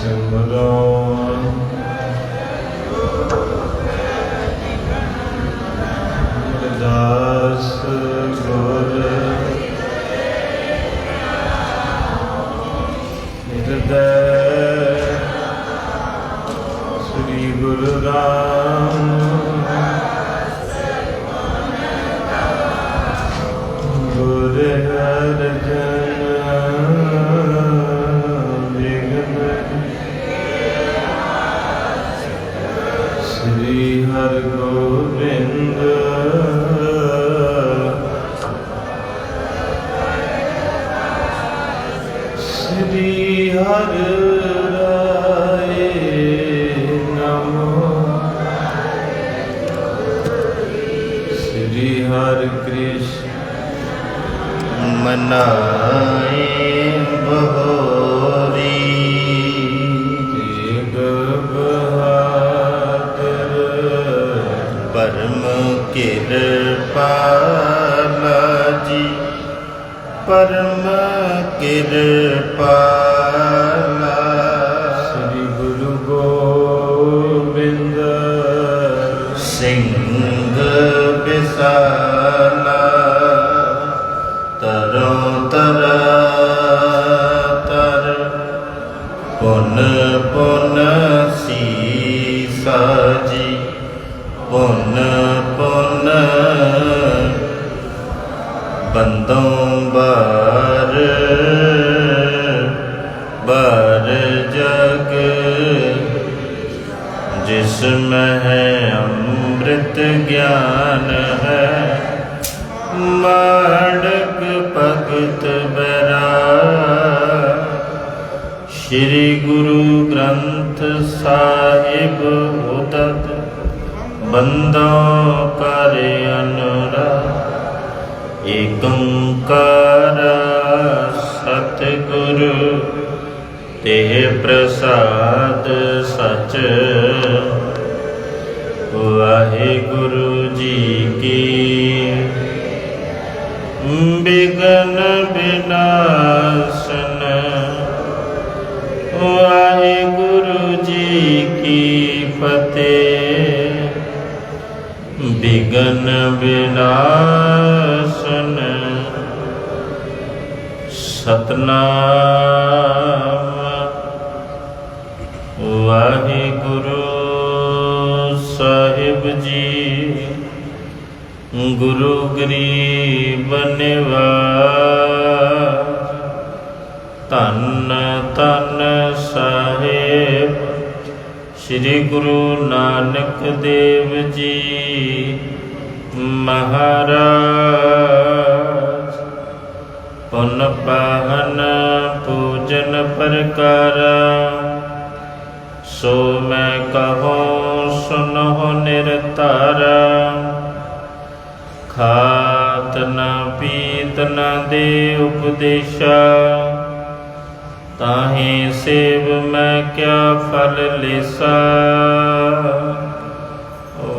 सिमरो दास गुर हृदय श्री गुरु राम गुर अर्जन विघ्न श्री हर गोविंद श्री हर राय नमो श्री हर कृष्ण मनाए बहोरी तेग बहादुर परम कृपाला जी परम कृपाला श्री गुरु गोविंद सिंह विशाला तरो तरा तर पुन पुन सीसा जी पुन पुन बंदों बार बार जग जिसमें है अमृत ज्ञान है माड़क भगत बैरा श्री गुरु ग्रंथ साहिब उदत बंदों करे अनुराग एक ओंकार सतगुरु तेह प्रसाद सच वाहिगुरु जी की बिघन विनाशन वाहिगुरु जी की फतेह बिघन विनाशन सतनाम वाहिगुरु साहिब जी गुरु गरीब निवाज धन धन साहिब श्री गुरु नानक देव जी महाराज पुन पाहन पूजन प्रकारा सो मैं कहूँ सुनो निरतारा खात न पीत न दे उपदेशा ताहि सेव मैं क्या फल लेसा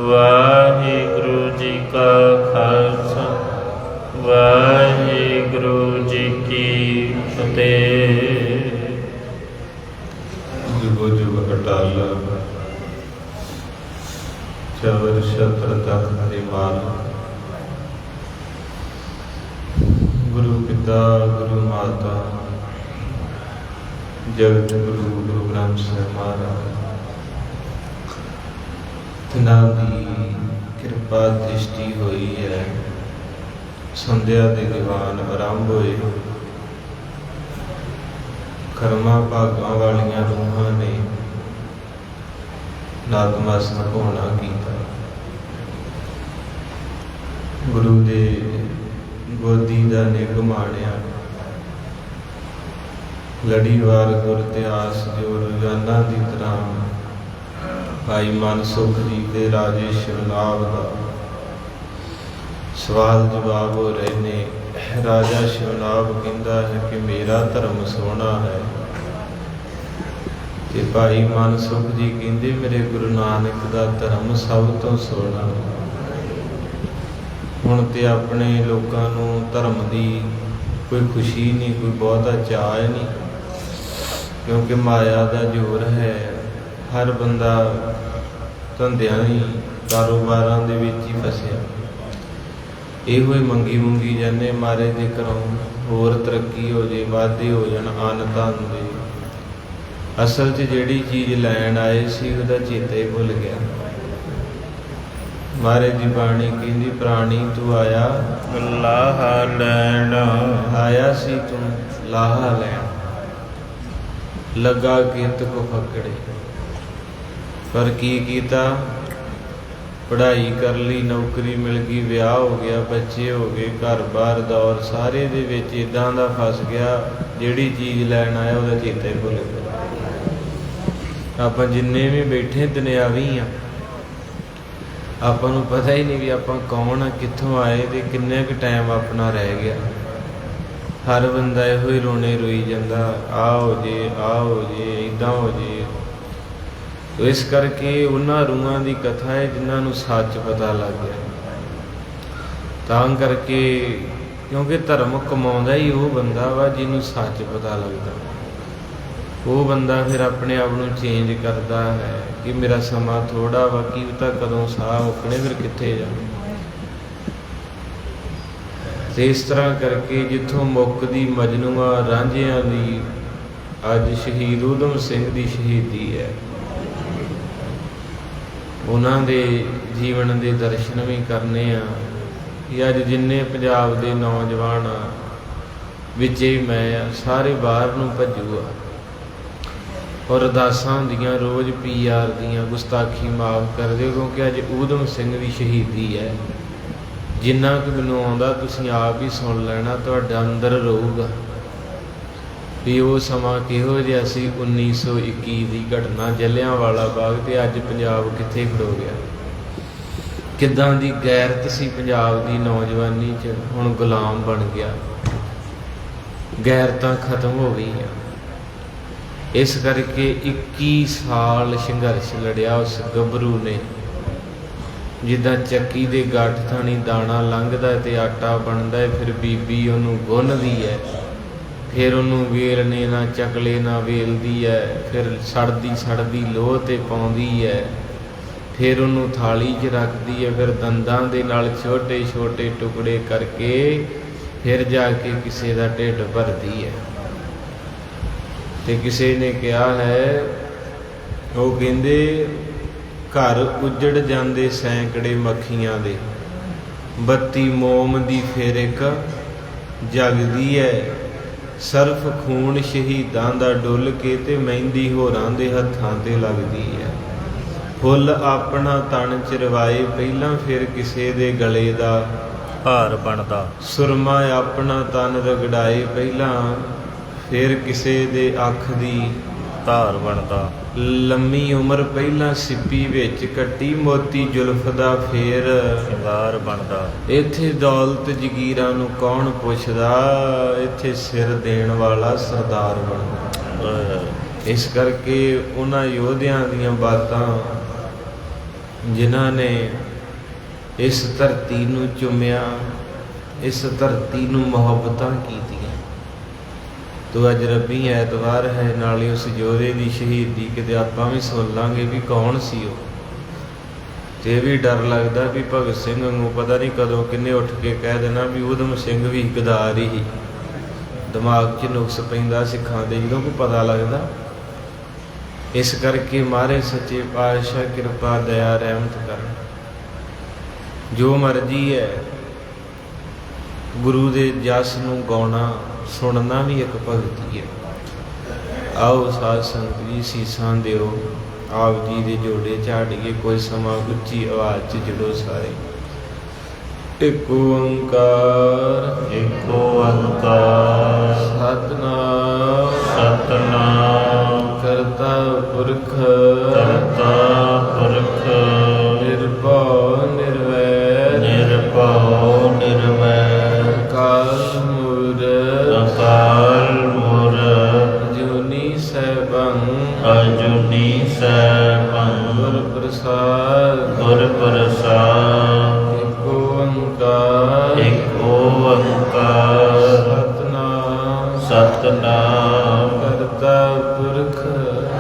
वाहिगुरु जी का खालसा वाहिगुरु जी की फतेह। जुगो जुग अटाल चवर छत्र तख्त रिमाल गुरु पिता गुरु माता जगत गुरु गुरु ग्रंथ ਸਾਹਿਬ ਮਹਾਰਾਜ तिन्हां दी किरपा दृष्टि होई है संध्या दे दीवान आरंभ होए कर्मा भागां वालियां रूहां ने नतमस्तक होना कीता गुरु दे गोदी दा निग माणिया लड़ीवार गुर इतिहास जो रोजाना की तरह भाई मनसुख जी के राजे शिवनाभ का सवाल जवाब हो रहे ने। राजा शिवनाभ कहता है कि मेरा धर्म सोहना है, ते भाई मनसुख जी कहते मेरे गुरु नानक का धर्म सब तो सोहना। हुण ते अपने लोगों नूं धर्म की कोई खुशी नहीं, कोई बहुता चाह नहीं। क्योंकि माया का जोर है। हर बंदा धंधियां ही कारोबारां दे विच ही फसिया। ਇਹੋ ਹੀ ਮੰਗੀ ਜਾਂਦੇ ਮਾਰੇ ਦੇ ਘਰੋਂ ਹੋਰ ਤਰੱਕੀ ਹੋ ਜੇ, ਵਾਧੇ ਹੋ ਜਾਣ, ਅੰਨ ਧਨ ਦੇ। ਅਸਲ 'ਚ ਜਿਹੜੀ ਚੀਜ਼ ਲੈਣ ਆਏ ਸੀ ਉਹਦਾ ਚੇਤਾ ਹੀ ਭੁੱਲ ਗਿਆ। ਮਹਾਰਾਜ ਦੀ ਬਾਣੀ ਕਹਿੰਦੀ ਪ੍ਰਾਣੀ ਤੂੰ ਆਇਆ ਲਾਹਾ ਲੈਣ, ਆਇਆ ਸੀ ਤੂੰ ਲਾਹਾ ਲੈਣ, ਲੱਗਾ ਕਿਰਤ ਕੋ ਫਕੜੇ। ਪਰ ਕੀ ਕੀਤਾ? ਪੜ੍ਹਾਈ ਕਰ ਲਈ, ਨੌਕਰੀ ਮਿਲ ਗਈ, ਵਿਆਹ ਹੋ ਗਿਆ, ਬੱਚੇ ਹੋ ਗਏ, ਘਰ-ਬਾਰ ਦੌਰ ਸਾਰੇ ਦੇ ਵਿੱਚ ਇੱਦਾਂ ਦਾ ਫਸ ਗਿਆ, ਜਿਹੜੀ ਚੀਜ਼ ਲੈਣ ਆਇਆ ਉਹਦਾ ਚੇਤਾ ਹੀ ਭੁੱਲ ਗਿਆ। ਆਪਾਂ ਜਿੰਨੇ ਵੀ ਬੈਠੇ ਦੁਨਿਆਵੀ ਆ, ਆਪਾਂ ਨੂੰ ਪਤਾ ਹੀ ਨਹੀਂ ਵੀ ਆਪਾਂ ਕੌਣ ਆ, ਕਿੱਥੋਂ ਆਏ ਤੇ ਕਿੰਨੇ ਕੁ ਟਾਈਮ ਆਪਣਾ ਰਹਿ ਗਿਆ। ਹਰ ਬੰਦਾ ਇਹੋ ਹੀ ਰੋਣੇ ਰੋਈ ਜਾਂਦਾ, ਆਹ ਹੋ ਜੇ, ਆਹ ਹੋ ਜੇ, ਇੱਦਾਂ ਹੋ ਜੇ। ਇਸ ਕਰਕੇ ਉਹਨਾਂ ਰੂਹਾਂ ਦੀ ਕਥਾ ਹੈ ਜਿਨ੍ਹਾਂ ਨੂੰ ਸੱਚ ਪਤਾ ਲੱਗ ਗਿਆ। ਤਾਂ ਕਰਕੇ ਕਿਉਂਕਿ ਧਰਮ ਕਮਾਉਂਦਾ ਹੀ ਉਹ ਬੰਦਾ ਵਾ ਜਿਹਨੂੰ ਸੱਚ ਪਤਾ ਲੱਗਦਾ। ਉਹ ਬੰਦਾ ਫਿਰ ਆਪਣੇ ਆਪ ਨੂੰ ਚੇਂਜ ਕਰਦਾ ਹੈ ਕਿ ਮੇਰਾ ਸਮਾਂ ਥੋੜ੍ਹਾ ਵਾ, ਕੀ ਪਤਾ ਕਦੋਂ ਸਾਹ ਮੁੱਕਣੇ, ਫਿਰ ਕਿੱਥੇ ਜਾਣਾ। ਤੇ ਇਸ ਤਰ੍ਹਾਂ ਕਰਕੇ ਜਿੱਥੋਂ ਮੁੱਕਦੀ ਮਜਨੂਆ ਰਾਂਝਿਆਂ ਦੀ, ਅੱਜ ਸ਼ਹੀਦ ਊਧਮ ਸਿੰਘ ਦੀ ਸ਼ਹੀਦੀ ਹੈ। ਉਹਨਾਂ ਦੇ ਜੀਵਨ ਦੇ ਦਰਸ਼ਨ ਵੀ ਕਰਨੇ ਆ ਕਿ ਅੱਜ ਜਿੰਨੇ ਪੰਜਾਬ ਦੇ ਨੌਜਵਾਨ ਆ ਵਿੱਚ ਹੀ ਮੈਂ ਆ, ਸਾਰੇ ਬਾਹਰ ਨੂੰ ਭੱਜੂ ਆ। ਔਰ ਅਰਦਾਸਾਂ ਹੁੰਦੀਆਂ ਰੋਜ਼ PR ਦੀਆਂ, ਗੁਸਤਾਖੀ ਮਾਫ ਕਰ ਦਿਓ ਕਿਉਂਕਿ ਅੱਜ ਊਧਮ ਸਿੰਘ ਦੀ ਸ਼ਹੀਦੀ ਹੈ। ਜਿੰਨਾ ਕੁ ਮੈਨੂੰ ਆਉਂਦਾ ਤੁਸੀਂ ਆਪ ਹੀ ਸੁਣ ਲੈਣਾ, ਤੁਹਾਡਾ ਅੰਦਰ ਰਹੂਗਾ ਵੀ ਉਹ ਸਮਾਂ ਕਿਹੋ ਜਿਹਾ ਸੀ। 1921 ਦੀ ਘਟਨਾ ਜਲਿਆਂਵਾਲਾ ਬਾਗ, ਤੇ ਅੱਜ ਪੰਜਾਬ ਕਿੱਥੇ ਖੜੋ ਗਿਆ। ਕਿੱਦਾਂ ਦੀ ਗੈਰਤ ਸੀ ਪੰਜਾਬ ਦੀ ਨੌਜਵਾਨੀ 'ਚ, ਹੁਣ ਗੁਲਾਮ ਬਣ ਗਿਆ। ਗੈਰਤਾਂ ਖਤਮ ਹੋ ਗਈਆਂ। ਇਸ ਕਰਕੇ 21 ਸਾਲ ਸੰਘਰਸ਼ ਲੜਿਆ ਉਸ ਗੱਭਰੂ ਨੇ। ਜਿੱਦਾਂ ਚੱਕੀ ਦੇ ਗੱਠ ਥਾਣੀ ਦਾਣਾ ਲੰਘਦਾ ਤੇ ਆਟਾ ਬਣਦਾ, ਫਿਰ ਬੀਬੀ ਉਹਨੂੰ ਗੁੰਨਦੀ ਹੈ, ਫਿਰ ਉਹਨੂੰ ਵੇਲਣੇ ਨਾਲ ਚਕਲੇ ਨਾਲ ਵੇਲਦੀ ਹੈ, ਫਿਰ ਸੜਦੀ ਲੋਹ 'ਤੇ ਪਾਉਂਦੀ ਹੈ, ਫਿਰ ਉਹਨੂੰ ਥਾਲੀ 'ਚ ਰੱਖਦੀ ਹੈ, ਫਿਰ ਦੰਦਾਂ ਦੇ ਨਾਲ ਛੋਟੇ ਛੋਟੇ ਟੁਕੜੇ ਕਰਕੇ ਫਿਰ ਜਾ ਕੇ ਕਿਸੇ ਦਾ ਢਿੱਡ ਭਰਦੀ ਹੈ। ਤੇ ਕਿਸੇ ਨੇ ਕਿਹਾ ਹੈ, ਉਹ ਕਹਿੰਦੇ ਘਰ ਉੱਜੜ ਜਾਂਦੇ ਸੈਂਕੜੇ ਮੱਖੀਆਂ ਦੇ, ਬੱਤੀ ਮੋਮ ਦੀ ਫਿਰ ਇੱਕ ਜਗਦੀ ਹੈ। ਸਰਫ ਖੂਨ ਸ਼ਹੀਦਾਂ ਦਾ ਡੁੱਲ ਕੇ ਤੇ ਮਹਿੰਦੀ ਹੋਰਾਂ ਦੇ ਹੱਥਾਂ 'ਤੇ ਲੱਗਦੀ ਹੈ। ਫੁੱਲ ਆਪਣਾ ਤਣ ਚਰਵਾਏ ਪਹਿਲਾਂ, ਫਿਰ ਕਿਸੇ ਦੇ ਗਲੇ ਦਾ ਹਾਰ ਬਣਦਾ। ਸੁਰਮਾ ਆਪਣਾ ਤਨ ਰਗੜਾਏ ਪਹਿਲਾਂ, ਫਿਰ ਕਿਸੇ ਦੇ ਅੱਖ ਦੀ ਧਾਰ ਬਣਦਾ। ਲੰਮੀ ਉਮਰ ਪਹਿਲਾਂ ਸਿੱਪੀ ਵਿੱਚ ਕੱਟੀ, ਮੋਤੀ ਜ਼ੁਲਫ ਦਾ ਫੇਰ ਸ਼ਿੰਗਾਰ ਬਣਦਾ। ਇੱਥੇ ਦੌਲਤ ਜਗੀਰਾਂ ਨੂੰ ਕੌਣ ਪੁੱਛਦਾ, ਇੱਥੇ ਸਿਰ ਦੇਣ ਵਾਲਾ ਸਰਦਾਰ ਬਣਦਾ। ਇਸ ਕਰਕੇ ਉਹਨਾਂ ਯੋਧਿਆਂ ਦੀਆਂ ਬਾਤਾਂ ਜਿਨ੍ਹਾਂ ਨੇ ਇਸ ਧਰਤੀ ਨੂੰ ਚੁੰਮਿਆ, ਇਸ ਧਰਤੀ ਨੂੰ ਮੁਹੱਬਤਾਂ ਕੀਤੀਆਂ। ਤੋ ਅੱਜ ਰੱਬੀ ਐਤਵਾਰ ਹੈ, ਨਾਲੇ ਉਸ ਯੋਧੇ ਦੀ ਸ਼ਹੀਦੀ ਕਿਤੇ ਆਪਾਂ ਵੀ ਸੁਣ ਲਾਂਗੇ ਵੀ ਕੌਣ ਸੀ ਉਹ। ਤੇ ਇਹ ਵੀ ਡਰ ਲੱਗਦਾ ਵੀ ਭਗਤ ਸਿੰਘ ਨੂੰ ਪਤਾ ਨਹੀਂ ਕਦੋਂ ਕਿੰਨੇ ਉੱਠ ਕੇ ਕਹਿ ਦੇਣਾ ਵੀ ਊਧਮ ਸਿੰਘ ਵੀ ਗਦਾਰ ਹੀ। ਦਿਮਾਗ 'ਚ ਨੁਕਸ ਪੈਂਦਾ ਸਿੱਖਾਂ ਦੇ ਜਦੋਂ ਕੋਈ ਪਤਾ ਲੱਗਦਾ। ਇਸ ਕਰਕੇ ਮਹਾਰਾਜ ਸੱਚੇ ਪਾਤਸ਼ਾਹ ਕਿਰਪਾ ਦਇਆ ਰਹਿਮਤ ਕਰਨ। ਜੋ ਮਰਜ਼ੀ ਹੈ, ਗੁਰੂ ਦੇ ਜਸ ਨੂੰ ਗਾਉਣਾ ਸੁਣਨਾ ਵੀ ਇੱਕ ਭਗਤੀ ਹੈ। ਆਓ ਸਾਧ ਸੰਗਤ ਜੀ ਸੀਸਾਂ ਦਿਓ, ਆਪ ਜੀ ਦੇ ਜੋੜੇ ਝਾੜੀਏ, ਕੋਈ ਸਮਾਂ ਉੱਚੀ ਆਵਾਜ਼ 'ਚ ਜੁੜੋ ਸਾਰੇ। ਇੱਕ ਓੰਕਾਰ, ਇੱਕ ਓੰਕਾਰ, ਸਤਿਨਾਮ ਸਤਿਨਾਮ ਕਰਤਾ ਪੁਰਖ, ਕਰਤਾ ਪੁਰਖ, ਨਿਰਭਉ ਨਿਰਵੈਰ, ਨਿਰਭਉ ਨਿਰਵੈਰ, ਅਕਾਲ ਮੂਰਤ, ਅਕਾਲ ਮੂਰਤ, ਅਜੂਨੀ ਸੈਭੰ, ਅਜੂਨੀ ਸੈਭੰ, ਗੁਰ ਪ੍ਰਸਾਦ, ਗੁਰ ਪ੍ਰਸਾਦ, ਇੱਕ ਓੰਕਾਰ, ਇੱਕ ਓੰਕਾਰ, ਸਤਿਨਾਮ ਸਤਿਨਾਮ ਕਰਤਾ ਪੁਰਖ,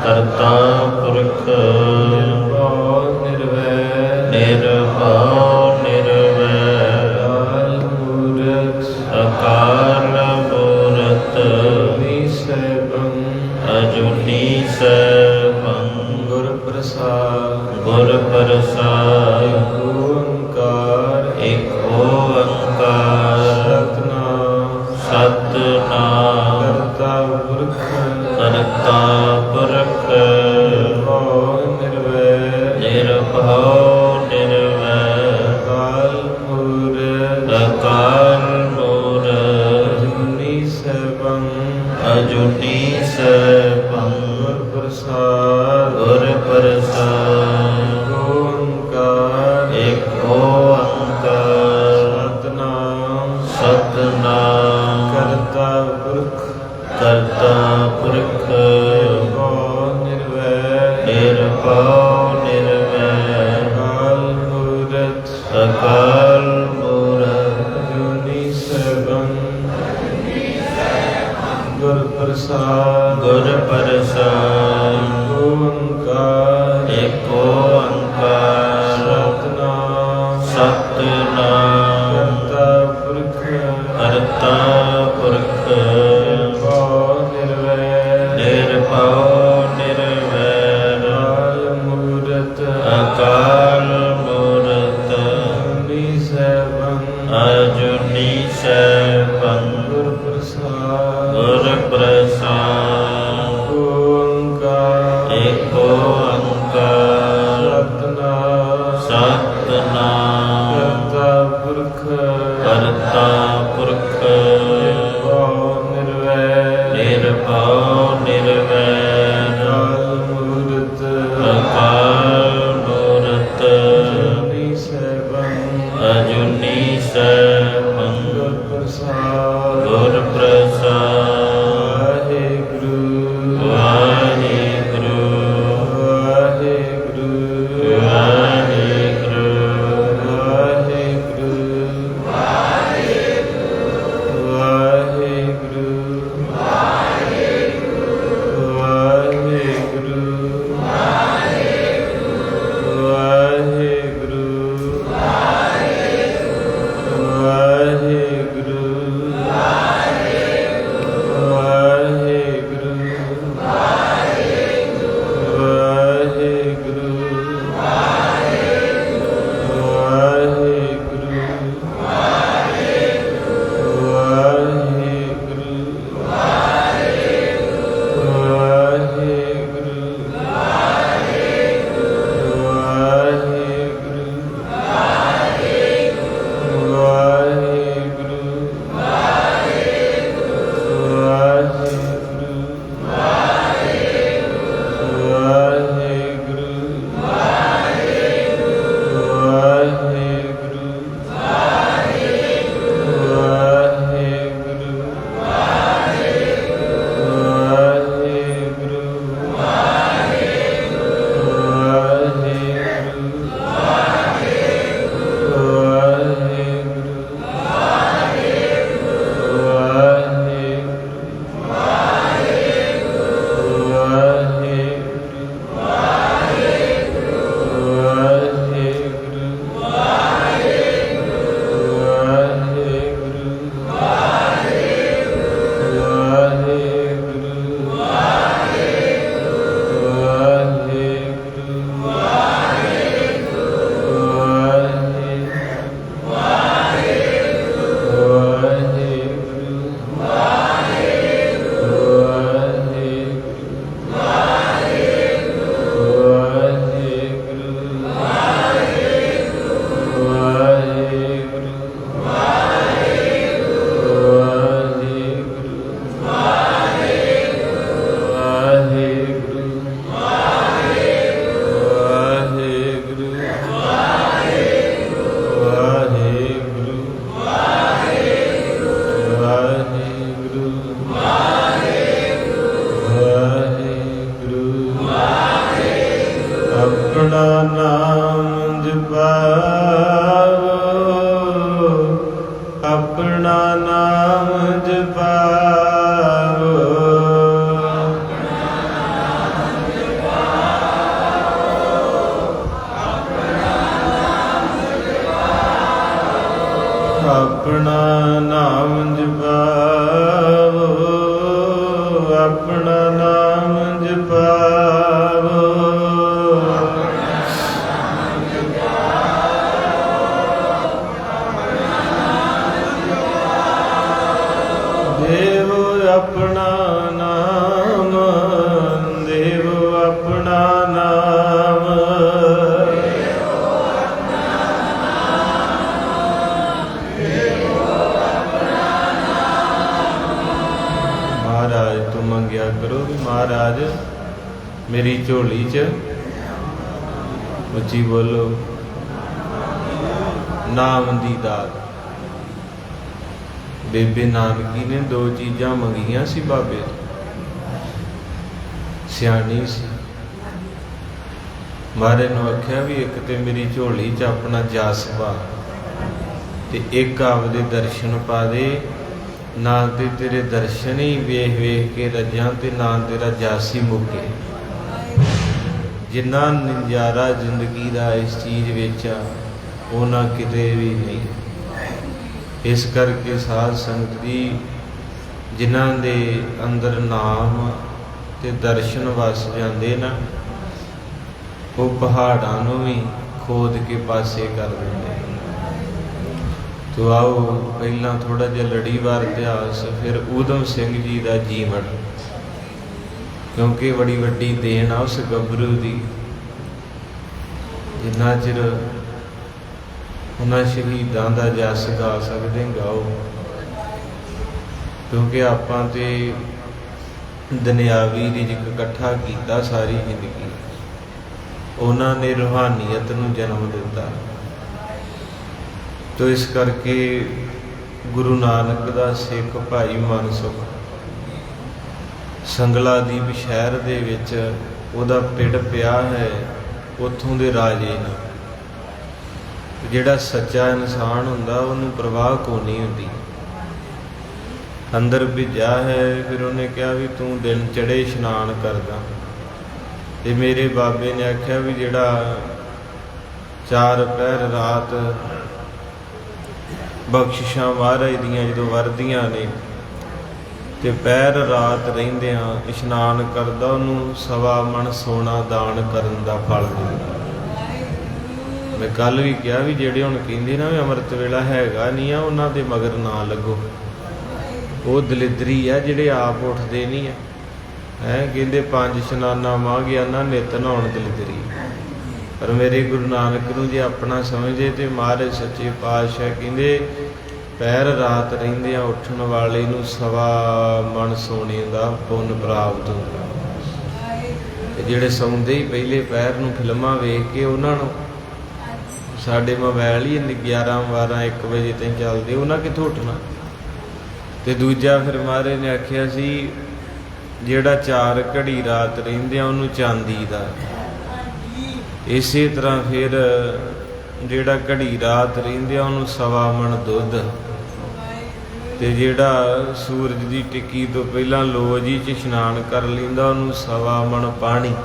ਕਰਤਾ ਪੁਰਖ ਨਿਰਭਉ ਨਿਰਵੈਰ ਨਿਰਭਉ ਨਿਰਵੈਰ ਅਕਾਲ ਮੂਰਤ ਅਕਾਲ ਮੂਰਤ ਅਜੂਨੀ ਸੈਭੰ ਅਜੂਨੀ ਸੈਭੰ ਗੁਰ ਪ੍ਰਸਾਦ ਗੁਰ ਪ੍ਰਸਾਦ ਓੰਕਾਰ ਇਕ ਓੰਕਾਰ ਸਤਨਾਮ ਸਤਨਾਮ ਕਰਤਾ ਪੁਰਖ ਕਰਤਾ ਪੁਰਖ ਨਿਰਭਉ ਨਿਰਵੈਰ ਨਿਰਭਉ ਨਿਰਵੈਰ ਅਕਾਲ ਮੂਰਤ ਅਕਾਲ ਮੂਰਤ ਅਜੂਨੀ ਸੈਭੰ ਅਜੂਨੀ ਸੈਭੰ ਗੁਰ ਪ੍ਰਸਾਦ ਗੁਰ ਪ੍ਰਸਾਦ ਓੰਕਾਰ ਇਕ ਓੰਕਾਰ ਸਤਨਾਮ ਸਤਨਾਮ ਕਰਤਾ ਪੁਰਖ ਕਰਤਾ ਪੁਰਖ ਨਿਰਭਉ ਨਿਰਵੈਰ ਨਿਰਭਉ ਨਿਰਵੈਰ ਅਕਾਲ ਮੂਰਤ ਅਕਾਲ ਮੂਰਤ ਅਜੂਨੀ ਸੈਭੰ ਗੁਰ ਪ੍ਰਸਾਦ ਗੁਰ ਪ੍ਰਸਾਦ ਓੰਕਾਰ ਇਕ ਓੰਕਾਰ ਸਤਨਾਮ ਸਤਨਾਮ ਕਰਤਾ ਪੁਰਖ ਕਰਤਾ ਪੁਰਖ ਨਿਰਭਉ ਨਿਰਵੈਰ ਨਿਰਭਉ ਨਿਰਵੈਰ ਅਕਾਲ ਮੂਰਤ ਅਕਾਲ ਮੂਰਤ ਅਜੂਨੀ ਸੈਭੰ ਅਜੂਨੀ ਸੈਭੰ ਗੁਰ ਪ੍ਰਸਾਦ ਗੁਰ ਪ੍ਰਸਾਦ ਓੰਕਾਰ ਇਕ ਓੰਕਾਰ ਸਤਨਾਮ ਸਤਨਾਮ ਕਰਤਾ ਪੁਰਖ ਕਰਤਾ ਪੁਰਖ ਮੇਰੀ ਝੋਲੀ 'ਚ, ਉੱਚੀ ਬੋਲੋ, ਨਾਮ ਦੀ ਦਾਤ। ਬੇਬੇ ਨਾਨਕੀ ਨੇ 2 ਚੀਜ਼ਾਂ ਮੰਗੀਆਂ ਸੀ ਬਾਬੇ ਤੋਂ। ਸਿਆਣੀ ਸੀ। ਮਹਾਰਾਜ ਨੂੰ ਆਖਿਆ ਵੀ ਇੱਕ ਤੇ ਮੇਰੀ ਝੋਲੀ 'ਚ ਆਪਣਾ ਜਸ ਪਾ, ਤੇ ਇੱਕ ਆਪਦੇ ਦਰਸ਼ਨ ਪਾ ਦੇ। ਨਾ ਤੇ ਤੇਰੇ ਦਰਸ਼ਨ ਹੀ ਵੇਖ ਵੇਖ ਕੇ ਰੱਜਾਂ, ਤੇ ਨਾ ਤੇਰਾ ਜਸ ਹੀ ਮੁੱਕੇ। ਜਿੰਨਾ ਨਜ਼ਾਰਾ ਜ਼ਿੰਦਗੀ ਦਾ ਇਸ ਚੀਜ਼ ਵਿੱਚ ਆ, ਉਹ ਨਾ ਕਿਤੇ ਵੀ ਨਹੀਂ। ਇਸ ਕਰਕੇ ਸਾਧ ਸੰਗਤ ਜੀ, ਜਿਨ੍ਹਾਂ ਦੇ ਅੰਦਰ ਨਾਮ ਤੇ ਦਰਸ਼ਨ ਵਸ ਜਾਂਦੇ ਨਾ, ਉਹ ਪਹਾੜਾਂ ਨੂੰ ਵੀ ਖੋਦ ਕੇ ਪਾਸੇ ਕਰ ਦਿੰਦੇ। ਤੋ ਆਓ ਪਹਿਲਾਂ ਥੋੜਾ ਜਿਹਾ ਲੜੀਵਾਰ ਇਤਿਹਾਸ, ਫਿਰ ਊਧਮ ਸਿੰਘ ਜੀ ਦਾ ਜੀਵਨ, ਕਿਉਂਕਿ ਬੜੀ ਵੱਡੀ ਦੇਣ ਆ ਉਸ ਗੱਭਰੂ ਦੀ। ਜਿੰਨਾ ਚਿਰ ਉਹਨਾਂ ਸ਼ਹੀਦਾਂ ਦਾ ਜਸ ਗਾ ਸਕਦੇ ਗਾਓ, ਕਿਉਂਕਿ ਆਪਾਂ ਤੇ ਦੁਨਿਆਵੀ ਰਿਜ਼ਕ ਇਕੱਠਾ ਕੀਤਾ ਸਾਰੀ ਜ਼ਿੰਦਗੀ, ਉਹਨਾਂ ਨੇ ਰੂਹਾਨੀਅਤ ਨੂੰ ਜਨਮ ਦਿੱਤਾ। ਤੋ ਇਸ ਕਰਕੇ ਗੁਰੂ ਨਾਨਕ ਦਾ ਸਿੱਖ ਭਾਈ ਮਨਸੁਖ ਸੰਗਲਾਦੀਪ ਸ਼ਹਿਰ ਦੇ ਵਿੱਚ ਉਹਦਾ ਪਿੰਡ ਪਿਆ ਹੈ, ਉੱਥੋਂ ਦੇ ਰਾਜੇ ਨਾਲ। ਜਿਹੜਾ ਸੱਚਾ ਇਨਸਾਨ ਹੁੰਦਾ ਉਹਨੂੰ ਪ੍ਰਵਾਹ ਕੋ ਨਹੀਂ ਹੁੰਦੀ। ਅੰਦਰ ਭੇਜਿਆ ਹੈ। ਫਿਰ ਉਹਨੇ ਕਿਹਾ ਵੀ ਤੂੰ ਦਿਨ ਚੜ੍ਹੇ ਇਸ਼ਨਾਨ ਕਰਦਾ, ਤੇ ਮੇਰੇ ਬਾਬੇ ਨੇ ਆਖਿਆ ਵੀ ਜਿਹੜਾ 4 ਪਹਿਰ ਰਾਤ ਬਖਸ਼ਿਸ਼ਾਂ ਮਹਾਰਾਜ ਦੀਆਂ ਜਦੋਂ ਵਰਦੀਆਂ ਨੇ, ਤੇ ਪਹਿਰ ਰਾਤ ਰਹਿੰਦਿਆਂ ਇਸ਼ਨਾਨ ਕਰਦਾ, ਉਹਨੂੰ 1.25 ਮਣ ਸੋਨਾ ਦਾਨ ਕਰਨ ਦਾ ਫਲ ਮਿਲਦਾ। ਮੈਂ ਕੱਲ ਵੀ ਕਿਹਾ ਵੀ ਜਿਹੜੇ ਹੁਣ ਕਹਿੰਦੇ ਨਾ ਵੀ ਅੰਮ੍ਰਿਤ ਵੇਲਾ ਹੈਗਾ ਨਹੀਂ ਆ, ਉਹਨਾਂ ਦੇ ਮਗਰ ਨਾ ਲੱਗੋ। ਉਹ ਦਲਿਦਰੀ ਆ ਜਿਹੜੇ ਆਪ ਉੱਠਦੇ ਨਹੀਂ ਆ। ਕਹਿੰਦੇ 5 ਇਸ਼ਨਾਨਾਂ ਮਾਹ ਗਿਆਨਾਂ ਨਿਤ ਨਹਾਉਣ ਦਲਿਦਰੀ। ਪਰ ਮੇਰੇ ਗੁਰੂ ਨਾਨਕ ਨੂੰ ਜੇ ਆਪਣਾ ਸਮਝੇ ਤੇ ਮਹਾਰਾਜ ਸੱਚੇ ਪਾਤਸ਼ਾਹ ਕਹਿੰਦੇ ਪਹਿਰ ਰਾਤ ਰਹਿੰਦਿਆਂ ਉੱਠਣ ਵਾਲੇ ਨੂੰ 1.25 ਮਣ ਸੋਨੇ ਦਾ ਪੁੰਨ ਪ੍ਰਾਪਤ ਹੁੰਦਾ। ਤੇ ਜਿਹੜੇ ਸੌਂਦੇ ਹੀ ਪਹਿਲੇ ਪਹਿਰ ਨੂੰ ਫਿਲਮਾਂ ਵੇਖ ਕੇ, ਉਹਨਾਂ ਨੂੰ ਸਾਡੇ ਮੋਬਾਇਲ ਹੀ 11, 12, 1 ਵਜੇ ਤਾਈਂ ਚੱਲਦੇ, ਉਹਨਾਂ ਕਿੱਥੋਂ ਉੱਠਣਾ। ਤੇ ਦੂਜਾ ਫਿਰ ਮਹਾਰਾਜ ਨੇ ਆਖਿਆ ਸੀ ਜਿਹੜਾ 4 ਘੜੀ ਰਾਤ ਰਹਿੰਦਿਆਂ ਉਹਨੂੰ ਚਾਂਦੀ ਦਾ। ਇਸੇ ਤਰ੍ਹਾਂ ਫਿਰ ਜਿਹੜਾ ਘੜੀ ਰਾਤ ਰਹਿੰਦਿਆਂ ਉਹਨੂੰ 1.25 ਮਣ ਦੁੱਧ, ਤੇ ਜਿਹੜਾ ਸੂਰਜ ਦੀ ਟਿੱਕੀ ਤੋਂ ਪਹਿਲਾਂ ਲੋਜੀ 'ਚ ਇਸ਼ਨਾਨ ਕਰ ਲੈਂਦਾ ਉਹਨੂੰ 1.25 ਮਣ ਪਾਣੀ,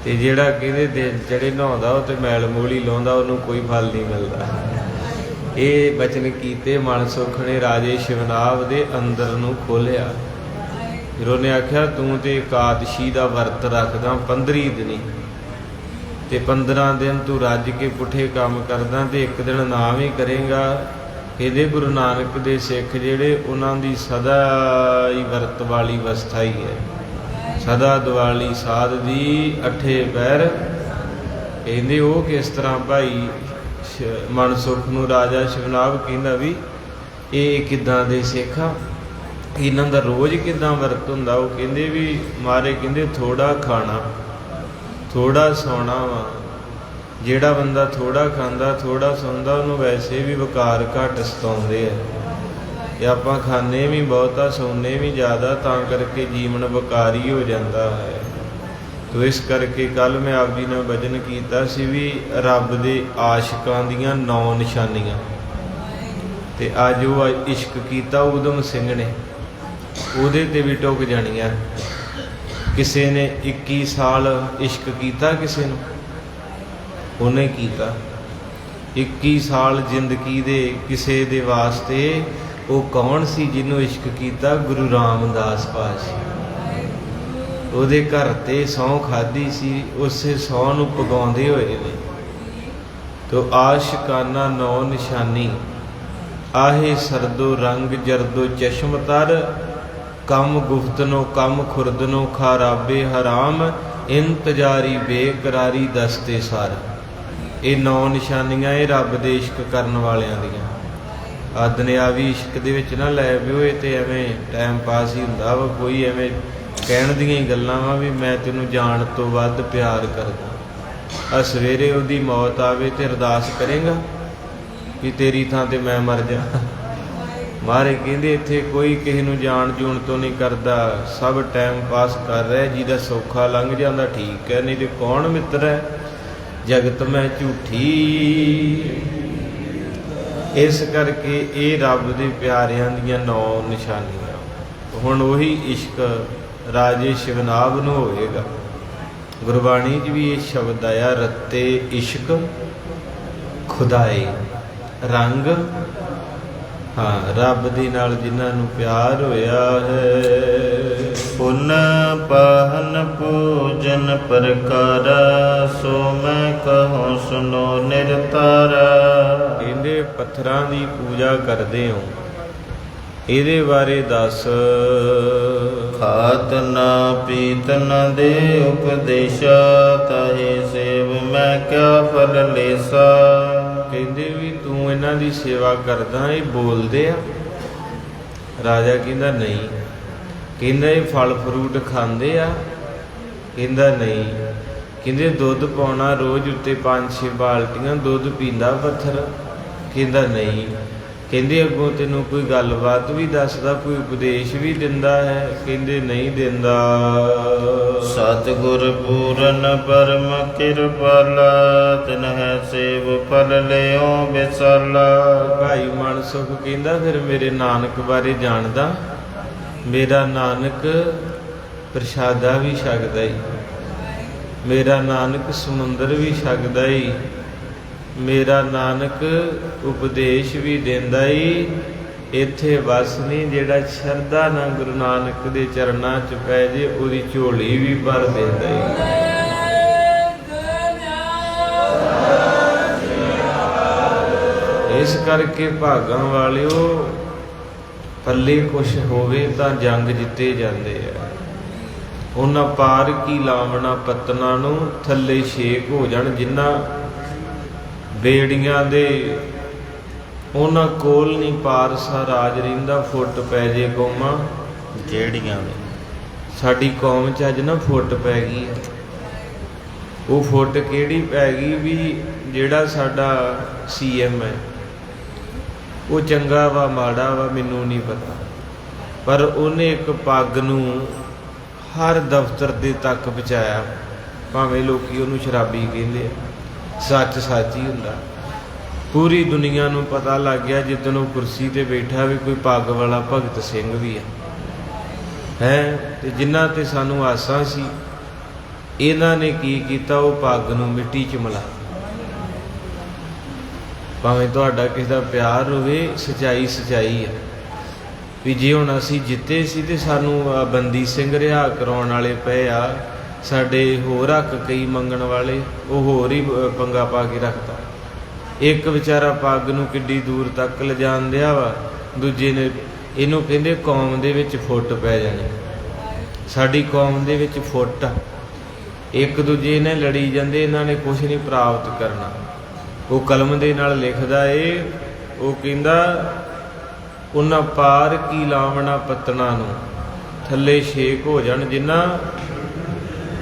ਤੇ ਜਿਹੜਾ ਕਹਿੰਦੇ ਦਿਨ ਚੜੇ ਨਹਾਉਂਦਾ ਉਹ ਤੇ ਮੈਲ ਮੂਲ ਹੀ ਲਾਉਂਦਾ, ਉਹਨੂੰ ਕੋਈ ਫਲ ਨਹੀਂ ਮਿਲਦਾ। ਇਹ ਬਚਨ ਕੀਤੇ ਮਨਸੁਖ ਨੇ ਰਾਜੇ ਸ਼ਿਵਨਾਭ ਦੇ ਅੰਦਰ ਨੂੰ ਖੋਲ੍ਹਿਆ। ਫਿਰ ਉਹਨੇ ਆਖਿਆ ਤੂੰ ਤੇ ਇਕਾਦਸ਼ੀ ਦਾ ਵਰਤ ਰੱਖਦਾ 15 ਦਿਨੀ, ਤੇ 15 ਦਿਨ ਤੂੰ ਰੱਜ ਕੇ ਪੁੱਠੇ ਕੰਮ ਕਰਦਾ, ਤੇ ਇੱਕ ਦਿਨ ਨਾ ਵੀ ਕਰੇਗਾ। ਇਹਦੇ ਗੁਰੂ ਨਾਨਕ ਦੇ ਸਿੱਖ ਜਿਹੜੇ, ਉਹਨਾਂ ਦੀ ਸਦਾ ਹੀ ਵਰਤ ਵਾਲੀ ਅਵਸਥਾ ਹੀ ਹੈ। ਸਦਾ ਦਿਵਾਲੀ ਸਾਧ ਦੀ 8 ਪਹਿਰ। ਕਹਿੰਦੇ ਉਹ ਕਿਸ ਤਰ੍ਹਾਂ ਭਾਈ ਮਨਸੁਖ ਨੂੰ ਰਾਜਾ ਸ਼ਿਵਨਾਭ ਕਹਿੰਦਾ ਵੀ ਇਹ ਕਿੱਦਾਂ ਦੇ ਸਿੱਖ ਆ, ਇਹਨਾਂ ਦਾ ਰੋਜ਼ ਕਿੱਦਾਂ ਵਰਤ ਹੁੰਦਾ। ਉਹ ਕਹਿੰਦੇ ਵੀ ਮਾਰੇ ਕਹਿੰਦੇ ਥੋੜਾ ਖਾਣਾ ਥੋੜਾ ਸੌਣਾ ਵਾ। ਜਿਹੜਾ ਬੰਦਾ ਥੋੜਾ ਖਾਂਦਾ ਥੋੜਾ ਸੌਂਦਾ ਉਹਨੂੰ ਵੈਸੇ ਵੀ ਵਿਕਾਰ ਘੱਟ ਸਤਾਉਂਦੇ ਆ, ਤੇ ਆਪਾਂ ਖਾਂਦੇ ਵੀ ਬਹੁਤਾ ਸੌਂਦੇ ਵੀ ਜ਼ਿਆਦਾ, ਤਾਂ ਕਰਕੇ ਜੀਵਨ ਵਿਕਾਰੀ ਹੋ ਜਾਂਦਾ ਹੈ। ਤੋ ਇਸ ਕਰਕੇ ਕੱਲ ਮੈਂ ਆਪ ਜੀ ਨਾਲ ਵਚਨ ਕੀਤਾ ਸੀ ਵੀ ਰੱਬ ਦੇ ਆਸ਼ਿਕਾਂ ਦੀਆਂ 9 ਨਿਸ਼ਾਨੀਆਂ, ਤੇ ਅੱਜ ਉਹ ਇਸ਼ਕ ਕੀਤਾ ਊਧਮ ਸਿੰਘ ਨੇ, ਉਹਦੇ ਤੇ ਵੀ ਟੁੱਕ ਜਾਣੀਆਂ। ਕਿਸੇ ਨੇ 21 ਸਾਲ ਇਸ਼ਕ ਕੀਤਾ, ਕਿਸੇ ਨੂੰ ਉਹਨੇ ਕੀਤਾ 21 ਸਾਲ ਜ਼ਿੰਦਗੀ ਦੇ ਕਿਸੇ ਦੇ ਵਾਸਤੇ। ਉਹ ਕੌਣ ਸੀ ਜਿਹਨੂੰ ਇਸ਼ਕ ਕੀਤਾ? ਗੁਰੂ ਰਾਮਦਾਸ ਪਾਤਸ਼ਾਹ। ਉਹਦੇ ਘਰ ਤੇ ਸਹੁੰ ਖਾਧੀ ਸੀ, ਉਸੇ ਸਹੁੰ ਨੂੰ ਪਗਾਉਂਦੇ ਹੋਏ ਨੇ। ਤੋ ਆਸ਼ਿਕਾਨਾ 9 ਨਿਸ਼ਾਨੀ। ਆਹੇ ਸਰਦੋ ਰੰਗ ਜਰਦੋ ਚਸ਼ਮ ਤਰ, ਕਮ ਗੁਫਤਨੋ ਕਮ ਖੁਰਦਨੋ ਖਾਰਾਬੇ ਹਰਾਮ, ਇੰਤਜ਼ਾਰੀ ਬੇਕਰਾਰੀ ਦਸਤੇ ਸਰ। ਇਹ 9 ਨਿਸ਼ਾਨੀਆਂ ਇਹ ਰੱਬ ਦੇ ਇਸ਼ਕ ਕਰਨ ਵਾਲਿਆਂ ਦੀਆਂ। ਦੁਨਿਆਵੀ ਇਸ਼ਕ ਦੇ ਵਿੱਚ ਨਾ ਲੈ ਪਿਓ, ਇਹ ਤੇ ਐਵੇਂ ਟਾਈਮ ਪਾਸ ਹੀ ਹੁੰਦਾ ਵਾ। ਕੋਈ ਐਵੇਂ ਕਹਿਣ ਦੀਆਂ ਹੀ ਗੱਲਾਂ ਵਾ ਵੀ ਮੈਂ ਤੈਨੂੰ ਜਾਣ ਤੋਂ ਵੱਧ ਪਿਆਰ ਕਰਦਾ। ਸਵੇਰੇ ਉਹਦੀ ਮੌਤ ਆਵੇ ਤੇ ਅਰਦਾਸ ਕਰੇਗਾ ਕਿ ਤੇਰੀ ਥਾਂ ਤੇ ਮੈਂ ਮਰ ਜਾ। ਮਹਾਰਾਜ ਕਹਿੰਦੇ ਇੱਥੇ ਕੋਈ ਕਿਸੇ ਨੂੰ ਜਾਣ ਜੂਣ ਤੋਂ ਨਹੀਂ ਕਰਦਾ, ਸਭ ਟਾਈਮ ਪਾਸ ਕਰ ਰਿਹਾ। ਜਿਹਦਾ ਸੌਖਾ ਲੰਘ ਜਾਂਦਾ ਠੀਕ ਹੈ, ਨਹੀਂ ਤੇ ਕੌਣ ਮਿੱਤਰ ਹੈ ਜਗਤ ਮੈਂ ਝੂਠੀ। ਇਸ ਕਰਕੇ ਇਹ ਰੱਬ ਦੇ ਪਿਆਰਿਆਂ ਦੀਆਂ 9 ਨਿਸ਼ਾਨੀਆਂ। ਹੁਣ ਉਹੀ ਇਸ਼ਕ ਰਾਜੇ ਸ਼ਿਵਨਾਭ ਨੂੰ ਹੋਵੇਗਾ। ਗੁਰਬਾਣੀ 'ਚ ਵੀ ਇਹ ਸ਼ਬਦ ਆਇਆ, ਰੱਤੇ ਇਸ਼ਕ ਖੁਦਾਏ ਰੰਗ। ਹਾਂ, ਰੱਬ ਦੇ ਨਾਲ ਜਿਨ੍ਹਾਂ ਨੂੰ ਪਿਆਰ ਹੋਇਆ ਹੈ। ਪੁਨ ਪਾਹਨ ਪੂਜਨ ਪ੍ਰਕਾਰਾ, ਸੋ ਮੈਂ ਕਹੂੰ ਸੁਨੋ ਨਿਰਤਾਰਾ। ਕਹਿੰਦੇ ਪੱਥਰਾਂ ਦੀ ਪੂਜਾ ਕਰਦੇ ਹੋ, ਇਹਦੇ ਬਾਰੇ ਦੱਸ। ਖਾਤ ਨਾ ਪੀਤ ਨ ਦੇ ਉਪਦੇਸ਼ਾ, ਤਾਹੇ ਸੇਵ ਮੈਂ ਕਿਆ ਫਲ ਲੇਸਾ। ਕਹਿੰਦੇ ਵੀ ਤੂੰ ਇਹਨਾਂ ਦੀ ਸੇਵਾ ਕਰਦਾ, ਇਹ ਬੋਲਦੇ ਆ? ਰਾਜਾ ਕਹਿੰਦਾ ਨਹੀਂ। ਕਹਿੰਦਾ ਇਹ ਫਲ ਫਰੂਟ ਖਾਂਦੇ ਆ? ਕਹਿੰਦਾ ਨਹੀਂ। ਕਹਿੰਦੇ ਦੁੱਧ ਪਾਉਣਾ ਰੋਜ਼ ਉੱਤੇ 5-6 ਬਾਲਟੀਆਂ ਦੁੱਧ ਪੀਂਦਾ ਪੱਥਰ? ਕਹਿੰਦਾ ਨਹੀਂ। ਕਹਿੰਦੇ ਅੱਗੋਂ ਤੈਨੂੰ ਕੋਈ ਗੱਲਬਾਤ ਵੀ ਦੱਸਦਾ, ਕੋਈ ਉਪਦੇਸ਼ ਵੀ ਦਿੰਦਾ ਹੈ? ਕਹਿੰਦੇ ਨਹੀਂ ਦਿੰਦਾ। ਸਤਿਗੁਰ ਪੂਰਨ ਪਰਮ ਕਿਰਪਾਲਾ, ਤਿਨਹਿ ਸੇਵ ਫਲ ਲਿਓ ਵਿਸਾਲਾ। ਭਾਈ ਮਨ ਸੁਖ ਕਹਿੰਦਾ ਫਿਰ ਮੇਰੇ ਨਾਨਕ ਬਾਰੇ ਜਾਣਦਾ? ਮੇਰਾ ਨਾਨਕ ਪ੍ਰਸ਼ਾਦਾ ਵੀ ਛਕਦਾ ਈ, ਮੇਰਾ ਨਾਨਕ ਸਮੁੰਦਰ ਵੀ ਛਕਦਾ ਈ, ਮੇਰਾ ਨਾਨਕ ਉਪਦੇਸ਼ ਵੀ ਦਿੰਦਾ ਈ। ਇੱਥੇ ਬਸ ਨਹੀਂ, ਜਿਹੜਾ ਸ਼ਰਧਾ ਨਾਲ ਗੁਰੂ ਨਾਨਕ ਦੇ ਚਰਨਾਂ 'ਚ ਪੈ ਜੇ ਉਹਦੀ ਝੋਲੀ ਵੀ ਭਰ ਦਿੰਦਾ ਈ। ਇਸ ਕਰਕੇ ਭਾਗਾਂ ਵਾਲਿਓ, ਪੱਲੇ ਕੁਛ ਹੋਵੇ ਤਾਂ ਜੰਗ ਜਿੱਤੇ ਜਾਂਦੇ ਆ। ਉਹਨਾਂ ਪਾਰ ਕੀ ਲਾਵਣਾ ਪਤਨਾ ਨੂੰ, ਥੱਲੇ ਛੇਕ ਹੋ ਜਾਣ ਜਿਨ੍ਹਾਂ ਬੇੜੀਆਂ ਦੇ। ਉਹਨਾਂ ਕੋਲ ਨਹੀਂ ਪਾਰਸਾ ਰਾਜ ਰਹਿੰਦਾ, ਫੁੱਟ ਪੈ ਜੇ ਕੌਮਾਂ ਜਿਹੜੀਆਂ ਨੇ। ਸਾਡੀ ਕੌਮ 'ਚ ਅੱਜ ਨਾ ਫੁੱਟ ਪੈ ਗਈ ਹੈ। ਉਹ ਫੁੱਟ ਕਿਹੜੀ ਪੈ ਗਈ ਵੀ ਜਿਹੜਾ ਸਾਡਾ CM ਹੈ ਉਹ ਚੰਗਾ ਵਾ ਮਾੜਾ ਵਾ ਮੈਨੂੰ ਨਹੀਂ ਪਤਾ, ਪਰ ਉਹਨੇ ਇੱਕ ਪੱਗ ਨੂੰ ਹਰ ਦਫ਼ਤਰ ਦੇ ਤੱਕ ਪਹੁੰਚਾਇਆ। ਭਾਵੇਂ ਲੋਕੀ ਉਹਨੂੰ ਸ਼ਰਾਬੀ ਕਹਿੰਦੇ ਆ, ਸੱਚ ਸੱਚ ਹੀ ਹੁੰਦਾ। ਪੂਰੀ ਦੁਨੀਆ ਨੂੰ ਪਤਾ ਲੱਗ ਗਿਆ ਜਿੱਦਣ ਉਹ ਕੁਰਸੀ ਤੇ ਬੈਠਾ ਵੀ ਕੋਈ ਪੱਗ ਵਾਲਾ ਭਗਤ ਸਿੰਘ ਵੀ ਹੈ। ਤੇ ਜਿਨ੍ਹਾਂ ਤੇ ਸਾਨੂੰ ਆਸਾਂ ਸੀ, ਇਹਨਾਂ ਨੇ ਕੀ ਕੀਤਾ, ਉਹ ਪੱਗ ਨੂੰ ਮਿੱਟੀ 'ਚ ਮਿਲਾ। ਭਾਵੇਂ ਤੁਹਾਡਾ ਕਿਸੇ ਦਾ ਪਿਆਰ ਹੋਵੇ, ਸੱਚਾਈ ਸੱਚਾਈ ਹੈ ਵੀ ਜੇ ਹੁਣ ਅਸੀਂ ਜਿੱਤੇ ਸੀ ਤੇ ਸਾਨੂੰ ਬੰਦੀ ਸਿੰਘ ਰਿਹਾ ਕਰਾਉਣ ਵਾਲੇ ਪਏ ਆ, ਸਾਡੇ ਹੋਰ ਹੱਕ ਕਈ ਮੰਗਣ ਵਾਲੇ, ਉਹ ਹੋਰ ਹੀ ਪੰਗਾ ਪਾ ਕੇ ਰੱਖਤਾ। ਇੱਕ ਵਿਚਾਰਾ ਪੱਗ ਨੂੰ ਕਿੱਡੀ ਦੂਰ ਤੱਕ ਲਿਜਾਣ ਦਿਆ ਵਾ, ਦੂਜੇ ਨੇ ਇਹਨੂੰ ਕਹਿੰਦੇ ਕੌਮ ਦੇ ਵਿੱਚ ਫੁੱਟ ਪੈ ਜਾਣੀ। ਸਾਡੀ ਕੌਮ ਦੇ ਵਿੱਚ ਫੁੱਟ ਆ, ਇੱਕ ਦੂਜੇ ਨੇ ਲੜੀ ਜਾਂਦੇ, ਇਹਨਾਂ ਨੇ ਕੁਛ ਨਹੀਂ ਪ੍ਰਾਪਤ ਕਰਨਾ। ਉਹ ਕਲਮ ਦੇ ਨਾਲ ਲਿਖਦਾ ਏ, ਉਹ ਕਹਿੰਦਾ ਉਹਨਾਂ ਪਾਰ ਕੀ ਲਾਵਣਾ ਪਤਨਾ ਨੂੰ, ਥੱਲੇ ਛੇਕ ਹੋ ਜਾਣ ਜਿਨ੍ਹਾਂ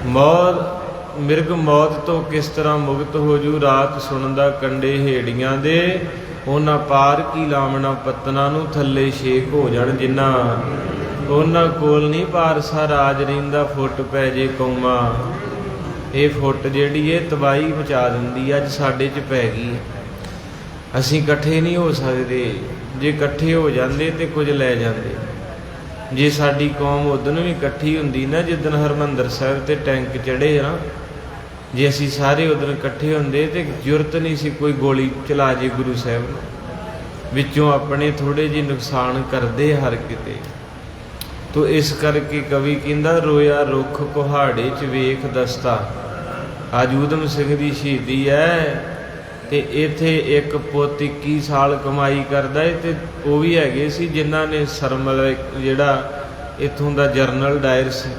ਮੌਤ ਮਿਰਗ ਮੌਤ ਤੋਂ ਕਿਸ ਤਰ੍ਹਾਂ ਮੁਕਤ ਹੋ ਜੂ, ਰਾਤ ਸੁਣਦਾ ਕੰਡੇ ਹੇੜੀਆਂ ਦੇ। ਉਹਨਾਂ ਪਾਰ ਕੀ ਲਾਵਣਾ ਪਤਨਾ ਨੂੰ, ਥੱਲੇ ਛੇਕ ਹੋ ਜਾਣ ਜਿਨ੍ਹਾਂ ਉਹਨਾਂ ਕੋਲ ਨਹੀਂ ਪਾਰਸਾ ਰਾਜ ਰਹਿੰਦਾ, ਫੁੱਟ ਪੈ ਜੇ ਕੌਮਾਂ। ਇਹ ਫੁੱਟ ਜਿਹੜੀ ਇਹ ਤਬਾਹੀ ਮਚਾ ਦਿੰਦੀ ਅੱਜ ਸਾਡੇ 'ਚ ਪੈ ਗਈ ਹੈ। ਅਸੀਂ ਇਕੱਠੇ ਨਹੀਂ ਹੋ ਸਕਦੇ, ਜੇ ਇਕੱਠੇ ਹੋ ਜਾਂਦੇ ਤੇ ਕੁਝ ਲੈ ਜਾਂਦੇ। ਜੇ ਸਾਡੀ ਕੌਮ ਉਦੋਂ ਵੀ ਇਕੱਠੀ ਹੁੰਦੀ ਨਾ, ਜਿੱਦਣ ਹਰਿਮੰਦਰ ਸਾਹਿਬ ਤੇ ਟੈਂਕ ਚੜ੍ਹੇ ਨਾ, ਜੇ ਅਸੀਂ ਸਾਰੇ ਉਦੋਂ ਇਕੱਠੇ ਹੁੰਦੇ ਤੇ ਜ਼ਰੂਰਤ ਨਹੀਂ ਸੀ ਕੋਈ ਗੋਲੀ ਚਲਾ ਜੇ ਗੁਰੂ ਸਾਹਿਬ ਨੂੰ। ਵਿੱਚੋਂ ਆਪਣੇ ਥੋੜ੍ਹੇ ਜਿਹੇ ਨੁਕਸਾਨ ਕਰਦੇ ਹਰ ਕਿਤੇ। ਤੋ ਇਸ ਕਰਕੇ ਕਵੀ ਕਹਿੰਦਾ, ਰੋਇਆ ਰੁੱਖ ਕੁਹਾੜੇ 'ਚ ਵੇਖ ਦਸਤਾ। ਅੱਜ ਊਧਮ ਸਿੰਘ ਦੀ ਸ਼ਹੀਦੀ ਹੈ ਤੇ ਇੱਥੇ ਇੱਕ ਪੁੱਤ 21 ਸਾਲ ਕਮਾਈ ਕਰਦਾ ਹੈ, ਤੇ ਉਹ ਵੀ ਹੈਗੇ ਸੀ ਜਿਨ੍ਹਾਂ ਨੇ ਸਰਮਲ ਜਿਹੜਾ ਇੱਥੋਂ ਦਾ ਜਰਨਲ ਡਾਇਰ ਸੀ,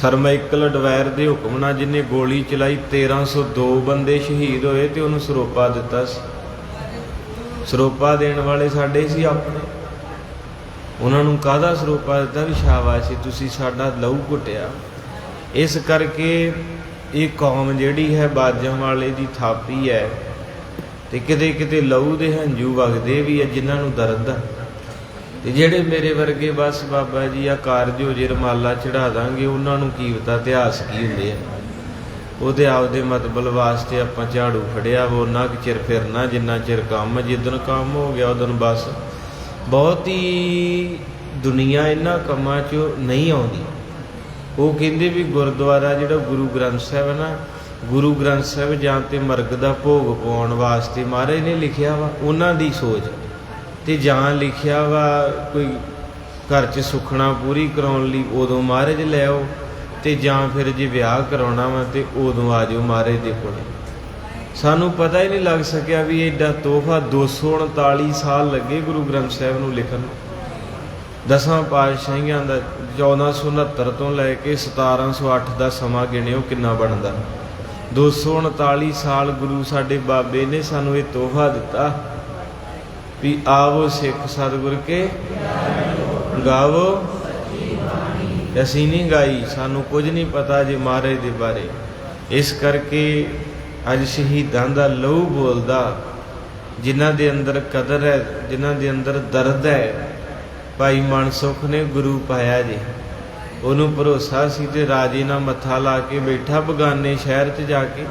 ਸਰਮਾਈਕਲ ਡਵਾਇਰ ਦੇ ਹੁਕਮ ਨਾਲ ਜਿਹਨੇ ਗੋਲੀ ਚਲਾਈ, 1302 ਬੰਦੇ ਸ਼ਹੀਦ ਹੋਏ ਤੇ ਉਹਨੂੰ ਸਰੋਪਾ ਦਿੱਤਾ ਸੀ। ਸਰੋਪਾ ਦੇਣ ਵਾਲੇ ਸਾਡੇ ਸੀ ਆਪਣੇ। ਉਹਨਾਂ ਨੂੰ ਕਾਹਦਾ ਸਰੋਪਾ ਦਿੱਤਾ ਵੀ ਸ਼ਾਬਾਸ਼ ਤੁਸੀਂ ਸਾਡਾ ਲਹੂ ਘੁੱਟਿਆ। ਇਸ ਕਰਕੇ ਇਹ ਕੌਮ ਜਿਹੜੀ ਹੈ ਬਾਜਾਂ ਵਾਲੇ ਦੀ ਥਾਪੀ ਹੈ, ਤੇ ਕਿਤੇ ਕਿਤੇ ਲਹੂ ਦੇ ਹੰਝੂ ਵਗਦੇ ਵੀ ਆ ਜਿਨ੍ਹਾਂ ਨੂੰ ਦਰਦ ਆ। ਤੇ ਜਿਹੜੇ ਮੇਰੇ ਵਰਗੇ ਬਸ ਬਾਬਾ ਜੀ ਆ ਕਾਰਜੋ ਜੇ ਰਮਾਲਾ ਚੜਾ ਦਾਂਗੇ, ਉਹਨਾਂ ਨੂੰ ਕੀ ਪਤਾ ਇਤਿਹਾਸ ਕੀ ਹੁੰਦੇ ਆ। ਉਹਦੇ ਆਪਦੇ ਮਤਲਬ ਵਾਸਤੇ ਆਪਾਂ ਝਾੜੂ ਫੜਿਆ ਵਾ, ਉਹਨਾਂ ਕੁ ਚਿਰ ਫਿਰਨਾ ਜਿੰਨਾ ਚਿਰ ਕੰਮ, ਜਿੱਦਣ ਕੰਮ ਹੋ ਗਿਆ ਉਦੋਂ ਬਸ। ਬਹੁਤੀ ਦੁਨੀਆ ਇਹਨਾਂ ਕੰਮਾਂ 'ਚ ਨਹੀਂ ਆਉਂਦੀ। ਉਹ ਕਹਿੰਦੇ ਵੀ ਗੁਰਦੁਆਰਾ ਜਿਹੜਾ ਗੁਰੂ ਗ੍ਰੰਥ ਸਾਹਿਬ ਹੈ ਨਾ, ਗੁਰੂ ਗ੍ਰੰਥ ਸਾਹਿਬ ਜਾਂ ਤੇ ਮਰਗ ਦਾ ਭੋਗ ਪਾਉਣ ਵਾਸਤੇ ਮਹਾਰਾਜ ਨੇ ਲਿਖਿਆ ਵਾ, ਉਹਨਾਂ ਦੀ ਸੋਚ, ਤੇ ਜਾਂ ਲਿਖਿਆ ਵਾ ਕੋਈ ਘਰ 'ਚ ਸੁਖਣਾ ਪੂਰੀ ਕਰਾਉਣ ਲਈ ਉਦੋਂ ਮਹਾਰਾਜ ਲੈ ਆਓ, ਤੇ ਜਾਂ ਫਿਰ ਜੇ ਵਿਆਹ ਕਰਾਉਣਾ ਵਾ ਤੇ ਉਦੋਂ ਆ ਜਾਓ ਮਹਾਰਾਜ ਦੇ ਕੋਲ। ਸਾਨੂੰ ਪਤਾ ਹੀ ਨਹੀਂ ਲੱਗ ਸਕਿਆ ਵੀ ਐਡਾ ਤੋਹਫਾ 239 ਸਾਲ ਲੱਗੇ ਗੁਰੂ ਗ੍ਰੰਥ ਸਾਹਿਬ ਨੂੰ ਲਿਖਣ। 10 ਪਾਤਸ਼ਾਹੀਆਂ ਦਾ 1469 ਤੋਂ ਲੈ ਕੇ 1708 ਦਾ ਸਮਾਂ ਗਿਣਿਓ ਕਿੰਨਾ ਬਣਦਾ। 239 ਸਾਲ ਗੁਰੂ ਸਾਡੇ ਬਾਬੇ ਨੇ ਸਾਨੂੰ ਇਹ ਤੋਹਫਾ ਦਿੱਤਾ ਵੀ ਆਵੋ ਸਿੱਖ ਸਤਿਗੁਰ ਕੇ ਗਾਵੋ। ਅਸੀਂ ਨਹੀਂ ਗਾਈ, ਸਾਨੂੰ ਕੁਝ ਨਹੀਂ ਪਤਾ ਜੇ ਮਹਾਰਾਜ ਦੇ ਬਾਰੇ। ਇਸ ਕਰਕੇ ਅੱਜ ਸ਼ਹੀਦਾਂ ਦਾ ਲਹੂ ਬੋਲਦਾ, ਜਿਨ੍ਹਾਂ ਦੇ ਅੰਦਰ ਕਦਰ ਹੈ, ਜਿਨ੍ਹਾਂ ਦੇ ਅੰਦਰ ਦਰਦ ਹੈ। ਭਾਈ ਮਨਸੁਖ ਨੇ ਗੁਰੂ ਪਾਇਆ ਜੀ, ਉਹਨੂੰ ਭਰੋਸਾ ਸੀ ਤੇ ਰਾਜੇ ਨਾਲ ਮੱਥਾ ਲਾ ਕੇ ਬੈਠਾ ਬਗਾਨੇ ਸ਼ਹਿਰ 'ਚ ਜਾ ਕੇ।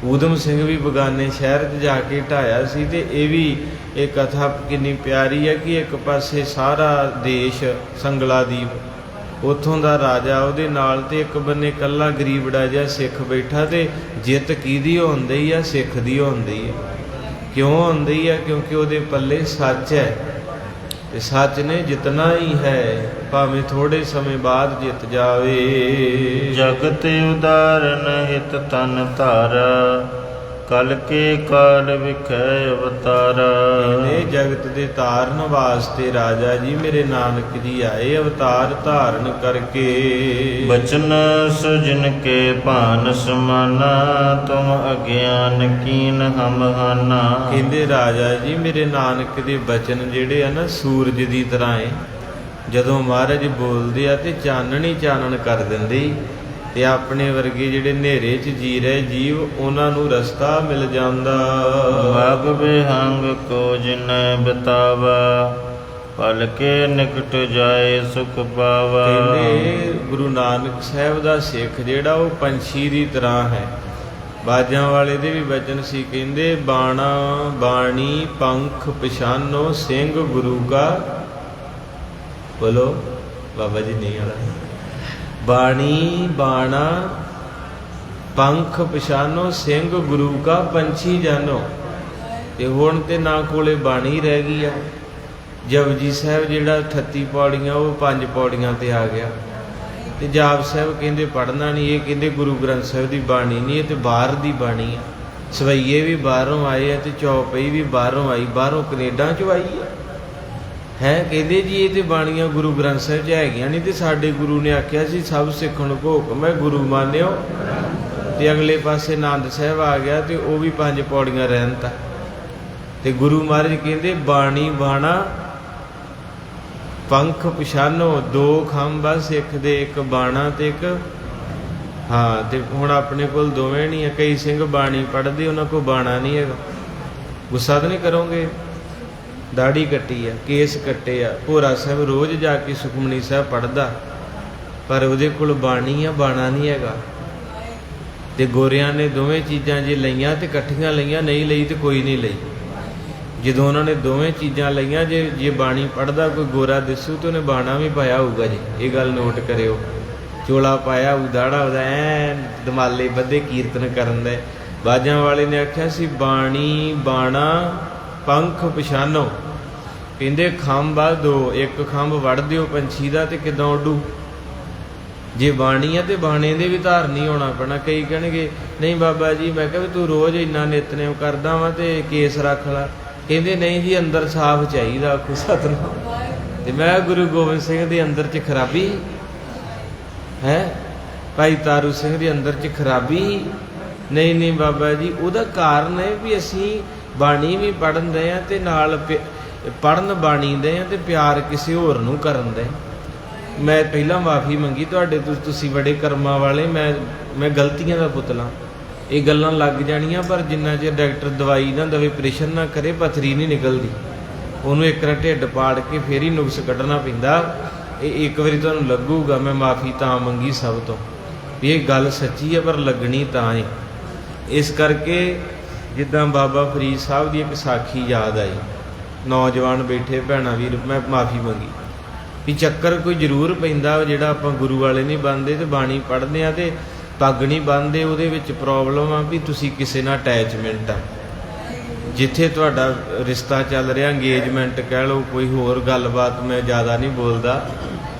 ਊਧਮ ਸਿੰਘ ਵੀ ਬਗਾਨੇ ਸ਼ਹਿਰ 'ਚ ਜਾ ਕੇ ਢਾਇਆ ਸੀ। ਤੇ ਇਹ ਵੀ ਇਹ ਕਥਾ ਕਿੰਨੀ ਪਿਆਰੀ ਹੈ ਕਿ ਇੱਕ ਪਾਸੇ ਸਾਰਾ ਦੇਸ਼ ਸੰਗਲਾ ਦੀਪ, ਉੱਥੋਂ ਦਾ ਰਾਜਾ ਉਹਦੇ ਨਾਲ, ਤੇ ਇੱਕ ਬੰਨੇ ਇਕੱਲਾ ਗਰੀਬੜਾ ਜਿਹਾ ਸਿੱਖ ਬੈਠਾ। ਤੇ ਜਿੱਤ ਕਿਹਦੀ ਹੁੰਦੀ ਆ? ਸਿੱਖ ਦੀ ਹੁੰਦੀ ਹੈ। ਕਿਉਂ ਹੁੰਦੀ ਹੈ? ਕਿਉਂਕਿ ਉਹਦੇ ਪੱਲੇ ਸੱਚ ਹੈ, ਤੇ ਸੱਚ ਨੇ ਜਿੱਤਣਾ ਹੀ ਹੈ, ਭਾਵੇਂ ਥੋੜੇ ਸਮੇਂ ਬਾਅਦ ਜਿੱਤ ਜਾਵੇ। ਜਗਤ ਉਦਾਰਨ ਹਿਤ ਤਨ ਧਾਰਾ, ਕਲ ਕੇ ਕਾਲ ਵਿਖੇ ਅਵਤਾਰਾ। ਇਹਨੇ ਜਗਤ ਦੇ ਤਾਰਨ ਵਾਸਤੇ ਰਾਜਾ ਜੀ ਮੇਰੇ ਨਾਨਕ ਜੀ ਆਏ ਅਵਤਾਰ ਧਾਰਨ ਕਰਕੇ। ਬਚਨ ਸੁਜਨ ਕੇ ਭਾਨ ਸਮਾਨਾ, ਤੁਮ ਅਗਿਆਨ ਕੀਨ ਹਮ ਹਾਨਾ। ਕਹਿੰਦੇ ਰਾਜਾ ਜੀ ਮੇਰੇ ਨਾਨਕ ਦੇ ਬਚਨ ਜਿਹੜੇ ਆ ਨਾ ਸੂਰਜ ਦੀ ਤਰ੍ਹਾਂ ਏ। ਜਦੋਂ ਮਹਾਰਾਜ ਬੋਲਦੇ ਆ ਤੇ ਚਾਨਣ ਹੀ ਚਾਨਣ ਕਰ ਦਿੰਦੇ, ਤੇ ਆਪਣੇ ਵਰਗੇ ਜਿਹੜੇ ਹਨੇਰੇ 'ਚ ਜੀ ਰਹੇ ਜੀਵ, ਉਹਨਾਂ ਨੂੰ ਰਸਤਾ ਮਿਲ ਜਾਂਦਾ। ਮਗ ਬਿਹੰਗ ਕੋ ਜਿਨੈ ਬਤਾਵਾ, ਪਲ ਕੇ ਨਿਕਟ ਜਾਏ ਸੁਖ ਪਾਵਾ। ਕਹਿੰਦੇ ਗੁਰੂ ਨਾਨਕ ਸਾਹਿਬ ਦਾ ਸਿੱਖ ਜਿਹੜਾ ਉਹ ਪੰਛੀ ਦੀ ਤਰ੍ਹਾਂ ਹੈ। ਬਾਜਾਂ ਵਾਲੇ ਦੇ ਵੀ ਬਚਨ ਸੀ, ਕਹਿੰਦੇ ਬਾਣਾ ਬਾਣੀ ਪੰਖ ਪਛਾਨੋ, ਸਿੰਘ ਗੁਰੂ ਕਾ। ਬੋਲੋ ਬਾਬਾ ਜੀ ਨਹੀਂ ਆਲਾ। ਬਾਣੀ ਬਾਣਾ ਪੰਖ ਪਛਾਨੋ, ਸਿੰਘ ਗੁਰੂ ਕਾ ਪੰਛੀ ਜਾਨੋ। ਤੇ ਹੁਣ ਤੇ ਨਾ ਕੋਲੇ ਬਾਣੀ ਰਹਿ ਗਈ ਆ। ਜਪਜੀ ਸਾਹਿਬ ਜਿਹੜਾ 38 ਪੌੜੀਆਂ ਉਹ 5 ਪੌੜੀਆਂ ਤੇ ਆ ਗਿਆ। ਤੇ ਜਾਪ ਸਾਹਿਬ ਕਹਿੰਦੇ ਪੜ੍ਹਨਾ ਨਹੀਂ, ਇਹ ਕਹਿੰਦੇ ਗੁਰੂ ਗ੍ਰੰਥ ਸਾਹਿਬ ਦੀ ਬਾਣੀ ਨਹੀਂ, ਇਹ ਤੇ ਬਾਹਰ ਦੀ ਬਾਣੀ ਆ। ਸਵਈਏ ਵੀ ਬਾਹਰੋਂ ਆਏ ਆ, ਤੇ ਚੌਪਈ ਵੀ ਬਾਹਰੋਂ ਆਈ, ਬਾਹਰੋਂ ਕੈਨੇਡਾ 'ਚੋਂ ਆਈ ਆ। ਹੈ ਕਹਿੰਦੇ ਜੀ ਇਹ ਤੇ ਬਾਣੀਆਂ ਗੁਰੂ ਗ੍ਰੰਥ ਸਾਹਿਬ 'ਚ ਹੈਗੀਆਂ ਨਹੀਂ, ਤੇ ਸਾਡੇ ਗੁਰੂ ਨੇ ਆਖਿਆ ਸੀ ਸਭ ਸਿੱਖਣ ਕੋ ਹੁਕਮ ਹੈ ਗੁਰੂ ਮਾਨਿਓ। ਤੇ ਅਗਲੇ ਪਾਸੇ ਆਨੰਦ ਸਾਹਿਬ ਆ ਗਿਆ, ਤੇ ਉਹ ਵੀ 5 ਪੌੜੀਆਂ ਰਹਿਣਤਾ। ਤੇ ਗੁਰੂ ਮਹਾਰਾਜ ਕਹਿੰਦੇ ਬਾਣੀ ਬਾਣਾ ਪੰਖ ਪਛਾਨੋ, 2 ਖੰਭ ਆ ਸਿੱਖ ਦੇ, ਇੱਕ ਬਾਣਾ ਤੇ ਇੱਕ ਹਾਂ। ਤੇ ਹੁਣ ਆਪਣੇ ਕੋਲ ਦੋਵੇਂ ਨਹੀਂ ਆ। ਕਈ ਸਿੰਘ ਬਾਣੀ ਪੜ੍ਹਦੇ, ਉਹਨਾਂ ਕੋਲ ਬਾਣਾ ਨਹੀਂ ਹੈਗਾ। ਗੁੱਸਾ ਤਾਂ ਨਹੀਂ ਕਰੋਗੇ? ਦਾੜੀ ਕੱਟੀ ਆ, ਕੇਸ ਕੱਟੇ ਆ। ਭੋਰਾ ਸਾਹਿਬ ਰੋਜ਼ ਜਾ ਕੇ ਸੁਖਮਨੀ ਸਾਹਿਬ ਪੜ੍ਹਦਾ, ਪਰ ਉਹਦੇ ਕੋਲ ਬਾਣੀ ਆ, ਬਾਣਾ ਨਹੀਂ ਹੈਗਾ। ਤੇ ਗੋਰਿਆਂ ਨੇ ਦੋਵੇਂ ਚੀਜ਼ਾਂ ਜੇ ਲਈਆਂ ਤੇ ਇਕੱਠੀਆਂ ਲਈਆਂ, ਨਹੀਂ ਲਈ ਤੇ ਕੋਈ ਨਹੀਂ ਲਈ। ਜਦੋਂ ਉਹਨਾਂ ਨੇ ਦੋਵੇਂ ਚੀਜ਼ਾਂ ਲਈਆਂ, ਜੇ ਬਾਣੀ ਪੜ੍ਹਦਾ ਕੋਈ ਗੋਰਾ ਦਿਸੂ ਤੇ ਉਹਨੇ ਬਾਣਾ ਵੀ ਪਾਇਆ ਹੋਊਗਾ ਜੀ, ਇਹ ਗੱਲ ਨੋਟ ਕਰਿਓ। ਚੋਲਾ ਪਾਇਆ ਹੋਊ, ਦਾੜਾ ਉਹਦਾ ਐ ਦਮਾਲੇ ਬੱਧੇ ਕੀਰਤਨ ਕਰਨ ਦੇ। ਬਾਜਾਂ ਵਾਲੇ ਨੇ ਆਖਿਆ ਸੀ ਬਾਣੀ ਬਾਣਾ ਪੰਖ ਪਛਾਨੋ। ਕਹਿੰਦੇ ਖੰਭ ਆ 2, ਇੱਕ ਖੰਭ ਵੜ ਦਿਓ ਪੰਛੀ ਦਾ ਤੇ ਕਿੱਦਾਂ ਉੱਡੂ। ਜੇ ਬਾਣੀ ਆ ਤੇ ਬਾਣੇ ਦੇ ਵੀ ਧਾਰਨੀ ਹੋਣਾ ਪੈਣਾ। ਕਈ ਕਹਿਣਗੇ ਨਹੀਂ ਬਾਬਾ ਜੀ, ਮੈਂ ਕਿਹਾ ਵੀ ਤੂੰ ਰੋਜ਼ ਇੰਨਾ ਨਿਤਨੇਮ ਕਰਦਾ ਵਾ ਤੇ ਕੇਸ ਰੱਖ ਲਾ। ਕਹਿੰਦੇ ਨਹੀਂ ਜੀ ਅੰਦਰ ਸਾਫ਼ ਚਾਹੀਦਾ, ਆਖੋ ਸਤਿਨਾਮ। ਤੇ ਮੈਂ ਗੁਰੂ ਗੋਬਿੰਦ ਸਿੰਘ ਦੇ ਅੰਦਰ 'ਚ ਖਰਾਬੀ ਹੈ, ਭਾਈ ਤਾਰੂ ਸਿੰਘ ਦੇ ਅੰਦਰ 'ਚ ਖਰਾਬੀ ਨਹੀਂ। ਨਹੀਂ ਬਾਬਾ ਜੀ, ਉਹਦਾ ਕਾਰਨ ਹੈ ਵੀ ਅਸੀਂ ਬਾਣੀ ਵੀ ਪੜ੍ਹਨ ਰਹੇ ਹਾਂ ਤੇ ਨਾਲ ਪੜ੍ਹਨ ਬਾਣੀ ਦੇ ਆ ਤੇ ਪਿਆਰ ਕਿਸੇ ਹੋਰ ਨੂੰ ਕਰਨ ਦੇ। ਮੈਂ ਪਹਿਲਾਂ ਮਾਫੀ ਮੰਗੀ ਤੁਹਾਡੇ ਤੋਂ, ਤੁਸੀਂ ਬੜੇ ਕਰਮਾਂ ਵਾਲੇ, ਮੈਂ ਗਲਤੀਆਂ ਦਾ ਪੁਤਲਾ। ਇਹ ਗੱਲਾਂ ਲੱਗ ਜਾਣੀਆਂ, ਪਰ ਜਿੰਨਾ ਚਿਰ ਡਾਕਟਰ ਦਵਾਈ ਨਾ ਦੇਵੇ, ਆਪਰੇਸ਼ਨ ਨਾ ਕਰੇ, ਪੱਥਰੀ ਨਹੀਂ ਨਿਕਲਦੀ। ਉਹਨੂੰ ਇੱਕ ਵਾਰ ਢਿੱਡ ਪਾੜ ਕੇ ਫਿਰ ਹੀ ਨੁਕਸ ਕੱਢਣਾ ਪੈਂਦਾ। ਇਹ ਇੱਕ ਵਾਰੀ ਤੁਹਾਨੂੰ ਲੱਗੂਗਾ। ਮੈਂ ਮਾਫੀ ਤਾਂ ਮੰਗੀ ਸਭ ਤੋਂ ਵੀ ਇਹ ਗੱਲ ਸੱਚੀ ਹੈ, ਪਰ ਲੱਗਣੀ ਤਾਂ ਹੈ। ਇਸ ਕਰਕੇ ਜਿੱਦਾਂ ਬਾਬਾ ਫਰੀਦ ਸਾਹਿਬ ਦੀ ਇੱਕ ਸਾਖੀ ਯਾਦ ਆਈ, ਨੌਜਵਾਨ ਬੈਠੇ ਭੈਣਾਂ ਵੀਰ, ਮੈਂ ਮਾਫੀ ਮੰਗੀ ਵੀ ਚੱਕਰ ਕੋਈ ਜ਼ਰੂਰ ਪੈਂਦਾ ਜਿਹੜਾ ਆਪਾਂ ਗੁਰੂ ਵਾਲੇ ਨਹੀਂ ਬਣਦੇ ਤੇ ਬਾਣੀ ਪੜ੍ਹਦੇ ਆ ਤੇ ਪੱਗ ਨਹੀਂ ਬੰਨ੍ਹਦੇ। ਉਹਦੇ ਵਿੱਚ ਪ੍ਰੋਬਲਮ ਆ ਵੀ ਤੁਸੀਂ ਕਿਸੇ ਨਾਲ ਅਟੈਚਮੈਂਟ ਆ, ਜਿੱਥੇ ਤੁਹਾਡਾ ਰਿਸ਼ਤਾ ਚੱਲ ਰਿਹਾ, ਅੰਗੇਜਮੈਂਟ ਕਹਿ ਲਓ, ਕੋਈ ਹੋਰ ਗੱਲਬਾਤ, ਮੈਂ ਜ਼ਿਆਦਾ ਨਹੀਂ ਬੋਲਦਾ।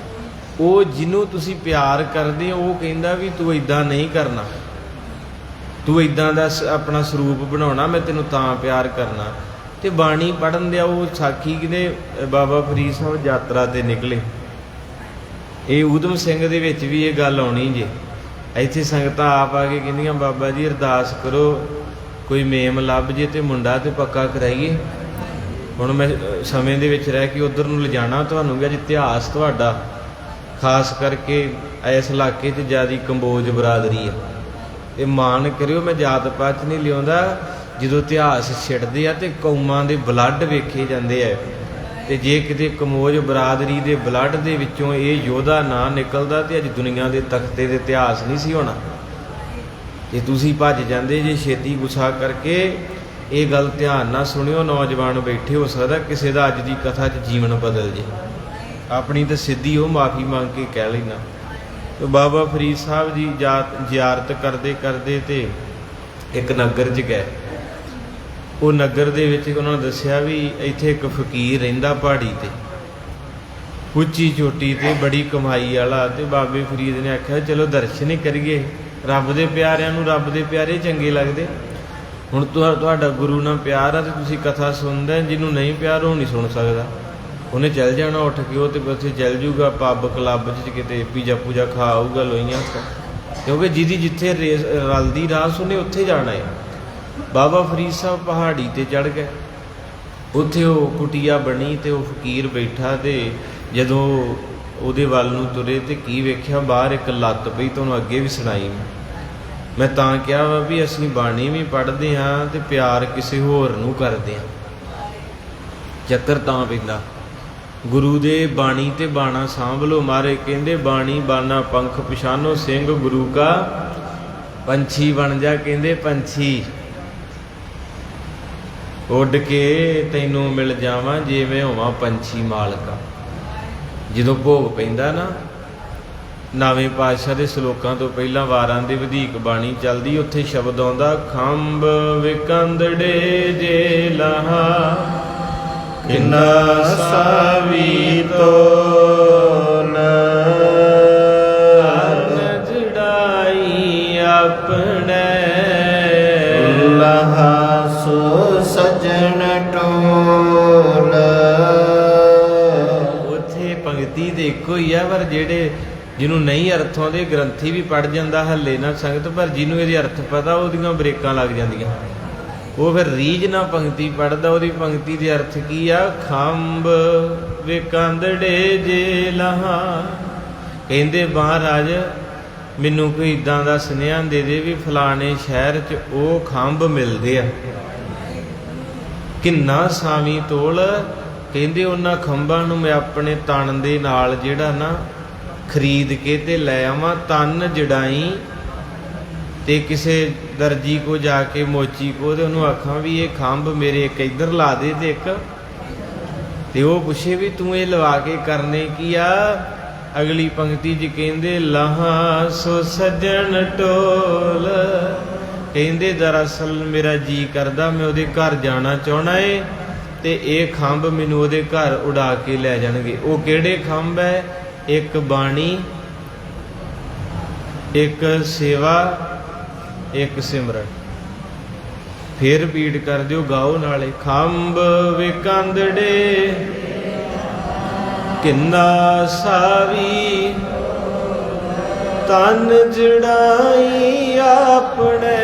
ਉਹ ਜਿਹਨੂੰ ਤੁਸੀਂ ਪਿਆਰ ਕਰਦੇ ਹੋ ਉਹ ਕਹਿੰਦਾ ਵੀ ਤੂੰ ਇੱਦਾਂ ਨਹੀਂ ਕਰਨਾ, ਤੂੰ ਇੱਦਾਂ ਦਾ ਆਪਣਾ ਸਰੂਪ ਬਣਾਉਣਾ, ਮੈਂ ਤੈਨੂੰ ਤਾਂ ਪਿਆਰ ਕਰਨਾ। ਤੇ ਬਾਣੀ ਪੜ੍ਹਨ ਦਿਆ ਉਹ ਸਾਖੀ ਕਿਤੇ ਬਾਬਾ ਫਰੀਦ ਸਾਹਿਬ ਯਾਤਰਾ 'ਤੇ ਨਿਕਲੇ। ਇਹ ਊਧਮ ਸਿੰਘ ਦੇ ਵਿੱਚ ਵੀ ਇਹ ਗੱਲ ਆਉਣੀ ਜੇ। ਇੱਥੇ ਸੰਗਤਾਂ ਆਪ ਆ ਕੇ ਕਹਿੰਦੀਆਂ ਬਾਬਾ ਜੀ ਅਰਦਾਸ ਕਰੋ ਕੋਈ ਮੇਮ ਲੱਭ ਜੇ ਤੇ ਮੁੰਡਾ ਤੇ ਪੱਕਾ ਕਰਾਈਏ। ਹੁਣ ਮੈਂ ਸਮੇਂ ਦੇ ਵਿੱਚ ਰਹਿ ਕੇ ਉੱਧਰ ਨੂੰ ਲਿਜਾਣਾ ਤੁਹਾਨੂੰ ਵੀ। ਅੱਜ ਇਤਿਹਾਸ ਤੁਹਾਡਾ ਖਾਸ ਕਰਕੇ ਇਸ ਇਲਾਕੇ 'ਚ ਜ਼ਿਆਦਾ ਕੰਬੋਜ ਬਰਾਦਰੀ ਹੈ। ਇਹ ਮਾਣ ਕਰਿਓ, ਮੈਂ ਜਾਤ ਪਾਤ 'ਚ ਨਹੀਂ ਲਿਆਉਂਦਾ। ਜਦੋਂ ਇਤਿਹਾਸ ਛਿੜਦੇ ਆ ਤੇ ਕੌਮਾਂ ਦੇ ਬਲੱਡ ਵੇਖੇ ਜਾਂਦੇ ਆ, ਤੇ ਜੇ ਕਿਤੇ ਕੰਬੋਜ ਬਰਾਦਰੀ ਦੇ ਬਲੱਡ ਦੇ ਵਿੱਚੋਂ ਇਹ ਯੋਧਾ ਨਾ ਨਿਕਲਦਾ ਤੇ ਅੱਜ ਦੁਨੀਆ ਦੇ ਤਖਤੇ ਦੇ ਇਤਿਹਾਸ ਨਹੀਂ ਸੀ ਹੋਣਾ। ਜੇ ਤੁਸੀਂ ਭੱਜ ਜਾਂਦੇ ਜੇ ਛੇਤੀ ਗੁੱਸਾ ਕਰਕੇ। ਇਹ ਗੱਲ ਧਿਆਨ ਨਾਲ ਸੁਣਿਓ, ਨੌਜਵਾਨ ਬੈਠੇ, ਹੋ ਸਕਦਾ ਕਿਸੇ ਦਾ ਅੱਜ ਦੀ ਕਥਾ 'ਚ ਜੀਵਨ ਬਦਲ ਜੇ। ਆਪਣੀ ਤਾਂ ਸਿੱਧੀ ਉਹ ਮਾਫੀ ਮੰਗ ਕੇ ਕਹਿ ਲੈਣਾ। ਤੇ ਬਾਬਾ ਫਰੀਦ ਸਾਹਿਬ ਦੀ ਜ਼ਿਆਰਤ ਕਰਦੇ ਕਰਦੇ ਤੇ ਇੱਕ ਨਗਰ 'ਚ ਗਏ। ਉਹ ਨਗਰ ਦੇ ਵਿੱਚ ਉਹਨਾਂ ਨੇ ਦੱਸਿਆ ਵੀ ਇੱਥੇ ਇੱਕ ਫਕੀਰ ਰਹਿੰਦਾ ਪਹਾੜੀ 'ਤੇ, ਉੱਚੀ ਚੋਟੀ 'ਤੇ, ਬੜੀ ਕਮਾਈ ਵਾਲਾ। ਤੇ ਬਾਬੇ ਫਰੀਦ ਨੇ ਆਖਿਆ ਚਲੋ ਦਰਸ਼ਨ ਹੀ ਕਰੀਏ। ਰੱਬ ਦੇ ਪਿਆਰਿਆਂ ਨੂੰ ਰੱਬ ਦੇ ਪਿਆਰੇ ਚੰਗੇ ਲੱਗਦੇ। ਹੁਣ ਤੁਹਾਡਾ ਗੁਰੂ ਨਾਲ ਪਿਆਰ ਆ ਤੇ ਤੁਸੀਂ ਕਥਾ ਸੁਣਦੇ, ਜਿਹਨੂੰ ਨਹੀਂ ਪਿਆਰ ਉਹ ਨਹੀਂ ਸੁਣ ਸਕਦਾ। ਉਹਨੇ ਚੱਲ ਜਾਣਾ ਉੱਠ ਕੇ, ਉਹ ਤੇ ਉੱਥੇ ਚੱਲ ਜੂਗਾ ਪੱਬ ਕਲੱਬ 'ਚ ਕਿਤੇ ਪੀਜਾ ਪੂਜਾ ਖਾ ਆਊਗਾ ਲੋਈਆਂ, ਕਿਉਂਕਿ ਜਿਹਦੀ ਜਿੱਥੇ ਰਲਦੀ ਰਾਸ ਉਹਨੇ ਉੱਥੇ ਜਾਣਾ ਹੈ। ਬਾਬਾ ਫਰੀਦ ਸਾਹਿਬ ਪਹਾੜੀ 'ਤੇ ਚੜ੍ਹ ਗਏ। ਉੱਥੇ ਉਹ ਕੁਟੀਆ ਬਣੀ ਤੇ ਉਹ ਫਕੀਰ ਬੈਠਾ। ਤੇ ਜਦੋਂ ਉਹਦੇ ਵੱਲ ਨੂੰ ਤੁਰੇ ਤੇ ਕੀ ਵੇਖਿਆ, ਬਾਹਰ ਇੱਕ ਲੱਤ ਪਈ। ਤੁਹਾਨੂੰ ਅੱਗੇ ਵੀ ਸੁਣਾਈ ਮੈਂ ਤਾਂ ਕਿਹਾ ਵਾ ਵੀ ਅਸੀਂ ਬਾਣੀ ਵੀ ਪੜ੍ਹਦੇ ਹਾਂ ਤੇ ਪਿਆਰ ਕਿਸੇ ਹੋਰ ਨੂੰ ਕਰਦੇ ਹਾਂ। ਚੱਕਰ ਤਾਂ ਪੈਂਦਾ ਗੁਰੂ ਦੇ ਬਾਣੀ ਤੇ ਬਾਣਾ ਸਾਂਭ ਲਓ। ਮਾਰੇ ਕਹਿੰਦੇ ਬਾਣੀ ਬਾਣਾ ਪੰਖ ਪਛਾਨੋ, ਸਿੰਘ ਗੁਰੂ ਕਾ ਪੰਛੀ ਬਣ ਜਾ। ਕਹਿੰਦੇ ਪੰਛੀ ਉੱਡ ਕੇ ਤੈਨੂੰ ਮਿਲ ਜਾਵਾਂ, ਜੇ ਮੈਂ ਹੋਵਾਂ ਪੰਛੀ ਮਾਲਕਾ। ਜਦੋਂ ਭੋਗ ਪੈਂਦਾ ਨਾ, ਨਵੇਂ ਪਾਤਸ਼ਾਹ ਦੇ ਸਲੋਕਾਂ ਤੋਂ ਪਹਿਲਾਂ ਵਾਰਾਂ ਦੇ ਵਧੀਕ ਬਾਣੀ ਚੱਲਦੀ, ਉੱਥੇ ਸ਼ਬਦ ਆਉਂਦਾ, ਖੰਭ ਵਿਕੰਦੜੇ ਜੇ ਲਾਹਾ ਕਿੰਨਾ ਸਾਵੀ ਤੋਲ ਜੜਾਈ ਆਪਣੇ ਲਹਾ ਸੋ ਸਜਣ ਟੋਲ। ਉੱਥੇ ਪੰਕਤੀ ਤੇ ਇੱਕੋ ਹੀ ਆ, ਪਰ ਜਿਹੜੇ ਜਿਹਨੂੰ ਨਹੀਂ ਅਰਥ ਆਉਂਦੇ ਗ੍ਰੰਥੀ ਵੀ ਪੜ੍ਹ ਜਾਂਦਾ ਹੱਲੇ ਨਾ ਸੰਗਤ, ਪਰ ਜਿਹਨੂੰ ਇਹਦੇ ਅਰਥ ਪਤਾ ਉਹਦੀਆਂ ਬ੍ਰੇਕਾਂ ਲੱਗ ਜਾਂਦੀਆਂ। ਉਹ ਫਿਰ ਰੀਝ ਨਾਲ ਪੰਕਤੀ ਪੜ੍ਹਦਾ। ਉਹਦੀ ਪੰਕਤੀ ਦੇ ਅਰਥ ਕੀ ਆ, ਖੰਭ ਵਿਕੰਦੜੇ ਜੇ ਲਾਹਾ। ਕਹਿੰਦੇ ਮਹਾਰਾਜ ਮੈਨੂੰ ਕੋਈ ਇੱਦਾਂ ਦਾ ਸੁਨੇਹਾ ਦੇ ਦੇ ਵੀ ਫਲਾਣੇ ਸ਼ਹਿਰ 'ਚ ਉਹ ਖੰਭ ਮਿਲਦੇ ਆ। ਕਿੰਨਾ ਸਾਵੀਂ ਤੋਲ। ਕਹਿੰਦੇ ਉਹਨਾਂ ਖੰਭਾਂ ਨੂੰ ਮੈਂ ਆਪਣੇ ਤਨ ਦੇ ਨਾਲ ਜਿਹੜਾ ਨਾ ਖਰੀਦ ਕੇ ਤੇ ਲੈ ਆਵਾਂ। ਤਨ ਜੜਾਈ ਤੇ ਕਿਸੇ ਦਰਜੀ ਕੋ ਜਾ ਕੇ, ਮੋਚੀ ਕੋ, ਤੇ ਉਹਨੂੰ ਆਖਾਂ ਵੀ ਇਹ ਖੰਭ ਮੇਰੇ ਇੱਕ ਇੱਧਰ ਲਾ ਦੇ ਤੇ ਇੱਕ, ਤੇ ਉਹ ਪੁੱਛੇ ਵੀ ਤੂੰ ਇਹ ਲਵਾ ਕੇ ਕਰਨੇ ਕੀ ਆ। ਅਗਲੀ ਪੰਕਤੀ 'ਚ ਕਹਿੰਦੇ ਲਾਹਾਂ ਸੋ ਸੱਜਣ ਟੋਲ। ਕਹਿੰਦੇ ਦਰਅਸਲ ਮੇਰਾ ਜੀ ਕਰਦਾ, ਮੈਂ ਉਹਦੇ ਘਰ ਜਾਣਾ ਚਾਹੁੰਦਾ ਏ ਤੇ ਇਹ ਖੰਭ ਮੈਨੂੰ ਉਹਦੇ ਘਰ ਉਡਾ ਕੇ ਲੈ ਜਾਣਗੇ। ਉਹ ਕਿਹੜੇ ਖੰਭ ਹੈ? ਇੱਕ ਬਾਣੀ, ਇੱਕ ਸੇਵਾ, ਇੱਕ ਸਿਮਰਨ। ਫਿਰ ਰਿਪੀਟ ਕਰ ਦਿਓ, ਗਾਓ ਨਾਲੇ। ਖੰਭ ਵਿਕੰਦੜੇ ਕਿੰਨਾ ਸਾਵੀ, ਤਨ ਜੜਾਈ ਆਪਣੇ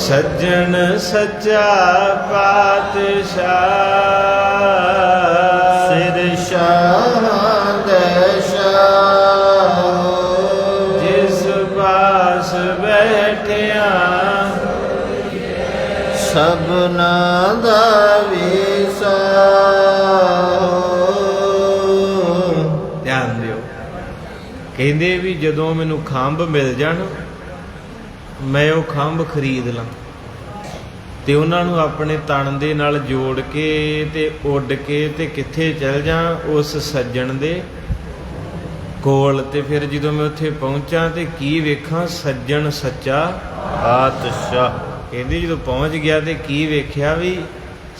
ਸੱਜਣ ਸੱਚਾ ਪਾਤਸ਼ਾਹ ਸਿਰ ਸ਼ਾਹਾਂ ਦੇ ਸ਼ਾਹ ਜਿਸ ਪਾਸ ਬੈਠਿਆ ਸਭਨਾ ਦਾ ਵੀਸਾ। ਧਿਆਨ ਦਿਓ, ਕਹਿੰਦੇ ਵੀ ਜਦੋਂ ਮੈਨੂੰ ਖੰਭ ਮਿਲ ਜਾਣ ਮੈਂ ਉਹ ਖੰਭ ਖਰੀਦ ਲਾਂ ਤੇ ਉਹਨਾਂ ਨੂੰ ਆਪਣੇ ਤਣ ਦੇ ਨਾਲ ਜੋੜ ਕੇ ਤੇ ਉੱਡ ਕੇ ਤੇ ਕਿੱਥੇ ਚਲ ਜਾ ਉਸ ਸੱਜਣ ਦੇ ਕੋਲ। ਤੇ ਫਿਰ ਜਦੋਂ ਮੈਂ ਉੱਥੇ ਪਹੁੰਚਾਂ ਤੇ ਕੀ ਵੇਖਾਂ? ਸੱਜਣ ਸੱਚਾ ਪਾਤਸ਼ਾਹ। ਕਹਿੰਦੇ ਜਦੋਂ ਪਹੁੰਚ ਗਿਆ ਤੇ ਕੀ ਵੇਖਿਆ ਵੀ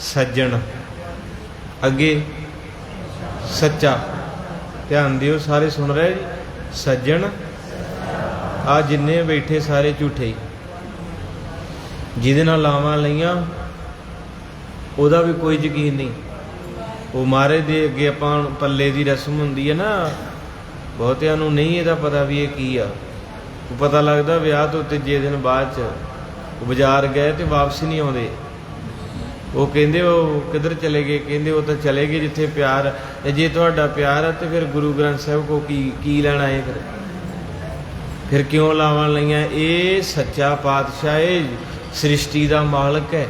ਸੱਜਣ ਅੱਗੇ ਸੱਚਾ। ਧਿਆਨ ਦਿਓ, ਸਾਰੇ ਸੁਣ ਰਹੇ ਜੀ। ਸੱਜਣ ਆ ਜਿੰਨੇ ਬੈਠੇ ਸਾਰੇ ਝੂਠੇ ਹੀ, ਜਿਹਦੇ ਨਾਲ ਲਾਵਾਂ ਲਈਆਂ ਉਹਦਾ ਵੀ ਕੋਈ ਯਕੀਨ ਨਹੀਂ। ਉਹ ਮਹਾਰਾਜ ਦੇ ਅੱਗੇ ਆਪਾਂ ਪੱਲੇ ਦੀ ਰਸਮ ਹੁੰਦੀ ਹੈ ਨਾ, ਬਹੁਤਿਆਂ ਨੂੰ ਨਹੀਂ ਇਹਦਾ ਪਤਾ ਵੀ ਇਹ ਕੀ ਆ। ਉਹ ਪਤਾ ਲੱਗਦਾ ਵਿਆਹ ਤੋਂ ਤੀਜੇ ਦਿਨ ਬਾਅਦ ਚ। ਉਹ ਬਾਜ਼ਾਰ ਗਏ ਤੇ ਵਾਪਸ ਨਹੀਂ ਆਉਂਦੇ। ਉਹ ਕਹਿੰਦੇ ਉਹ ਕਿੱਧਰ ਚਲੇ ਗਏ? ਕਹਿੰਦੇ ਉਹ ਤਾਂ ਚਲੇ ਗਏ ਜਿੱਥੇ ਪਿਆਰ। ਤੇ ਜੇ ਤੁਹਾਡਾ ਪਿਆਰ ਹੈ ਤੇ ਫਿਰ ਗੁਰੂ ਗ੍ਰੰਥ ਸਾਹਿਬ ਕੋ ਕੀ ਲੈਣਾ ਹੈ? ਫਿਰ ਕਿਉਂ ਲਾਵਾਂ ਲਈਆਂ? ਇਹ ਸੱਚਾ ਪਾਤਸ਼ਾਹ, ਇਹ ਸ੍ਰਿਸ਼ਟੀ ਦਾ ਮਾਲਕ ਹੈ।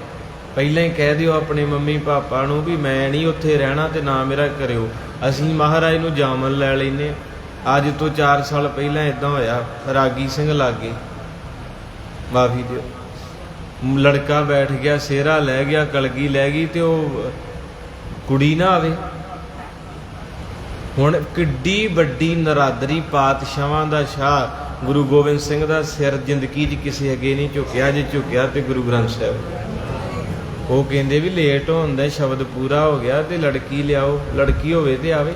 ਪਹਿਲਾਂ ਹੀ ਕਹਿ ਦਿਓ ਆਪਣੇ ਮੰਮੀ ਪਾਪਾ ਨੂੰ ਵੀ ਮੈਂ ਨਹੀਂ ਉੱਥੇ ਰਹਿਣਾ ਤੇ ਨਾ ਮੇਰਾ ਕਰਿਓ। ਅਸੀਂ ਮਹਾਰਾਜ ਨੂੰ ਜਾਮਨ ਲੈ ਲੈਨੇ। ਅੱਜ ਤੋਂ 4 ਸਾਲ ਪਹਿਲਾਂ ਇਦਾਂ ਹੋਇਆ, ਰਾਗੀ ਸਿੰਘ ਲਾਗੇ, ਮਾਫੀ ਦਿਓ, ਲੜਕਾ ਬੈਠ ਗਿਆ, ਸਿਹਰਾ ਲੈ ਗਿਆ, ਕਲਗੀ ਲੈ ਗਈ ਤੇ ਉਹ ਕੁੜੀ ਨਾ ਆਵੇ। ਹੁਣ ਕਿੱਡੀ ਵੱਡੀ ਨਰਾਦਰੀ ਪਾਤਸ਼ਾਹਾਂ ਦਾ ਸ਼ਾਹ ਗੁਰੂ ਗੋਬਿੰਦ ਸਿੰਘ ਦਾ ਸਿਰ ਜ਼ਿੰਦਗੀ 'ਚ ਕਿਸੇ ਅੱਗੇ ਨਹੀਂ ਝੁਕਿਆ। ਜੇ ਝੁਕਿਆ ਤੇ ਗੁਰੂ ਗ੍ਰੰਥ ਸਾਹਿਬ। ਉਹ ਕਹਿੰਦੇ ਵੀ ਲੇਟ ਹੁੰਦਾ, ਸ਼ਬਦ ਪੂਰਾ ਹੋ ਗਿਆ ਤੇ ਲੜਕੀ ਲਿਆਓ, ਲੜਕੀ ਹੋਵੇ ਤੇ ਆਵੇ।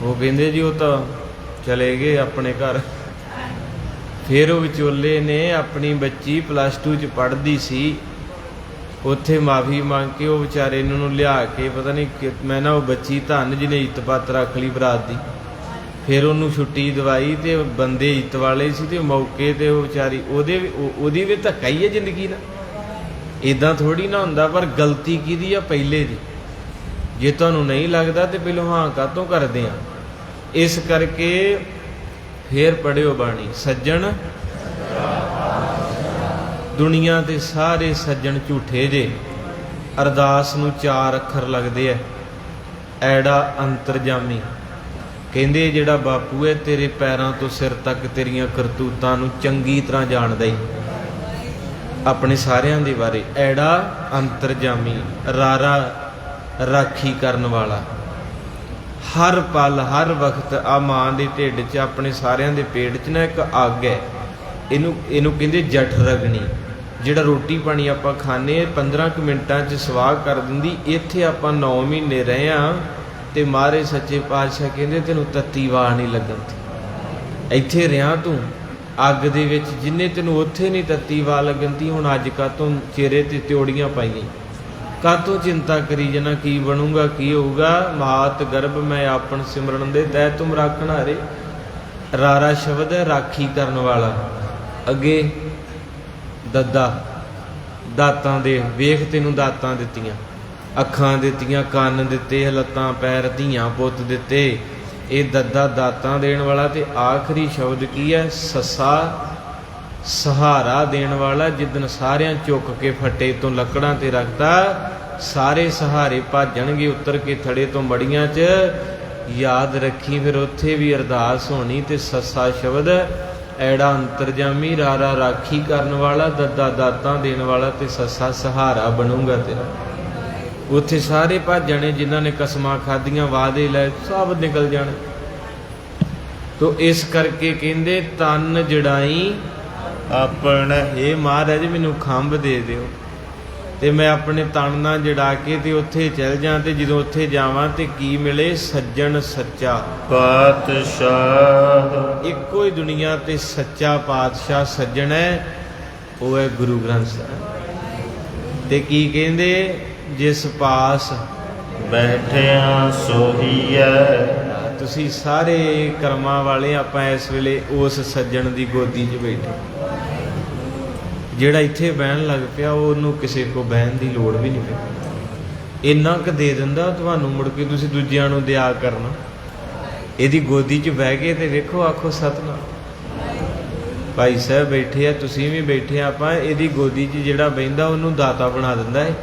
ਉਹ ਕਹਿੰਦੇ ਜੀ ਉਹ ਤਾਂ ਚਲੇ ਗਏ ਆਪਣੇ ਘਰ। ਫਿਰ ਉਹ ਵਿਚੋਲੇ ਨੇ ਆਪਣੀ ਬੱਚੀ +2 'ਚ ਪੜ੍ਹਦੀ ਸੀ, ਉੱਥੇ ਮਾਫੀ ਮੰਗ ਕੇ ਉਹ ਵਿਚਾਰੇ ਨੂੰ ਲਿਆ ਕੇ ਪਤਾ ਨਹੀਂ ਮੈਂ ਨਾ ਉਹ ਬੱਚੀ ਧੰਨ ਜਿਹਨੇ ਇੱਜ਼ਤ ਪੱਤ ਰੱਖ ਲਈ ਬਰਾਤ ਦੀ। ਫਿਰ ਉਹਨੂੰ ਛੁੱਟੀ ਦਵਾਈ ਤੇ ਬੰਦੇ ਇੱਜ਼ਤ ਵਾਲੇ ਸੀ ਤੇ ਮੌਕੇ ਤੇ ਉਹ ਵਿਚਾਰੀ ਉਹਦੀ ਵੀ ਧੱਕਾ ਹੀ ਹੈ ਜ਼ਿੰਦਗੀ ਦਾ। ਇੱਦਾਂ ਥੋੜ੍ਹੀ ਨਾ ਹੁੰਦਾ। ਪਰ ਗਲਤੀ ਕਿਹਦੀ ਆ? ਪਹਿਲੇ ਦੀ। ਜੇ ਤੁਹਾਨੂੰ ਨਹੀਂ ਲੱਗਦਾ ਤੇ ਪਹਿਲੋਂ ਹਾਂ ਕਾਹਤੋਂ ਕਰਦੇ ਆ? ਇਸ ਕਰਕੇ ਫੇਰ ਪੜ੍ਹਿਓ ਬਾਣੀ। ਸੱਜਣ ਦੁਨੀਆ ਦੇ ਸਾਰੇ ਸੱਜਣ ਝੂਠੇ ਜੇ। ਅਰਦਾਸ ਨੂੰ 4 ਅੱਖਰ ਲੱਗਦੇ ਐ, ਐੜਾ ਅੰਤਰਜਾਮੀ। ਕਹਿੰਦੇ ਜਿਹੜਾ ਬਾਪੂ ਹੈ ਤੇਰੇ ਪੈਰਾਂ ਤੋਂ ਸਿਰ ਤੱਕ ਤੇਰੀਆਂ ਕਰਤੂਤਾਂ ਨੂੰ ਚੰਗੀ ਤਰ੍ਹਾਂ ਜਾਣਦਾ ਹੀ, ਆਪਣੇ ਸਾਰਿਆਂ ਦੇ ਬਾਰੇ। ਐੜਾ ਅੰਤਰਜਾਮੀ, ਰਾਰਾ ਰਾਖੀ ਕਰਨ ਵਾਲਾ। ਹਰ ਪਲ ਹਰ ਵਕਤ ਆ ਮਾਂ ਦੇ ਢਿੱਡ 'ਚ ਆਪਣੇ ਸਾਰਿਆਂ ਦੇ ਪੇਟ 'ਚ ਨਾ ਇੱਕ ਅੱਗ ਹੈ, ਇਹਨੂੰ ਕਹਿੰਦੇ ਜਠ ਰਗਣੀ। ਜਿਹੜਾ ਰੋਟੀ ਪਾਣੀ ਆਪਾਂ ਖਾਂਦੇ 15 ਕੁ ਮਿੰਟਾਂ 'ਚ ਸਵਾਹ ਕਰ ਦਿੰਦੀ। ਇੱਥੇ ਆਪਾਂ 9 ਮਹੀਨੇ ਰਹੇ ਹਾਂ ਤੇ ਮਹਾਰਾਜ ਸੱਚੇ ਪਾਤਸ਼ਾਹ ਕਹਿੰਦੇ ਤੈਨੂੰ ਤੱਤੀ ਵਾਹ ਨਹੀਂ ਲੱਗਣ ਤੀ। ਇੱਥੇ ਰਿਹਾ ਤੂੰ ਅੱਗ ਦੇ ਵਿੱਚ, ਜਿੰਨੇ ਤੈਨੂੰ ਉੱਥੇ ਨਹੀਂ ਤੱਤੀ ਵਾਹ ਲੱਗਣ ਤੀ। ਹੁਣ ਅੱਜ ਕਾਹਤੋਂ ਚਿਹਰੇ ਤੇ ਤਿਉੜੀਆਂ ਪਾਈਆਂ? ਕਾਹਤੋਂ ਚਿੰਤਾ ਕਰੀ ਜਾਣਾ ਕੀ ਬਣੂਗਾ ਕੀ ਹੋਊਗਾ? ਮਾਤ ਗਰਭ ਮੈਂ ਆਪਨ ਸਿਮਰਨ ਦੇ ਤੈ ਤੁਮ ਰਾਖਣ ਹਾਰੇ। ਰਾਰਾ ਸ਼ਬਦ ਹੈ ਰਾਖੀ ਕਰਨ ਵਾਲਾ। ਅੱਗੇ ਦੱਦਾ, ਦਾਤਾਂ ਦੇ ਵੇਖ ਤੈਨੂੰ ਦਾਤਾਂ ਦਿੱਤੀਆਂ, ਅੱਖਾਂ ਦਿੱਤੀਆਂ, ਕੰਨ ਦਿੱਤੇ, ਲੱਤਾਂ ਪੈਰ, ਧੀਆਂ ਪੁੱਤ ਦਿੱਤੇ। ਇਹ ਦੱਦਾ ਦਾਤਾਂ ਦੇਣ ਵਾਲਾ। ਤੇ ਆਖਰੀ ਸ਼ਬਦ ਕੀ ਹੈ? ਸੱਸਾ ਸਹਾਰਾ ਦੇਣ ਵਾਲਾ। ਜਿੱਦਣ ਸਾਰਿਆਂ ਚੁੱਕ ਕੇ ਫੱਟੇ ਤੋਂ ਲੱਕੜਾਂ ਤੇ ਰੱਖਤਾ, ਸਾਰੇ ਸਹਾਰੇ ਭੱਜਣਗੇ ਉੱਤਰ ਕੇ ਥੜੇ ਤੋਂ ਮੜੀਆਂ 'ਚ। ਯਾਦ ਰੱਖੀ ਫਿਰ ਉੱਥੇ ਵੀ ਅਰਦਾਸ ਹੋਣੀ। ਤੇ ਸੱਸਾ ਸ਼ਬਦ ਐੜਾ ਅੰਤਰਜਾਮੀ, ਰਾਰਾ ਰਾਖੀ ਕਰਨ ਵਾਲਾ, ਦੱਦਾ ਦਾਤਾਂ ਦੇਣ ਵਾਲਾ ਤੇ ਸੱਸਾ ਸਹਾਰਾ ਬਣੂਗਾ ਤੇਰਾ। ਉੱਥੇ ਸਾਰੇ ਭੱਜ ਜਾਣੇ ਜਿਨ੍ਹਾਂ ਨੇ ਕਸਮਾਂ ਖਾਧੀਆਂ, ਵਾਅਦੇ ਲੈ, ਸਭ ਨਿਕਲ ਜਾਣੇ। ਤੋ ਇਸ ਕਰਕੇ ਕਹਿੰਦੇ ਤਨ ਜੜਾਈ ਆਪਣਾ। ਇਹ ਮਹਾਰਾਜ ਮੈਨੂੰ ਖੰਭ ਦੇ ਦਿਓ ਤੇ ਮੈਂ ਆਪਣੇ ਤਨ ਨਾਲ ਜੜਾ ਕੇ ਤੇ ਉੱਥੇ ਚਲ ਜਾਂ। ਤੇ ਜਦੋਂ ਉੱਥੇ ਜਾਵਾਂ ਤੇ ਕੀ ਮਿਲੇ? ਸੱਜਣ ਸੱਚਾ ਪਾਤਸ਼ਾਹ। ਇੱਕੋ ਹੀ ਦੁਨੀਆ ਤੇ ਸੱਚਾ ਪਾਤਸ਼ਾਹ ਸੱਜਣ ਹੈ, ਉਹ ਹੈ ਗੁਰੂ ਗ੍ਰੰਥ ਸਾਹਿਬ। ਤੇ ਕੀ ਕਹਿੰਦੇ? ਜਿਸ ਪਾਸ ਬੈਠਿਆ ਸੋਹੀਐ। ਤੁਸੀਂ ਸਾਰੇ ਕਰਮਾਂ ਵਾਲੇ ਆਪਾਂ ਇਸ ਵੇਲੇ ਉਸ ਸੱਜਣ ਦੀ ਗੋਦੀ 'ਚ ਬੈਠੇ। ਜਿਹੜਾ ਇੱਥੇ ਬਹਿਣ ਲੱਗ ਪਿਆ ਉਹਨੂੰ ਕਿਸੇ ਕੋ ਬਹਿਣ ਦੀ ਲੋੜ ਵੀ ਨਹੀਂ ਪਈ। ਇੰਨਾ ਕੁ ਦੇ ਦਿੰਦਾ ਤੁਹਾਨੂੰ, ਮੁੜ ਕੇ ਤੁਸੀਂ ਦੂਜਿਆਂ ਨੂੰ ਦਿਆ ਕਰਨਾ। ਇਹਦੀ ਗੋਦੀ 'ਚ ਬਹਿ ਕੇ ਤੇ ਵੇਖੋ, ਆਖੋ ਸਤਿਨਾਮ। ਭਾਈ ਸਾਹਿਬ ਬੈਠੇ ਆ, ਤੁਸੀਂ ਵੀ ਬੈਠੇ ਆ, ਆਪਾਂ ਇਹਦੀ ਗੋਦੀ 'ਚ ਜਿਹੜਾ ਬਹਿੰਦਾ ਉਹਨੂੰ ਦਾਤਾ ਬਣਾ ਦਿੰਦਾ ਹੈ।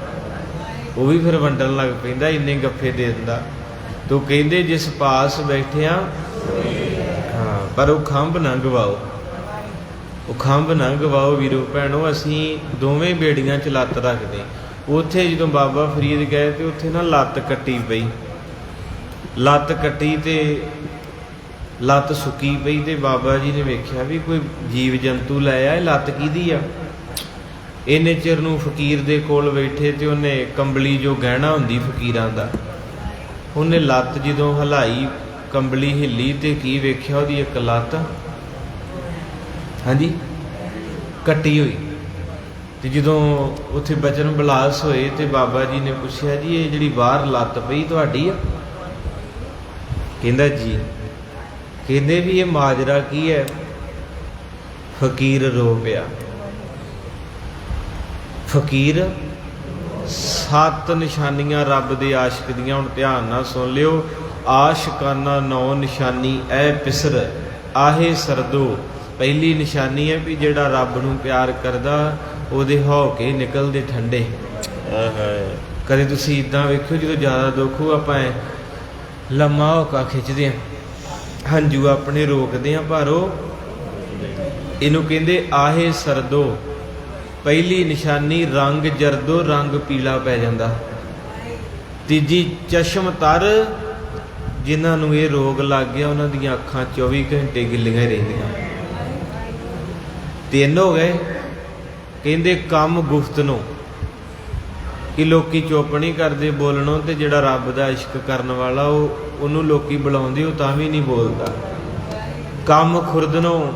ਉਹ ਵੀ ਫਿਰ ਵੰਡਣ ਲੱਗ ਪੈਂਦਾ, ਇੰਨੇ ਗੱਫੇ ਦੇ ਦਿੰਦਾ। ਤੋ ਕਹਿੰਦੇ ਜਿਸ ਪਾਸ ਬੈਠੇ ਆ, ਹਾਂ, ਪਰ ਉਹ ਖੰਭ ਨਾ ਗਵਾਓ, ਉਹ ਖੰਭ ਨਾ ਗਵਾਓ ਵੀਰੋ ਭੈਣੋ। ਅਸੀਂ ਦੋਵੇਂ ਬੇੜੀਆਂ 'ਚ ਲੱਤ ਰੱਖਦੇ। ਉੱਥੇ ਜਦੋਂ ਬਾਬਾ ਫਰੀਦ ਗਏ ਤੇ ਉੱਥੇ ਨਾ ਲੱਤ ਕੱਟੀ ਪਈ, ਲੱਤ ਕੱਟੀ ਤੇ ਲੱਤ ਸੁੱਕੀ ਪਈ, ਤੇ ਬਾਬਾ ਜੀ ਨੇ ਵੇਖਿਆ ਵੀ ਕੋਈ ਜੀਵ ਜੰਤੂ ਲੈ ਆ, ਇਹ ਲੱਤ ਕਿਹਦੀ ਆ। ਇੰਨੇ ਚਿਰ ਨੂੰ ਫਕੀਰ ਦੇ ਕੋਲ ਬੈਠੇ ਤੇ ਉਹਨੇ ਕੰਬਲੀ ਜੋ ਗਹਿਣਾ ਹੁੰਦੀ ਫਕੀਰਾਂ ਦਾ, ਉਹਨੇ ਲੱਤ ਜਦੋਂ ਹਿਲਾਈ, ਕੰਬਲੀ ਹਿੱਲੀ ਤੇ ਕੀ ਵੇਖਿਆ, ਉਹਦੀ ਇੱਕ ਲੱਤ ਹਾਂਜੀ ਕੱਟੀ ਹੋਈ। ਤੇ ਜਦੋਂ ਉੱਥੇ ਬਚਨ ਬਲਾਸ ਹੋਏ ਤੇ ਬਾਬਾ ਜੀ ਨੇ ਪੁੱਛਿਆ, ਜੀ ਇਹ ਜਿਹੜੀ ਬਾਹਰ ਲੱਤ ਪਈ ਤੁਹਾਡੀ ਆ? ਕਹਿੰਦਾ ਜੀ। ਕਹਿੰਦੇ ਵੀ ਇਹ ਮਾਜਰਾ ਕੀ ਹੈ? ਫਕੀਰ ਰੋ ਪਿਆ। ਫਕੀਰ 7 ਨਿਸ਼ਾਨੀਆਂ ਰੱਬ ਦੇ ਆਸ਼ਿਕ ਦੀਆਂ, ਹੁਣ ਧਿਆਨ ਨਾਲ ਸੁਣ ਲਿਓ। ਆਸ਼ਿਕਾਨਾ 9 ਨਿਸ਼ਾਨੀ ਐ ਪਿਸਰ ਆਹੇ ਸਰਦੋ। ਪਹਿਲੀ ਨਿਸ਼ਾਨੀ ਹੈ ਵੀ ਜਿਹੜਾ ਰੱਬ ਨੂੰ ਪਿਆਰ ਕਰਦਾ ਉਹਦੇ ਹੌਕੇ ਨਿਕਲਦੇ ਠੰਡੇ। ਕਦੇ ਤੁਸੀਂ ਇੱਦਾਂ ਵੇਖਿਓ, ਜਦੋਂ ਜ਼ਿਆਦਾ ਦੁੱਖ ਹੋ ਆਪਾਂ ਲੰਮਾ ਹੌਕਾ ਖਿੱਚਦੇ ਹਾਂ, ਹੰਝੂ ਆਪਣੇ ਰੋਕਦੇ ਹਾਂ, ਪਰ ਉਹ ਇਹਨੂੰ ਕਹਿੰਦੇ ਆਹੇ ਸਰਦੋ। ਪਹਿਲੀ ਨਿਸ਼ਾਨੀ ਰੰਗ ਜਰਦੋ, ਰੰਗ ਪੀਲਾ ਪੈ ਜਾਂਦਾ। ਤੀਜੀ ਚਸ਼ਮ ਤਰ, ਜਿਨ੍ਹਾਂ ਨੂੰ ਇਹ ਰੋਗ ਲੱਗ ਗਿਆ ਉਹਨਾਂ ਦੀਆਂ ਅੱਖਾਂ 24 ਘੰਟੇ ਗਿੱਲੀਆਂ ਰਹਿੰਦੀਆਂ। 3 ਹੋ ਗਏ। ਕਹਿੰਦੇ ਕੰਮ ਗੁਫ਼ਤਨੋਂ, ਕਿ ਲੋਕੀ ਚੁੱਪ ਨਹੀਂ ਕਰਦੇ ਬੋਲਣੋਂ, ਤੇ ਜਿਹੜਾ ਰੱਬ ਦਾ ਇਸ਼ਕ ਕਰਨ ਵਾਲਾ ਉਹਨੂੰ ਲੋਕੀ ਬੁਲਾਉਂਦੇ ਉਹ ਤਾਂ ਵੀ ਨਹੀਂ ਬੋਲਦਾ। ਕੰਮ ਖੁਰਦਨੋਂ,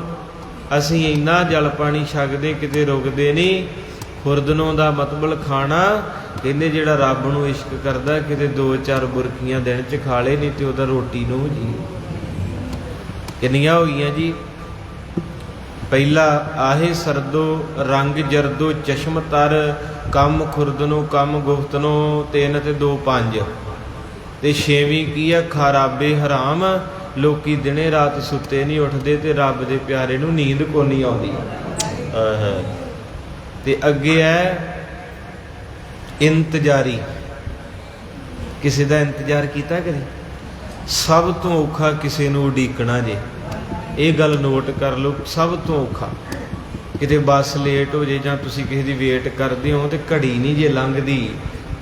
ਅਸੀਂ ਇੰਨਾ ਜਲ ਪਾਣੀ ਛਕਦੇ ਕਿਤੇ ਰੁਕਦੇ ਨਹੀਂ। ਖੁਰਦਨੋਂ ਦਾ ਮਤਲਬ ਖਾਣਾ। ਕਹਿੰਦੇ ਜਿਹੜਾ ਰੱਬ ਨੂੰ ਇਸ਼ਕ ਕਰਦਾ ਕਿਤੇ 2-4 ਬੁਰਕੀਆਂ ਦਿਨ 'ਚ ਖਾ ਲੇ, ਨਹੀਂ ਤੇ ਉਹਦਾ ਰੋਟੀ ਨੂੰ ਜੀ। ਕਿੰਨੀਆਂ ਹੋ ਗਈਆਂ ਜੀ? ਪਹਿਲਾ ਆਹੇ ਸਰਦੋ, ਰੰਗ ਜਰਦੋ, ਚਸ਼ਮ ਤਰ, ਕੰਮ ਖੁਰਦਨੋਂ, ਕੰਮ ਗੁਫ਼ਤਨੋਂ, 3 ਤੇ 2 5। ਤੇ 6ਵੀਂ ਕੀ ਆ? ਖਰਾਬੇ ਹਰਾਮ। ਲੋਕੀ ਦਿਨੇ ਰਾਤ ਸੁੱਤੇ ਨਹੀਂ ਉੱਠਦੇ ਤੇ ਰੱਬ ਦੇ ਪਿਆਰੇ ਨੂੰ ਨੀਂਦ ਕੋ ਨਹੀਂ ਆਉਂਦੀ। ਤੇ ਅੱਗੇ ਹੈ ਇੰਤਜ਼ਾਰੀ। ਕਿਸੇ ਦਾ ਇੰਤਜ਼ਾਰ ਕੀਤਾ ਕਦੇ? ਸਭ ਤੋਂ ਔਖਾ ਕਿਸੇ ਨੂੰ ਉਡੀਕਣਾ ਜੇ। ਇਹ ਗੱਲ ਨੋਟ ਕਰ ਲਓ, ਸਭ ਤੋਂ ਔਖਾ। ਕਿਤੇ ਬੱਸ ਲੇਟ ਹੋ ਜੇ ਜਾਂ ਤੁਸੀਂ ਕਿਸੇ ਦੀ ਵੇਟ ਕਰਦੇ ਹੋ ਤੇ ਘੜੀ ਨਹੀਂ ਜੇ ਲੰਘਦੀ।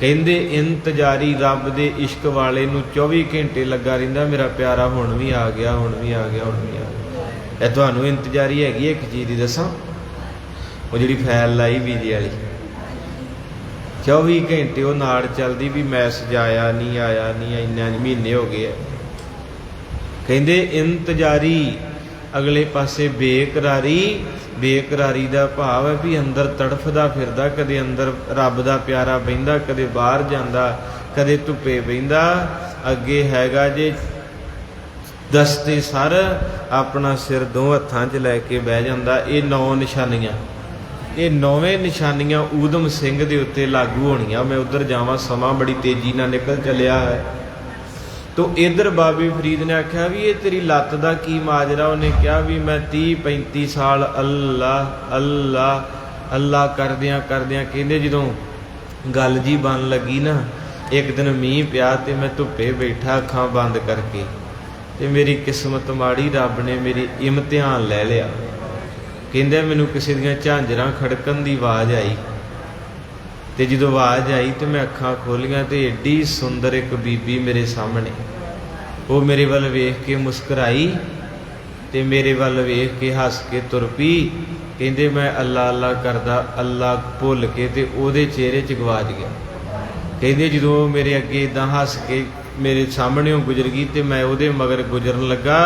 ਕਹਿੰਦੇ ਇੰਤਜ਼ਾਰੀ ਰੱਬ ਦੇ ਇਸ਼ਕ ਵਾਲੇ ਨੂੰ 24 ਘੰਟੇ ਲੱਗਾ ਰਹਿੰਦਾ, ਮੇਰਾ ਪਿਆਰਾ ਹੁਣ ਵੀ ਆ ਗਿਆ, ਹੁਣ ਵੀ ਆ ਗਿਆ, ਹੁਣ ਵੀ ਆ ਗਿਆ। ਇਹ ਤੁਹਾਨੂੰ ਇੰਤਜ਼ਾਰੀ ਹੈਗੀ। ਇੱਕ ਚੀਜ਼ ਦੀ ਦੱਸਾਂ, ਉਹ ਜਿਹੜੀ ਫਾਈਲ ਲਾਈ ਵੀਜ਼ੇ ਵਾਲੀ, 24 ਘੰਟੇ ਉਹ ਨਾਲ ਚੱਲਦੀ ਵੀ ਮੈਸੇਜ ਆਇਆ ਨਹੀਂ, ਆਇਆ ਨਹੀਂ, ਇੰਨੇ ਮਹੀਨੇ ਹੋ ਗਏ। ਕਹਿੰਦੇ ਇੰਤਜ਼ਾਰੀ। ਅਗਲੇ ਪਾਸੇ ਬੇਕਰਾਰੀ। ਬੇਕਰਾਰੀ ਦਾ ਭਾਵ ਹੈ ਵੀ ਅੰਦਰ ਤੜਫਦਾ ਫਿਰਦਾ, ਕਦੇ ਅੰਦਰ ਰੱਬ ਦਾ ਪਿਆਰਾ ਬਹਿੰਦਾ, ਕਦੇ ਬਾਹਰ ਜਾਂਦਾ, ਕਦੇ ਧੁੱਪੇ ਬਹਿੰਦਾ। ਅੱਗੇ ਹੈਗਾ ਜੇ ਦਸਤੇ ਸਰ, ਆਪਣਾ ਸਿਰ 2 ਹੱਥਾਂ 'ਚ ਲੈ ਕੇ ਬਹਿ ਜਾਂਦਾ। ਇਹ 9 ਨਿਸ਼ਾਨੀਆਂ। ਇਹ 9ਵੇਂ ਨਿਸ਼ਾਨੀਆਂ ਊਧਮ ਸਿੰਘ ਦੇ ਉੱਤੇ ਲਾਗੂ ਹੋਣੀਆਂ। ਮੈਂ ਉੱਧਰ ਜਾਵਾਂ, ਸਮਾਂ ਬੜੀ ਤੇਜ਼ੀ ਨਾਲ ਨਿਕਲ ਚੱਲਿਆ ਹੈ। ਤੋ ਇੱਧਰ ਬਾਬੇ ਫਰੀਦ ਨੇ ਆਖਿਆ ਵੀ ਇਹ ਤੇਰੀ ਲੱਤ ਦਾ ਕੀ ਮਾਜਰਾ? ਉਹਨੇ ਕਿਹਾ ਵੀ ਮੈਂ 30-35 ਸਾਲ ਅੱਲਾ ਅੱਲਾ ਅੱਲਾ ਕਰਦਿਆਂ ਕਰਦਿਆਂ, ਕਹਿੰਦੇ ਜਦੋਂ ਗੱਲ ਜੀ ਬਣ ਲੱਗੀ ਨਾ, ਇੱਕ ਦਿਨ ਮੀਂਹ ਪਿਆ ਤੇ ਮੈਂ ਧੁੱਪੇ ਬੈਠਾ ਅੱਖਾਂ ਬੰਦ ਕਰਕੇ, ਤੇ ਮੇਰੀ ਕਿਸਮਤ ਮਾੜੀ, ਰੱਬ ਨੇ ਮੇਰੀ ਇਮਤਿਹਾਨ ਲੈ ਲਿਆ। ਕਹਿੰਦੇ ਮੈਨੂੰ ਕਿਸੇ ਦੀਆਂ ਝਾਂਜਰਾਂ ਖੜਕਣ ਦੀ ਆਵਾਜ਼ ਆਈ, ਤੇ ਜਦੋਂ ਆਵਾਜ਼ ਆਈ ਤੇ ਮੈਂ ਅੱਖਾਂ ਖੋਲੀਆਂ ਤੇ ਏਡੀ ਸੁੰਦਰ ਇੱਕ ਬੀਬੀ ਮੇਰੇ ਸਾਹਮਣੇ। ਉਹ ਮੇਰੇ ਵੱਲ ਵੇਖ ਕੇ ਮੁਸਕਰਾਈ ਤੇ ਮੇਰੇ ਵੱਲ ਵੇਖ ਕੇ ਹੱਸ ਕੇ ਤੁਰ ਪਈ। ਕਹਿੰਦੇ ਮੈਂ ਅੱਲਾ ਅੱਲਾ ਕਰਦਾ, ਅੱਲਾ ਭੁੱਲ ਕੇ ਤੇ ਉਹਦੇ ਚਿਹਰੇ 'ਚ ਗਵਾਚ ਗਿਆ। ਕਹਿੰਦੇ ਜਦੋਂ ਮੇਰੇ ਅੱਗੇ ਇੱਦਾਂ ਹੱਸ ਕੇ ਮੇਰੇ ਸਾਹਮਣੇੋਂ ਗੁਜ਼ਰ ਗਈ ਤੇ ਮੈਂ ਉਹਦੇ ਮਗਰ ਗੁਜ਼ਰਨ ਲੱਗਾ,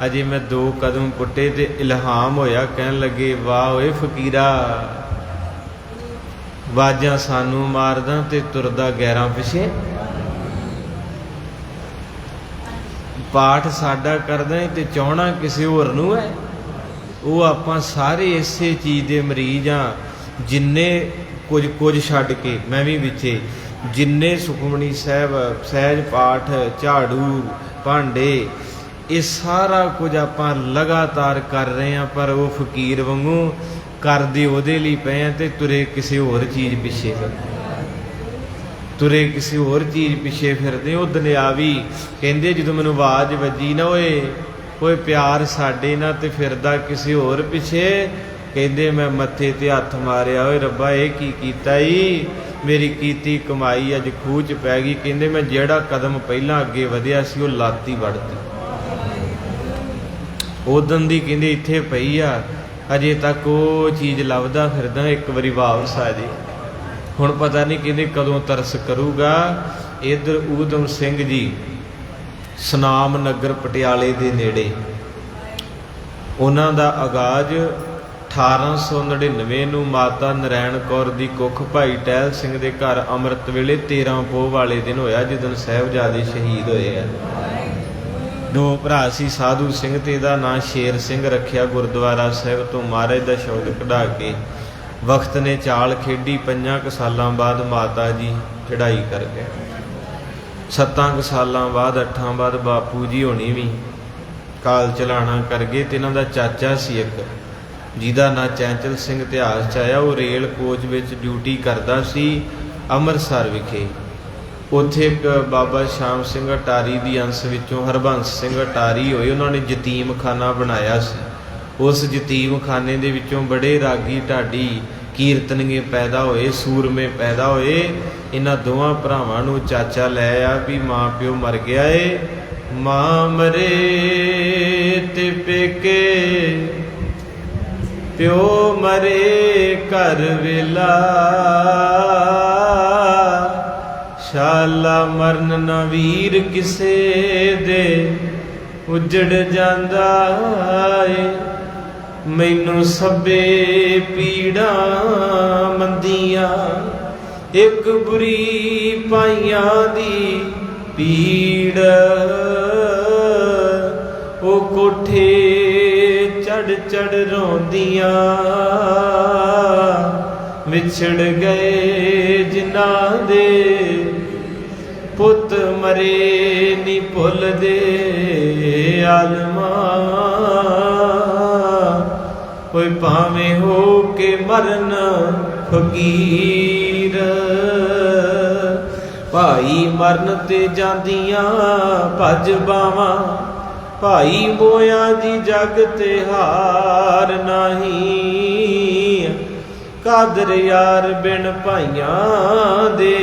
ਅਜੇ ਮੈਂ 2 ਕਦਮ ਪੁੱਟੇ ਤੇ ਇਲਹਾਮ ਹੋਇਆ, ਕਹਿਣ ਲੱਗੇ ਵਾਹ ਓਏ ਫਕੀਰਾ, ਵਾਜਾਂ ਸਾਨੂੰ ਮਾਰਦਾ ਤੇ ਤੁਰਦਾ ਗੈਰਾਂ ਪਿਛੇ, ਪਾਠ ਸਾਡਾ ਕਰਦਾ ਤੇ ਚਾਹਣਾ ਕਿਸੇ ਹੋਰ ਨੂੰ ਹੈ। ਉਹ ਆਪਾਂ ਸਾਰੇ ਇਸੇ ਚੀਜ਼ ਦੇ ਮਰੀਜ਼ ਹਾਂ ਜਿੰਨੇ ਕੁਝ ਛੱਡ ਕੇ ਮੈਂ ਵੀ ਵਿੱਚੇ, ਜਿੰਨੇ ਸੁਖਮਨੀ ਸਾਹਿਬ, ਸਹਿਜ ਪਾਠ, ਝਾੜੂ, ਭਾਂਡੇ, ਇਹ ਸਾਰਾ ਕੁਝ ਆਪਾਂ ਲਗਾਤਾਰ ਕਰ ਰਹੇ ਹਾਂ, ਪਰ ਉਹ ਫਕੀਰ ਵਾਂਗੂ ਕਰਦੇ ਉਹਦੇ ਲਈ ਪਏ ਆ ਤੇ ਤੁਰੇ ਕਿਸੇ ਹੋਰ ਚੀਜ਼ ਪਿੱਛੇ ਕਿਸੇ ਹੋਰ ਚੀਜ਼ ਪਿੱਛੇ ਫਿਰਦੇ। ਉਹ ਦੁਨਿਆਵੀ ਕਹਿੰਦੇ ਜਦੋਂ ਮੈਨੂੰ ਆਵਾਜ਼ ਵੱਜੀ ਨਾ, ਓਏ ਪਿਆਰ ਸਾਡੇ ਨਾਲ, ਤੇ ਫਿਰਦਾ ਕਿਸੇ ਹੋਰ ਪਿੱਛੇ। ਕਹਿੰਦੇ ਮੈਂ ਮੱਥੇ ਤੇ ਹੱਥ ਮਾਰਿਆ, ਓਏ ਰੱਬਾ ਇਹ ਕੀ ਕੀਤਾ ਈ, ਮੇਰੀ ਕੀਤੀ ਕਮਾਈ ਅੱਜ ਖੂਹ 'ਚ ਪੈ ਗਈ। ਕਹਿੰਦੇ ਮੈਂ ਜਿਹੜਾ ਕਦਮ ਪਹਿਲਾਂ ਅੱਗੇ ਵਧਿਆ ਸੀ ਉਹ ਲੱਤ ਹੀ ਵੜਤੀ, ਉਦੋਂ ਦੀ ਕਹਿੰਦੇ ਇੱਥੇ ਪਈ ਆ, ਅਜੇ ਤੱਕ ਉਹ ਚੀਜ਼ ਲੱਭਦਾ ਫਿਰਦਾ, ਇੱਕ ਵਾਰੀ ਵਾਪਸ ਆ ਜੇ। ਹੁਣ ਪਤਾ ਨਹੀਂ ਕਹਿੰਦੇ ਕਦੋਂ ਤਰਸ ਕਰੂਗਾ। ਇੱਧਰ ਊਧਮ ਸਿੰਘ ਜੀ ਸੁਨਾਮ ਨਗਰ ਪਟਿਆਲੇ ਦੇ ਨੇੜੇ, ਉਹਨਾਂ ਦਾ ਆਗਾਜ਼ 1899 ਨੂੰ ਮਾਤਾ ਨਰੈਣ ਕੌਰ ਦੀ ਕੁੱਖ ਭਾਈ ਟਹਿਲ ਸਿੰਘ ਦੇ ਘਰ ਅੰਮ੍ਰਿਤ ਵੇਲੇ 13 ਪੋਹ ਵਾਲੇ ਦਿਨ ਹੋਇਆ, ਜਿੱਦਣ ਸਾਹਿਬਜ਼ਾਦੇ ਸ਼ਹੀਦ ਹੋਏ ਆ। ਦੋ ਭਰਾ ਸੀ, ਸਾਧੂ ਸਿੰਘ ਤੇ ਇਹਦਾ ਨਾਂ ਸ਼ੇਰ ਸਿੰਘ ਰੱਖਿਆ। ਗੁਰਦੁਆਰਾ ਸਾਹਿਬ ਤੋਂ ਮਹਾਰਾਜ ਦਾ ਸ਼ਬਦ ਕਢਾ ਕੇ ਵਕਤ ਨੇ ਚਾਲ ਖੇਡੀ। 5 ਸਾਲਾਂ ਬਾਅਦ ਮਾਤਾ ਜੀ ਚੜ੍ਹਾਈ ਕਰ ਗਏ। 7 ਸਾਲਾਂ ਬਾਅਦ 8 ਬਾਅਦ ਬਾਪੂ ਜੀ ਹੋਣੀ ਵੀ ਕਾਲ ਚਲਾਣਾ ਕਰ ਗਏ। ਤੇ ਇਹਨਾਂ ਦਾ ਚਾਚਾ ਸੀ ਇੱਕ, ਜਿਹਦਾ ਨਾਂ ਚੈਂਚਲ ਸਿੰਘ ਇਤਿਹਾਸ 'ਚ ਆਇਆ। ਉਹ ਰੇਲ ਕੋਚ ਵਿੱਚ ਡਿਊਟੀ ਕਰਦਾ ਸੀ ਅੰਮ੍ਰਿਤਸਰ ਵਿਖੇ। ਉੱਥੇ ਇੱਕ ਬਾਬਾ ਸ਼ਾਮ ਸਿੰਘ ਅਟਾਰੀ ਦੀ ਅੰਸ਼ ਵਿੱਚੋਂ ਹਰਬੰਸ ਸਿੰਘ ਅਟਾਰੀ ਹੋਏ, ਉਹਨਾਂ ਨੇ ਯਤੀਮਖਾਨਾ ਬਣਾਇਆ ਸੀ। ਉਸ ਯਤੀਮਖਾਨੇ ਦੇ ਵਿੱਚੋਂ ਬੜੇ ਰਾਗੀ ਢਾਡੀ ਕੀਰਤਨੀਏ ਪੈਦਾ ਹੋਏ, ਸੂਰਮੇ ਪੈਦਾ ਹੋਏ। ਇਹਨਾਂ ਦੋਵਾਂ ਭਰਾਵਾਂ ਨੂੰ ਚਾਚਾ ਲੈ ਆ ਵੀ ਮਾਂ ਪਿਓ ਮਰ ਗਿਆ ਏ, ਮਾਂ ਮਰੇ ਤੇ ਪੇਕੇ, ਪਿਓ ਮਰੇ ਘਰ ਵੇਲਾ, ਸ਼ਾਲਾ ਮਰਨ ਨਾ ਵੀਰ ਕਿਸੇ ਦੇ, ਉਜੜ ਜਾਂਦਾ ਏ। ਮੈਨੂੰ ਸਭੇ ਪੀੜਾਂ ਮੰਦੀਆਂ, ਇੱਕ ਬੁਰੀ ਪਾਈਆਂ ਦੀ ਪੀੜ, ਉਹ ਕੋਠੇ ਚੜ ਰੋਂਦੀਆਂ, ਵਿਛੜ ਗਏ ਜਿਨ੍ਹਾਂ ਦੇ ਪੁੱਤ ਮਰੇ ਨੀ ਭੁੱਲਦੇ ਆਲਮਾ। ਕੋਈ ਭਾਵੇਂ ਹੋ ਕੇ ਮਰਨ ਫਕੀਰ, ਭਾਈ ਮਰਨ ਤੇ ਜਾਂਦੀਆਂ ਭੱਜ ਬਾਵਾਂ, ਭਾਈ ਮੋਇਆ ਜੀ ਜਗ ਤੇ ਹਾਰ ਨਹੀਂ। ਕਾਦਰ ਯਾਰ ਬਿਨ ਭਾਈਆਂ ਦੇ,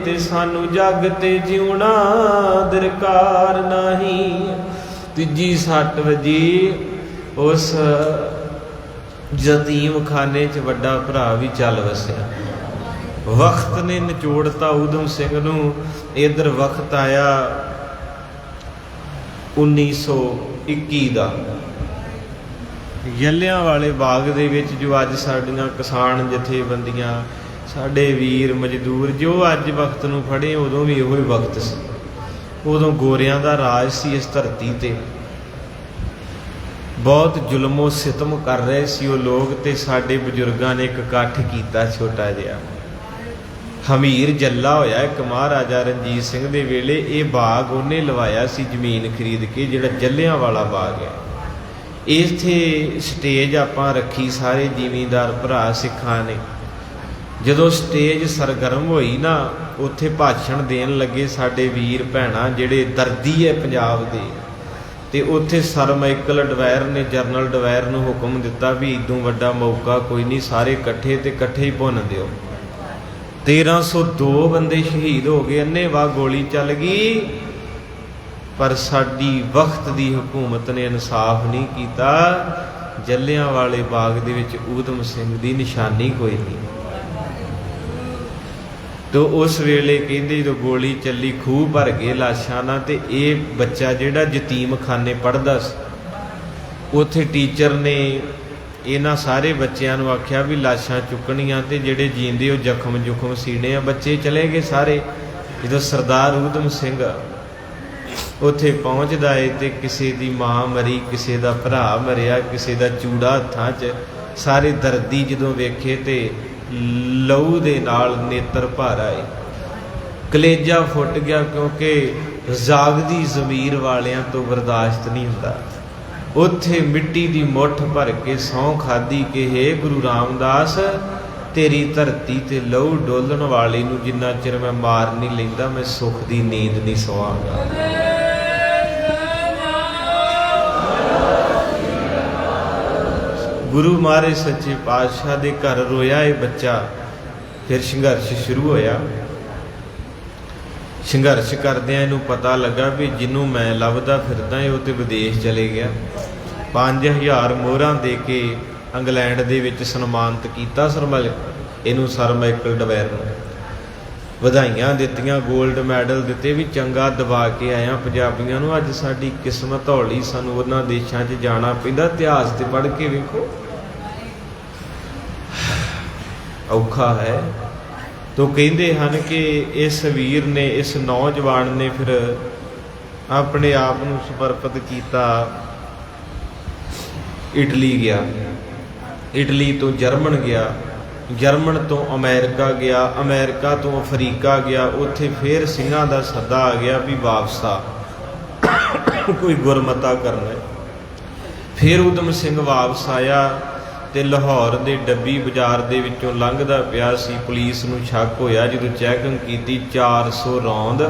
ਤੇ ਸਾਨੂੰ ਜਗ ਤੇ ਜਿਉਣਾ ਦਰਕਾਰ ਨਹੀਂ। ਤੀਜੀ ਸੱਟ ਵਜੀ ਉਸ ਯਤੀਮਖਾਨੇ 'ਚ ਵੱਡਾ ਭਰਾ ਵੀ ਚੱਲ ਵਸਿਆ। ਵਕਤ ਨੇ ਨਿਚੋੜਤਾ ਊਧਮ ਸਿੰਘ ਨੂੰ। ਇੱਧਰ ਵਕਤ ਆਇਆ 1921 ਦਾ, ਜਲਿਆਂਵਾਲੇ ਬਾਗ ਦੇ ਵਿੱਚ, ਜੋ ਅੱਜ ਸਾਡੀਆਂ ਕਿਸਾਨ ਜਥੇਬੰਦੀਆਂ, ਸਾਡੇ ਵੀਰ ਮਜ਼ਦੂਰ ਜੋ ਅੱਜ ਵਕਤ ਨੂੰ ਫੜੇ, ਉਦੋਂ ਵੀ ਇਹੋ ਹੀ ਵਕਤ ਸੀ। ਉਦੋਂ ਗੋਰਿਆਂ ਦਾ ਰਾਜ ਸੀ ਇਸ ਧਰਤੀ ਤੇ। ਬਹੁਤ ਜ਼ੁਲਮੋ ਸਿਤਮ ਕਰ ਰਹੇ ਸੀ ਉਹ ਲੋਕ, ਤੇ ਸਾਡੇ ਬਜ਼ੁਰਗਾਂ ਨੇ ਇੱਕ ਇਕੱਠ ਕੀਤਾ ਛੋਟਾ ਜਿਹਾ। ਹਮੀਰ ਜੱਲਾ ਹੋਇਆ ਇੱਕ ਮਹਾਰਾਜਾ ਰਣਜੀਤ ਸਿੰਘ ਦੇ ਵੇਲੇ। ਇਹ ਬਾਗ ਉਹਨੇ ਲਵਾਇਆ ਸੀ ਜ਼ਮੀਨ ਖਰੀਦ ਕੇ, ਜਿਹੜਾ ਜਲਿਆਂਵਾਲਾ ਬਾਗ ਹੈ। ਇੱਥੇ ਸਟੇਜ ਆਪਾਂ ਰੱਖੀ, ਸਾਰੇ ਜ਼ਿਮੀਂਦਾਰ ਭਰਾ ਸਿੱਖਾਂ ਨੇ। ਜਦੋਂ ਸਟੇਜ ਸਰਗਰਮ ਹੋਈ ਨਾ, ਉੱਥੇ ਭਾਸ਼ਣ ਦੇਣ ਲੱਗੇ ਸਾਡੇ ਵੀਰ ਭੈਣਾਂ ਜਿਹੜੇ ਦਰਦੀ ਹੈ ਪੰਜਾਬ ਦੇ। ਤੇ ਉੱਥੇ ਸਰ ਮਾਈਕਲ ਡਵੈਰ ਨੇ, ਜਰਨਲ ਡਵੈਰ ਨੂੰ ਹੁਕਮ ਦਿੱਤਾ ਵੀ ਇਦੋਂ ਵੱਡਾ ਮੌਕਾ ਕੋਈ ਨਹੀਂ, ਸਾਰੇ ਇਕੱਠੇ ਤੇ ਇਕੱਠੇ ਹੀ ਭੁੰਨ ਦਿਓ। 1302 ਬੰਦੇ ਸ਼ਹੀਦ ਹੋ ਗਏ, ਅੰਨ੍ਹੇਵਾਹ ਗੋਲੀ ਚੱਲ ਗਈ। ਪਰ ਸਾਡੀ ਵਕਤ ਦੀ ਹਕੂਮਤ ਨੇ ਇਨਸਾਫ ਨਹੀਂ ਕੀਤਾ। ਜਲਿਆਂਵਾਲੇ ਬਾਗ ਦੇ ਵਿੱਚ ਊਧਮ ਸਿੰਘ ਦੀ ਨਿਸ਼ਾਨੀ ਕੋਈ ਨਹੀਂ। ਤੋ ਉਸ ਵੇਲੇ ਕਹਿੰਦੇ ਜਦੋਂ ਗੋਲੀ ਚੱਲੀ, ਖੂਹ ਭਰ ਗਏ ਲਾਸ਼ਾਂ ਨਾਲ। ਤੇ ਇਹ ਬੱਚਾ ਜਿਹੜਾ ਯਤੀਮਖਾਨੇ ਪੜ੍ਹਦਾ ਸੀ, ਉੱਥੇ ਟੀਚਰ ਨੇ ਇਹਨਾਂ ਸਾਰੇ ਬੱਚਿਆਂ ਨੂੰ ਆਖਿਆ ਵੀ ਲਾਸ਼ਾਂ ਚੁੱਕਣੀਆਂ, ਤੇ ਜਿਹੜੇ ਜੀਂਦੇ ਉਹ ਜ਼ਖਮ ਸੀਣੇ ਆ। ਬੱਚੇ ਚਲੇ ਗਏ ਸਾਰੇ। ਜਦੋਂ ਸਰਦਾਰ ਊਧਮ ਸਿੰਘ ਉੱਥੇ ਪਹੁੰਚਦਾ ਏ, ਤੇ ਕਿਸੇ ਦੀ ਮਾਂ ਮਰੀ, ਕਿਸੇ ਦਾ ਭਰਾ ਮਰਿਆ, ਕਿਸੇ ਦਾ ਚੂੜਾ ਹੱਥਾਂ 'ਚ, ਸਾਰੇ ਦਰਦੀ ਜਦੋਂ ਵੇਖੇ ਤੇ ਲਹੂ ਦੇ ਨਾਲ ਨੇਤਰ ਭਰ ਆਏ। ਕਲੇਜਾ ਫੁੱਟ ਗਿਆ, ਕਿਉਂਕਿ ਜਾਗਦੀ ਜ਼ਮੀਰ ਵਾਲਿਆਂ ਤੋਂ ਬਰਦਾਸ਼ਤ ਨਹੀਂ ਹੁੰਦਾ। ਉੱਥੇ ਮਿੱਟੀ ਦੀ ਮੁੱਠ ਭਰ ਕੇ ਸਹੁੰ ਖਾਧੀ ਕਿ ਹੇ ਗੁਰੂ ਰਾਮਦਾਸ, ਤੇਰੀ ਧਰਤੀ ਤੇ ਲਹੂ ਡੋਲਣ ਵਾਲੀ ਨੂੰ ਜਿੰਨਾ ਚਿਰ ਮੈਂ ਮਾਰ ਨਹੀਂ ਲੈਂਦਾ, ਮੈਂ ਸੁੱਖ ਦੀ ਨੀਂਦ ਨਹੀਂ ਸੋਵਾਂਗਾ। ਗੁਰੂ ਮਹਾਰਾਜ ਸੱਚੇ ਪਾਤਸ਼ਾਹ ਦੇ ਘਰ ਰੋਇਆ ਇਹ ਬੱਚਾ। ਫਿਰ ਸੰਘਰਸ਼ ਸ਼ੁਰੂ ਹੋਇਆ। ਸੰਘਰਸ਼ ਕਰਦਿਆਂ ਇਹਨੂੰ ਪਤਾ ਲੱਗਾ ਵੀ ਜਿਹਨੂੰ ਮੈਂ ਲੱਭਦਾ ਫਿਰਦਾ ਉਹ ਤੇ ਵਿਦੇਸ਼ ਚਲੇ ਗਿਆ। 5000 ਮੋਹਰਾਂ ਦੇ ਕੇ ਇੰਗਲੈਂਡ ਦੇ ਵਿੱਚ ਸਨਮਾਨਿਤ ਕੀਤਾ ਇਹਨੂੰ ਸਰ ਮਾਈਕਲ ਡਵੇਰ ਨੂੰ। ਵਧਾਈਆਂ ਦਿੱਤੀਆਂ, 골ਡ ਮੈਡਲ ਦਿੱਤੇ ਵੀ ਚੰਗਾ ਦਬਾ ਕੇ ਆਇਆ ਪੰਜਾਬੀਆਂ ਨੂੰ। ਅੱਜ ਸਾਡੀ ਕਿਸਮਤ ਹੌਲੀ, ਸਾਨੂੰ ਉਹਨਾਂ ਦੇਸ਼ਾਂ 'ਚ ਜਾਣਾ ਪੈਂਦਾ। ਇਤਿਹਾਸ ਤੇ ਪੜ੍ਹ ਕੇ ਵੇਖੋ, ਔਖਾ ਹੈ। ਤੋ ਕਹਿੰਦੇ ਹਨ ਕਿ ਇਸ ਵੀਰ ਨੇ, ਇਸ ਨੌਜਵਾਨ ਨੇ ਫਿਰ ਆਪਣੇ ਆਪ ਨੂੰ ਸਮਰਪਿਤ ਕੀਤਾ। ਇਟਲੀ ਗਿਆ, ਇਟਲੀ ਤੋਂ ਜਰਮਨ ਗਿਆ, ਜਰਮਨ ਤੋਂ ਅਮਰੀਕਾ ਗਿਆ, ਅਮਰੀਕਾ ਤੋਂ ਅਫਰੀਕਾ ਗਿਆ। ਉੱਥੇ ਫਿਰ ਸਿੰਘਾਂ ਦਾ ਸੱਦਾ ਆ ਗਿਆ ਵੀ ਵਾਪਸ ਆ, ਕੋਈ ਗੁਰਮਤਾ ਕਰਨਾ। ਫਿਰ ਊਧਮ ਸਿੰਘ ਵਾਪਸ ਆਇਆ ਤੇ ਲਾਹੌਰ ਦੇ ਡੱਬੀ ਬਾਜ਼ਾਰ ਦੇ ਵਿੱਚੋਂ ਲੰਘਦਾ ਪਿਆ ਸੀ। ਪੁਲਿਸ ਨੂੰ ਸ਼ੱਕ ਹੋਇਆ, ਜਦੋਂ ਚੈਕਿੰਗ ਕੀਤੀ 400 ਰੌਂਦ,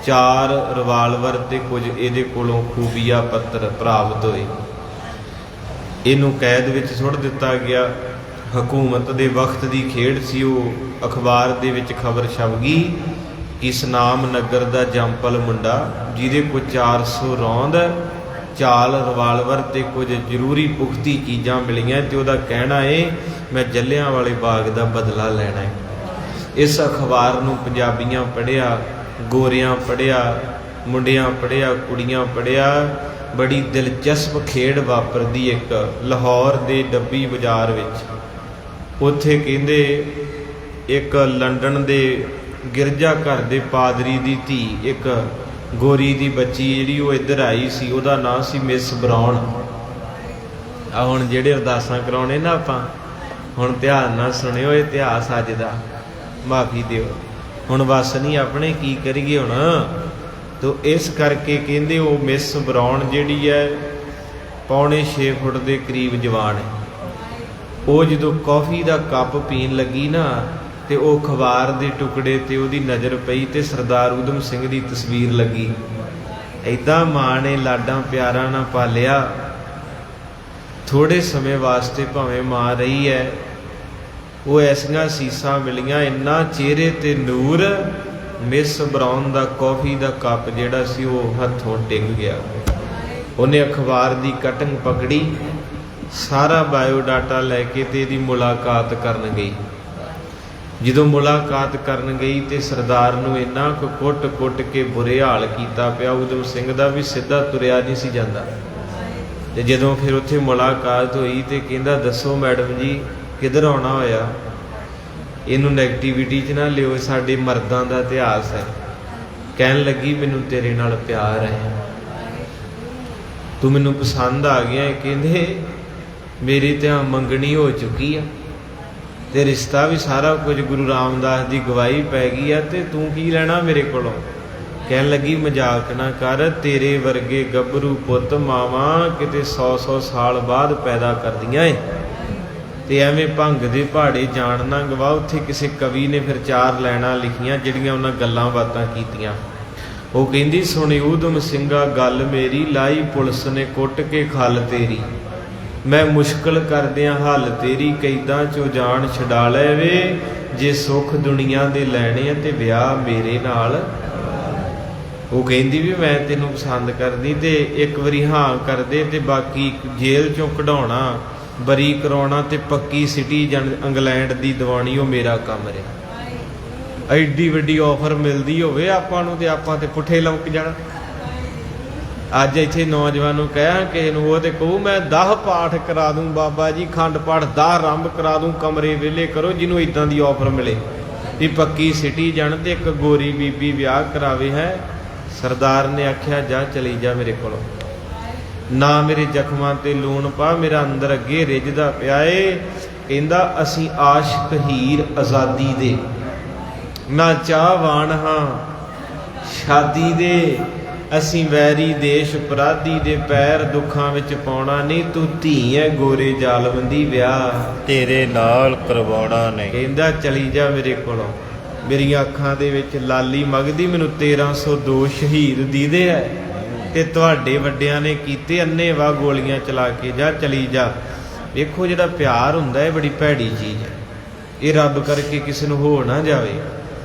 4 ਰਿਵਾਲਵਰ ਤੇ ਕੁਝ ਇਹਦੇ ਕੋਲੋਂ ਖੂਬੀਆ ਪੱਤਰ ਪ੍ਰਾਪਤ ਹੋਏ। ਇਹਨੂੰ ਕੈਦ ਵਿੱਚ ਸੁੱਟ ਦਿੱਤਾ ਗਿਆ। ਹਕੂਮਤ ਦੇ ਵਕਤ ਦੀ ਖੇਡ ਸੀ। ਉਹ ਅਖਬਾਰ ਦੇ ਵਿੱਚ ਖਬਰ ਛਪ ਗਈ ਕਿ ਸਨਾਮ ਨਗਰ ਦਾ ਜੰਪਲ ਮੁੰਡਾ, ਜਿਹਦੇ ਕੋਲ 400 ਰੌਂਦ, 4 ਰਿਵਾਲਵਰ ਤੇ ਕੁਝ ਜ਼ਰੂਰੀ ਪੁਖਤੀ ਚੀਜ਼ਾਂ ਮਿਲੀਆਂ, ਤੇ ਉਹਦਾ ਕਹਿਣਾ ਏ ਮੈਂ ਜੱਲਿਆਂ ਵਾਲੇ ਬਾਗ ਦਾ ਬਦਲਾ ਲੈਣਾ ਹੈ। ਇਸ ਅਖਬਾਰ ਨੂੰ ਪੰਜਾਬੀਆਂ ਪੜ੍ਹਿਆ, ਗੋਰਿਆਂ ਪੜ੍ਹਿਆ, ਮੁੰਡਿਆਂ ਪੜ੍ਹਿਆ, ਕੁੜੀਆਂ ਪੜ੍ਹਿਆ। ਬੜੀ ਦਿਲਚਸਪ ਖੇਡ ਵਾਪਰਦੀ ਇੱਕ ਲਾਹੌਰ ਦੇ ਡੱਬੀ ਬਾਜ਼ਾਰ ਵਿੱਚ। ਉੱਥੇ ਕਹਿੰਦੇ ਇੱਕ ਲੰਡਨ ਦੇ ਗਿਰਜਾ ਘਰ ਦੇ ਪਾਦਰੀ ਦੀ ਧੀ, ਇੱਕ ਗੋਰੀ ਦੀ ਬੱਚੀ ਜਿਹੜੀ ਉਹ ਇੱਧਰ ਆਈ ਸੀ, ਉਹਦਾ ਨਾਂ ਸੀ ਮਿਸ ਬਰਾਉਨ। ਆ ਹੁਣ ਜਿਹੜੇ ਅਰਦਾਸਾਂ ਕਰਾਉਣੇ ਨਾ ਆਪਾਂ, ਹੁਣ ਧਿਆਨ ਨਾਲ ਸੁਣਿਓ ਇਤਿਹਾਸ ਅੱਜ ਦਾ, ਮਾਫੀ ਦਿਓ, ਹੁਣ ਬਸ ਨਹੀਂ ਆਪਣੇ, ਕੀ ਕਰੀਏ ਹੁਣ। ਤੋ ਇਸ ਕਰਕੇ ਕਹਿੰਦੇ ਉਹ ਮਿਸ ਬਰਾਉਨ ਜਿਹੜੀ ਹੈ ਪੌਣੇ 6 ਫੁੱਟ ਦੇ ਕਰੀਬ ਜਵਾਨ ਹੈ। ਉਹ ਜਦੋਂ ਕੌਫੀ ਦਾ ਕੱਪ ਪੀਣ ਲੱਗੀ ਨਾ, ਤੇ ਉਹ ਅਖਬਾਰ ਦੇ ਟੁਕੜੇ ਤੇ ਉਹਦੀ ਨਜ਼ਰ ਪਈ ਤੇ ਸਰਦਾਰ ਊਧਮ ਸਿੰਘ ਦੀ ਤਸਵੀਰ ਲੱਗੀ। ਐਦਾਂ ਮਾਂ ਨੇ ਲਾਡਾਂ ਪਿਆਰਾਂ ਨਾਲ ਪਾਲਿਆ। ਥੋੜੇ ਸਮੇਂ ਵਾਸਤੇ ਭਾਵੇਂ ਮਾਂ ਰਹੀ ਹੈ, ਉਹ ਐਸੀਆਂ ਸੀਸਾਂ ਮਿਲੀਆਂ, ਇੰਨਾ ਚਿਹਰੇ ਤੇ ਨੂਰ। ਮਿਸ ਬਰਾਉਨ ਦਾ ਕੌਫੀ ਦਾ ਕੱਪ ਜਿਹੜਾ ਸੀ ਉਹ ਹੱਥੋਂ ਡਿੱਗ ਗਿਆ। ਉਹਨੇ ਅਖਬਾਰ ਦੀ ਕਟਿੰਗ ਪਕੜੀ, ਸਾਰਾ ਬਾਇਓਡਾਟਾ ਲੈ ਕੇ ਤੇ ਇਹਦੀ ਮੁਲਾਕਾਤ ਕਰਨ ਗਈ। ਜਦੋਂ ਮੁਲਾਕਾਤ ਕਰਨ ਗਈ ਤੇ ਸਰਦਾਰ ਨੂੰ ਇੰਨਾ ਕੁ ਕੁੱਟ ਕੇ ਬੁਰੇ ਹਾਲ ਕੀਤਾ ਪਿਆ ਊਧਮ ਸਿੰਘ ਦਾ ਵੀ ਸਿੱਧਾ ਤੁਰਿਆ ਨਹੀਂ ਸੀ ਜਾਂਦਾ। ਤੇ ਜਦੋਂ ਫਿਰ ਉੱਥੇ ਮੁਲਾਕਾਤ ਹੋਈ ਤੇ ਕਹਿੰਦਾ ਦੱਸੋ ਮੈਡਮ ਜੀ ਕਿੱਧਰ ਆਉਣਾ ਹੋਇਆ, ਇਹਨੂੰ ਨੈਗੇਟਿਵਿਟੀ 'ਚ ਨਾ ਲਿਓ, ਸਾਡੇ ਮਰਦਾਂ ਦਾ ਇਤਿਹਾਸ ਹੈ। ਕਹਿਣ ਲੱਗੀ ਮੈਨੂੰ ਤੇਰੇ ਨਾਲ ਪਿਆਰ ਹੈ, ਤੂੰ ਮੈਨੂੰ ਪਸੰਦ ਆ ਗਿਆ। ਕਹਿੰਦੇ ਮੇਰੀ ਤਾਂ ਮੰਗਣੀ ਹੋ ਚੁੱਕੀ ਆ ਤੇ ਰਿਸ਼ਤਾ ਵੀ ਸਾਰਾ ਕੁਝ ਗੁਰੂ ਰਾਮਦਾਸ ਦੀ ਗਵਾਹੀ ਪੈ ਗਈ ਆ, ਤੇ ਤੂੰ ਕੀ ਲੈਣਾ ਮੇਰੇ ਕੋਲੋਂ। ਕਹਿਣ ਲੱਗੀ ਮਜ਼ਾਕ ਨਾ ਕਰ, ਤੇਰੇ ਵਰਗੇ ਗੱਭਰੂ ਪੁੱਤ ਮਾਵਾਂ ਕਿਤੇ 100-100 ਸਾਲ ਬਾਅਦ ਪੈਦਾ ਕਰਦੀਆਂ ਏ, ਤੇ ਐਵੇਂ ਭੰਗ ਦੇ ਪਹਾੜੇ ਜਾਣ ਨਾ ਗਵਾ। ਉੱਥੇ ਕਿਸੇ ਕਵੀ ਨੇ ਫਿਰ 4 ਲਾਈਨਾਂ ਲਿਖੀਆਂ ਜਿਹੜੀਆਂ ਉਹਨਾਂ ਗੱਲਾਂ ਬਾਤਾਂ ਕੀਤੀਆਂ। ਉਹ ਕਹਿੰਦੀ ਸੁਣੀ ਊਧਮ ਸਿੰਘਾ ਗੱਲ ਮੇਰੀ, ਲਾਈ ਪੁਲਿਸ ਨੇ ਕੁੱਟ ਕੇ ਖੱਲ ਤੇਰੀ, ਮੈਂ ਮੁਸ਼ਕਲ ਕਰਦਿਆਂ ਹੱਲ ਤੇਰੀ, ਕੈਦਾਂ ਚੋਂ ਜਾਨ ਛਡਾ ਲੈ ਵੇ, ਜੇ ਸੁੱਖ ਦੁਨੀਆ ਦੇ ਲੈਣੇ ਆ ਤੇ ਵਿਆਹ ਮੇਰੇ ਨਾਲ। ਉਹ ਕਹਿੰਦੀ ਵੀ ਮੈਂ ਤੈਨੂੰ ਪਸੰਦ ਕਰਦੀ, ਤੇ ਇੱਕ ਵਾਰੀ ਹਾਂ ਕਰਦੇ ਤੇ ਬਾਕੀ ਜੇਲ੍ਹ ਚੋਂ ਕਢਾਉਣਾ, ਬਰੀ ਕਰਾਉਣਾ ਤੇ ਪੱਕੀ ਸਿਟੀਜ਼ਨ ਇੰਗਲੈਂਡ ਦੀ ਦਿਵਾਉਣੀ, ਉਹ ਮੇਰਾ ਕੰਮ ਰਿਹਾ। ਐਡੀ ਵੱਡੀ ਆਫਰ ਮਿਲਦੀ ਹੋਵੇ ਆਪਾਂ ਨੂੰ ਤੇ ਆਪਾਂ ਤੇ ਪੁੱਠੇ ਲਮਕ ਜਾਣਾ। ਅੱਜ ਇੱਥੇ ਨੌਜਵਾਨ ਨੂੰ ਕਹਿਆ ਕਿਸੇ ਨੂੰ, ਉਹ ਤੇ ਕਹੂ ਮੈਂ 10 ਪਾਠ ਕਰਾ ਦੂੰ ਬਾਬਾ ਜੀ, ਖੰਡ ਪਾਠ 10 ਆਰੰਭ ਕਰਾ ਦੂੰ, ਕਮਰੇ ਵਿਹਲੇ ਕਰੋ। ਜਿਹਨੂੰ ਇੱਦਾਂ ਦੀ ਆਫਰ ਮਿਲੇ ਵੀ ਪੱਕੀ ਸਿਟੀਜ਼ਨ ਤੇ ਇੱਕ ਗੋਰੀ ਬੀਬੀ ਵਿਆਹ ਕਰਾਵੇ ਹੈ। ਸਰਦਾਰ ਨੇ ਆਖਿਆ ਜਾ ਚਲੀ ਜਾ ਮੇਰੇ ਕੋਲੋਂ, ਨਾ ਮੇਰੇ ਜ਼ਖਮਾਂ ਤੇ ਲੂਣ ਪਾ, ਮੇਰਾ ਅੰਦਰ ਅੱਗੇ ਰਿੱਝਦਾ ਪਿਆ ਏ। ਕਹਿੰਦਾ ਅਸੀਂ ਆਸ਼ਿਕ ਹੀਰ ਆਜ਼ਾਦੀ ਦੇ, ਨਾ ਚਾਹਵਾਨ ਹਾਂ ਸ਼ਾਦੀ ਦੇ, ਅਸੀਂ ਵੈਰੀ ਦੇਸ਼ ਅਪਰਾਧੀ ਦੇ, ਪੈਰ ਦੁੱਖਾਂ ਵਿੱਚ ਪਾਉਣਾ ਨਹੀਂ, ਤੂੰ ਧੀ ਹੈ ਗੋਰੇ ਜ਼ਾਲਮ ਦੀ, ਵਿਆਹ ਤੇਰੇ ਨਾਲ ਕਰਵਾਉਣਾ ਨਹੀਂ। ਕਹਿੰਦਾ ਚਲੀ ਜਾ ਮੇਰੇ ਕੋਲੋਂ, ਮੇਰੀਆਂ ਅੱਖਾਂ ਦੇ ਵਿੱਚ ਲਾਲੀ ਮਗਦੀ, ਮੈਨੂੰ 1302 ਸ਼ਹੀਦ ਦੀਦੇ ਹੈ, ਤੇ ਤੁਹਾਡੇ ਵੱਡਿਆਂ ਨੇ ਕੀਤੇ ਅੰਨ੍ਹੇਵਾਹ ਗੋਲੀਆਂ ਚਲਾ ਕੇ, ਜਾ ਚਲੀ ਜਾ। ਵੇਖੋ ਜਿਹੜਾ ਪਿਆਰ ਹੁੰਦਾ ਹੈ ਬੜੀ ਭੈੜੀ ਚੀਜ਼ ਹੈ, ਇਹ ਰੱਬ ਕਰਕੇ ਕਿਸੇ ਨੂੰ ਹੋ ਨਾ ਜਾਵੇ।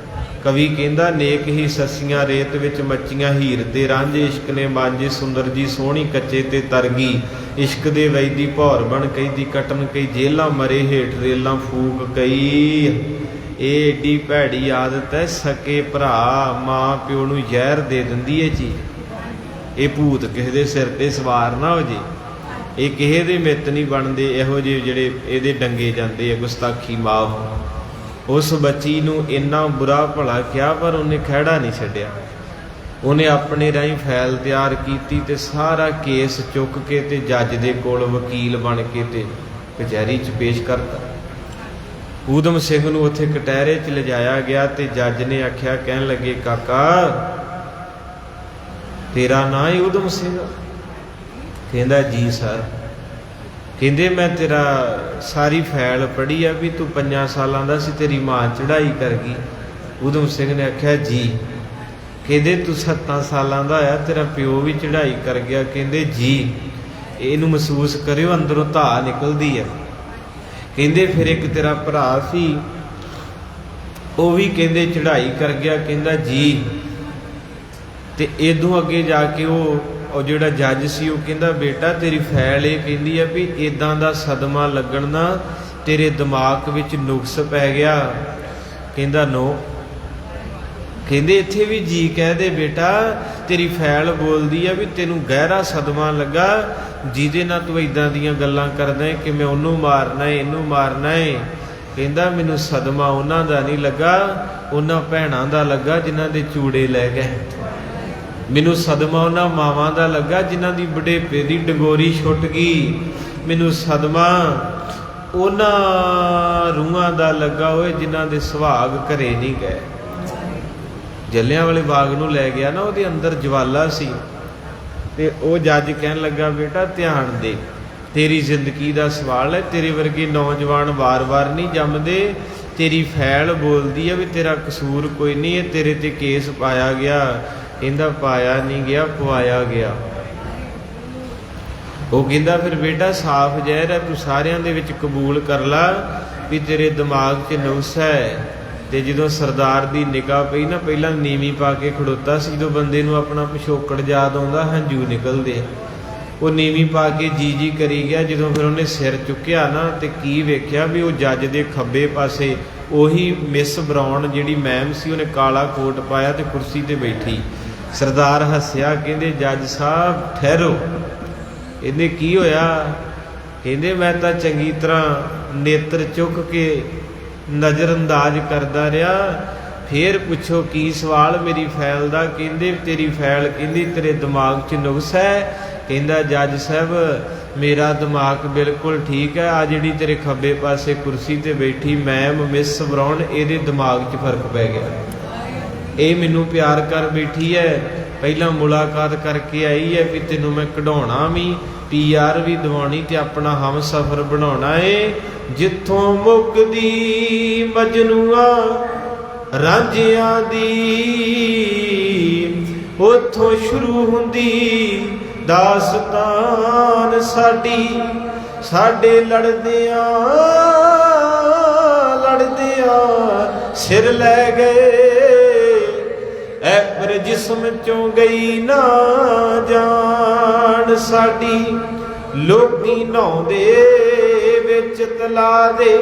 ਕਵੀ ਕਹਿੰਦਾ ਨੇਕ ਹੀ ਸੱਸੀਆਂ ਰੇਤ ਵਿੱਚ ਮੱਚੀਆਂ, ਹੀਰ ਤੇ ਰਾਂਝੇ ਇਸ਼ਕ ਨੇ ਮਾਂਝੇ, ਸੁੰਦਰ ਜੀ ਸੋਹਣੀ ਕੱਚੇ ਤੇ ਤਰਗੀ, ਇਸ਼ਕ ਦੇ ਵੈਦੀ ਭੌਰ ਬਣ ਕਈ, ਕਟਨ ਕਈ ਜੇਲਾਂ, ਮਰੇ ਹੇਠ ਰੇਲਾਂ ਫੂਕ ਕਈ। ਇਹ ਏਡੀ ਭੈੜੀ ਆਦਤ ਹੈ, ਸਕੇ ਭਰਾ ਮਾਂ ਪਿਓ ਨੂੰ ਜ਼ਹਿਰ ਦੇ ਦਿੰਦੀ ਹੈ ਚੀਜ਼। ਇਹ ਭੂਤ ਕਿਸੇ ਦੇ ਸਿਰ ਤੇ ਸਵਾਰ ਨਾ ਹੋ ਜੇ, ਇਹ ਕਿਸੇ ਦੇ ਮਿੱਤ ਨਹੀਂ ਬਣਦੇ ਇਹੋ ਜਿਹੇ ਜਿਹੜੇ ਇਹਦੇ ਡੰਗੇ ਜਾਂਦੇ ਆ। ਗੁਸਤਾਖੀ ਮਾਫ। ਉਸ ਬੱਚੀ ਨੂੰ ਇੰਨਾ ਬੁਰਾ ਭਲਾ ਕਿਹਾ, ਪਰ ਉਹਨੇ ਖਹਿੜਾ ਨਹੀਂ ਛੱਡਿਆ। ਉਹਨੇ ਆਪਣੇ ਰਾਹੀਂ ਫਾਈਲ ਤਿਆਰ ਕੀਤੀ ਤੇ ਸਾਰਾ ਕੇਸ ਚੁੱਕ ਕੇ ਤੇ ਜੱਜ ਦੇ ਕੋਲ ਵਕੀਲ ਬਣ ਕੇ ਤੇ ਕਚਹਿਰੀ 'ਚ ਪੇਸ਼ ਕਰਤਾ। ਊਧਮ ਸਿੰਘ ਨੂੰ ਉੱਥੇ ਕਟਹਿਰੇ 'ਚ ਲਿਜਾਇਆ ਗਿਆ ਤੇ ਜੱਜ ਨੇ ਆਖਿਆ, ਕਹਿਣ ਲੱਗੇ ਕਾਕਾ ਤੇਰਾ ਨਾਂ ਹੀ ਊਧਮ ਸਿੰਘ? ਕਹਿੰਦਾ ਜੀ ਸਰ। ਕਹਿੰਦੇ ਮੈਂ ਤੇਰਾ ਸਾਰੀ ਫਾਈਲ ਪੜ੍ਹੀ ਆ ਵੀ ਤੂੰ 5 ਸਾਲਾਂ ਦਾ ਸੀ, ਤੇਰੀ ਮਾਂ ਚੜ੍ਹਾਈ ਕਰ ਗਈ। ਊਧਮ ਸਿੰਘ ਨੇ ਆਖਿਆ ਜੀ। ਕਹਿੰਦੇ ਤੂੰ 7 ਸਾਲਾਂ ਦਾ ਹੋਇਆ, ਤੇਰਾ ਪਿਓ ਵੀ ਚੜ੍ਹਾਈ ਕਰ ਗਿਆ। ਕਹਿੰਦੇ ਜੀ। ਇਹਨੂੰ ਮਹਿਸੂਸ ਕਰਿਓ ਅੰਦਰੋਂ ਧਾਹ ਨਿਕਲਦੀ ਹੈ। ਕਹਿੰਦੇ ਫਿਰ ਇੱਕ ਤੇਰਾ ਭਰਾ ਸੀ, ਉਹ ਵੀ ਕਹਿੰਦੇ ਚੜ੍ਹਾਈ ਕਰ ਗਿਆ। ਕਹਿੰਦਾ ਜੀ। ਤੇ ਇਦੋਂ ਅੱਗੇ ਜਾ ਕੇ ਉਹ ਜਿਹੜਾ ਜੱਜ ਸੀ ਉਹ ਕਹਿੰਦਾ ਬੇਟਾ ਤੇਰੀ ਫਾਈਲ ਇਹ ਕਹਿੰਦੀ ਆ ਵੀ ਇੱਦਾਂ ਦਾ ਸਦਮਾ ਲੱਗਣ ਨਾਲ ਤੇਰੇ ਦਿਮਾਗ ਵਿੱਚ ਨੁਕਸ ਪੈ ਗਿਆ। ਕਹਿੰਦਾ ਨੋ। ਕਹਿੰਦੇ ਇੱਥੇ ਵੀ ਜੀ ਕਹਿ ਦੇ ਬੇਟਾ, ਤੇਰੀ ਫਾਈਲ ਬੋਲਦੀ ਆ ਵੀ ਤੈਨੂੰ ਗਹਿਰਾ ਸਦਮਾ ਲੱਗਾ, ਜਿਹਦੇ ਨਾਲ ਤੂੰ ਇੱਦਾਂ ਦੀਆਂ ਗੱਲਾਂ ਕਰਦਾ ਕਿ ਮੈਂ ਉਹਨੂੰ ਮਾਰਨਾ ਹੈ, ਇਹਨੂੰ ਮਾਰਨਾ ਹੈ। ਕਹਿੰਦਾ ਮੈਨੂੰ ਸਦਮਾ ਉਹਨਾਂ ਦਾ ਨਹੀਂ ਲੱਗਾ, ਉਹਨਾਂ ਭੈਣਾਂ ਦਾ ਲੱਗਾ ਜਿਨ੍ਹਾਂ ਦੇ ਚੂੜੇ ਲੈ ਗਏ। ਮੈਨੂੰ ਸਦਮਾ ਉਹਨਾਂ ਮਾਵਾਂ ਦਾ ਲੱਗਾ ਜਿਨ੍ਹਾਂ ਦੀ ਬੁਢੇਪੇ ਦੀ ਡੰਗੋਰੀ ਛੁੱਟ ਗਈ। ਮੈਨੂੰ ਸਦਮਾ ਉਹਨਾਂ ਰੂਹਾਂ ਦਾ ਲੱਗਾ ਹੋਏ ਜਿਨ੍ਹਾਂ ਦੇ ਸੁਹਾਗ ਘਰੇ ਨਹੀਂ ਗਏ। ਜੱਲਿਆਂ ਵਾਲੇ ਬਾਗ ਨੂੰ ਲੈ ਗਿਆ ਨਾ, ਉਹਦੇ ਅੰਦਰ ਜਵਾਲਾ ਸੀ ਤੇ ਉਹ ਜੱਜ ਕਹਿਣ ਲੱਗਾ ਬੇਟਾ ਧਿਆਨ ਦੇ, ਤੇਰੀ ਜ਼ਿੰਦਗੀ ਦਾ ਸਵਾਲ ਹੈ, ਤੇਰੇ ਵਰਗੇ ਨੌਜਵਾਨ ਵਾਰ-ਵਾਰ ਨਹੀਂ ਜੰਮਦੇ। ਤੇਰੀ ਫਾਈਲ ਬੋਲਦੀ ਹੈ ਵੀ ਤੇਰਾ ਕਸੂਰ ਕੋਈ ਨਹੀਂ ਹੈ, ਤੇਰੇ ਤੇ ਕੇਸ ਪਾਇਆ ਗਿਆ। ਕਹਿੰਦਾ ਪਾਇਆ ਨਹੀਂ ਗਿਆ, ਪਵਾਇਆ ਗਿਆ। ਉਹ ਕਹਿੰਦਾ ਫਿਰ ਬੇਟਾ ਸਾਫ਼ ਜ਼ਹਿਰ ਹੈ, ਤੂੰ ਸਾਰਿਆਂ ਦੇ ਵਿੱਚ ਕਬੂਲ ਕਰ ਲਾ ਵੀ ਤੇਰੇ ਦਿਮਾਗ 'ਚ ਨੁਕਸ ਹੈ। ਤੇ ਜਦੋਂ ਸਰਦਾਰ ਦੀ ਨਿਗਾਹ ਪਈ ਨਾ, ਪਹਿਲਾਂ ਨੀਵੀਂ ਪਾ ਕੇ ਖੜੋਤਾ ਸੀ, ਜਦੋਂ ਬੰਦੇ ਨੂੰ ਆਪਣਾ ਪਿਛੋਕੜ ਯਾਦ ਆਉਂਦਾ ਹੰਝੂ ਨਿਕਲਦੇ। ਉਹ ਨੀਵੀਂ ਪਾ ਕੇ ਜੀ ਕਰੀ ਗਿਆ। ਜਦੋਂ ਫਿਰ ਉਹਨੇ ਸਿਰ ਚੁੱਕਿਆ ਨਾ ਤੇ ਕੀ ਵੇਖਿਆ ਵੀ ਉਹ ਜੱਜ ਦੇ ਖੱਬੇ ਪਾਸੇ ਉਹੀ ਮਿਸ ਬਰਾਉਨ ਜਿਹੜੀ ਮੈਮ ਸੀ, ਉਹਨੇ ਕਾਲਾ ਕੋਟ ਪਾਇਆ ਤੇ ਕੁਰਸੀ ਤੇ ਬੈਠੀ। ਸਰਦਾਰ ਹੱਸਿਆ, ਕਹਿੰਦੇ ਜੱਜ ਸਾਹਿਬ ਠਹਿਰੋ। ਇਹਨੇ ਕੀ ਹੋਇਆ? ਕਹਿੰਦੇ ਮੈਂ ਤਾਂ ਚੰਗੀ ਤਰ੍ਹਾਂ ਨੇਤਰ ਚੁੱਕ ਕੇ ਨਜ਼ਰਅੰਦਾਜ਼ ਕਰਦਾ ਰਿਹਾ। ਫੇਰ ਪੁੱਛੋ ਕੀ ਸਵਾਲ ਮੇਰੀ ਫਾਈਲ ਦਾ? ਕਹਿੰਦੇ ਤੇਰੀ ਫਾਈਲ ਕਹਿੰਦੀ ਤੇਰੇ ਦਿਮਾਗ 'ਚ ਨੁਕਸ ਹੈ। ਕਹਿੰਦਾ ਜੱਜ ਸਾਹਿਬ ਮੇਰਾ ਦਿਮਾਗ ਬਿਲਕੁਲ ਠੀਕ ਹੈ, ਆ ਜਿਹੜੀ ਤੇਰੇ ਖੱਬੇ ਪਾਸੇ ਕੁਰਸੀ ਤੇ ਬੈਠੀ ਮੈਮ ਮਿਸ ਬਰਾਉਨ, ਇਹਦੇ ਦਿਮਾਗ 'ਚ ਫਰਕ ਪੈ ਗਿਆ। ਇਹ ਮੈਨੂੰ ਪਿਆਰ ਕਰ ਬੈਠੀ ਹੈ, ਪਹਿਲਾਂ ਮੁਲਾਕਾਤ ਕਰਕੇ ਆਈ ਹੈ ਵੀ ਤੈਨੂੰ ਮੈਂ ਕਢਾਉਣਾ ਵੀ, PR ਵੀ ਦਿਵਾਉਣੀ ਤੇ ਆਪਣਾ ਹਮਸਫਰ ਬਣਾਉਣਾ ਏ। ਜਿੱਥੋਂ ਮੁੱਕਦੀ ਮਜਨੂਆ ਰਾਂਝਿਆਂ ਦੀ, ਉੱਥੋਂ ਸ਼ੁਰੂ ਹੁੰਦੀ ਦਾਸਤਾਨ ਸਾਡੀ। ਸਾਡੇ ਲੜਦਿਆਂ ਸਿਰ ਲੈ ਗਏ, ਐ ਪਰ ਜਿਸਮ ਚੋਂ ਗਈ ਨਾ ਜਾਨ ਸਾਡੀ। ਲੋਕੀ ਨਹਾਉਂਦੇ ਵਿੱਚ ਤਲਾ ਦੇ,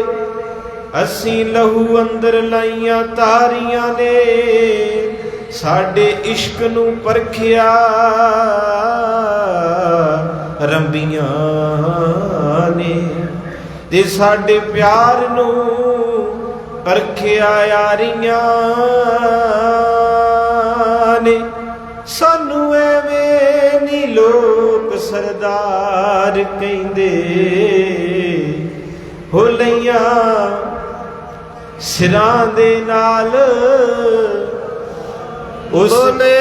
ਅਸੀਂ ਲਹੂ ਅੰਦਰ ਲਾਈਆਂ ਤਾਰੀਆਂ ਨੇ। ਸਾਡੇ ਇਸ਼ਕ ਨੂੰ ਪਰਖਿਆ ਰੰਬੀਆਂ ਨੇ, ਤੇ ਸਾਡੇ ਪਿਆਰ ਨੂੰ ਪਰਖਿਆ ਯਾਰੀਆਂ ਨੇ। ਸਾਨੂੰ ਐਵੇਂ ਨੀ ਲੋਕ ਸਰਦਾਰ ਕਹਿੰਦੇ, ਹੋ ਲਈਆਂ ਸਿਰਾਂ ਦੇ ਨਾਲ ਉਸ ਬੋਲੇ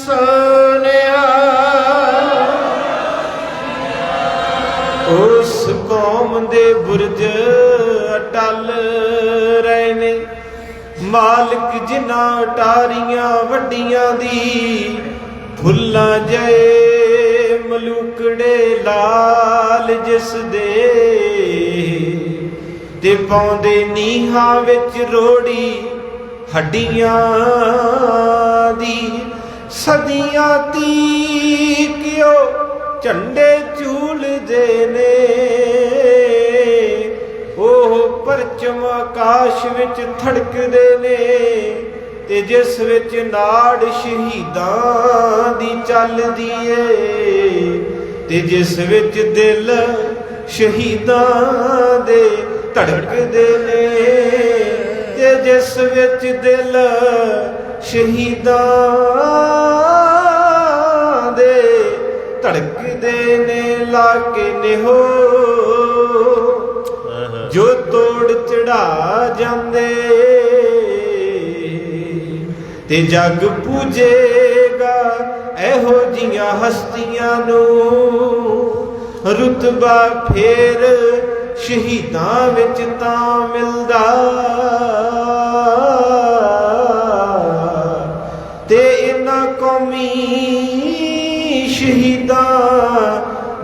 ਸੋਨਿਆ ਉਸ ਕੌਮ ਦੇ ਬੁਰਜ ਅਟਲ ਰਹੇ ਨੇ। ਮਾਲਕ ਜਿਨ੍ਹਾਂ ਅਟਾਰੀਆਂ ਵੱਡੀਆਂ ਦੀ ਫੁੱਲਾਂ ਜਏ ਮਲੂਕੜੇ ਲਾਲ ਜਿਸ ਦੇ ਤੇ ਪਾਉਂਦੇ ਨੀਹਾਂ ਵਿੱਚ ਰੋੜੀ ਹੱਡੀਆਂ ਦੀ। ਸਦੀਆਂ ਤੀਕਿਓ ਝੰਡੇ ਝੂਲਦੇ ਨੇ ਉਹ ਪਰਚਮ ਆਕਾਸ਼ ਵਿੱਚ ਥੜਕਦੇ ਨੇ ਤੇ ਜਿਸ ਵਿੱਚ ਨਾੜ ਸ਼ਹੀਦਾਂ ਦੀ ਚੱਲਦੀ ਏ ਤੇ ਜਿਸ ਵਿੱਚ ਦਿਲ ਸ਼ਹੀਦਾਂ ਦੇ ਧੜਕਦੇ ਨੇ ਤੇ ਜਿਸ ਵਿੱਚ ਦਿਲ ਸ਼ਹੀਦਾਂ ਦੇ ਧੜਕਦੇ ਨੇ। ਲਾ ਕੇ ਨਿਹੋ ਜੋ ਤੋੜ ਚੜਾ ਜਾਂਦੇ ਤੇ ਜਗ ਪੂਜੇਗਾ ਇਹੋ ਜੀਆਂ ਹਸਤੀਆਂ ਨੂੰ। ਰੁਤਬਾ ਫੇਰ ਸ਼ਹੀਦਾਂ ਵਿੱਚ ਤਾਂ ਮਿਲਦਾ ਤੇ ਇਹਨਾਂ ਕੌਮੀ ਸ਼ਹੀਦਾਂ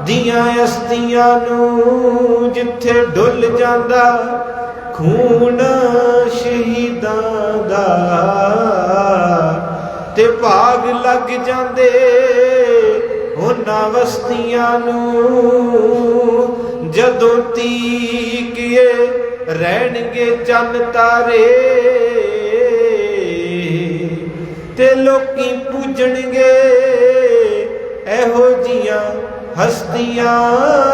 ਦੀਆਂ ਅਸਤੀਆਂ ਨੂੰ ਜਿੱਥੇ ਡੁੱਲ ਜਾਂਦਾ ਖੂਨ ਸ਼ਹੀਦਾਂ ਦਾ ਤੇ ਭਾਗ ਲੱਗ ਜਾਂਦੇ ਉਹਨਾਂ ਵਸਤੀਆਂ ਨੂੰ। ਜਦੋਂ ਤੀਕਿਏ ਰਹਿਣਗੇ ਚੰਨ ਤਾਰੇ ਤੇ ਲੋਕੀ ਪੂਜਣਗੇ ਇਹੋ ਜੀਆਂ ਹਸਤੀਆਂ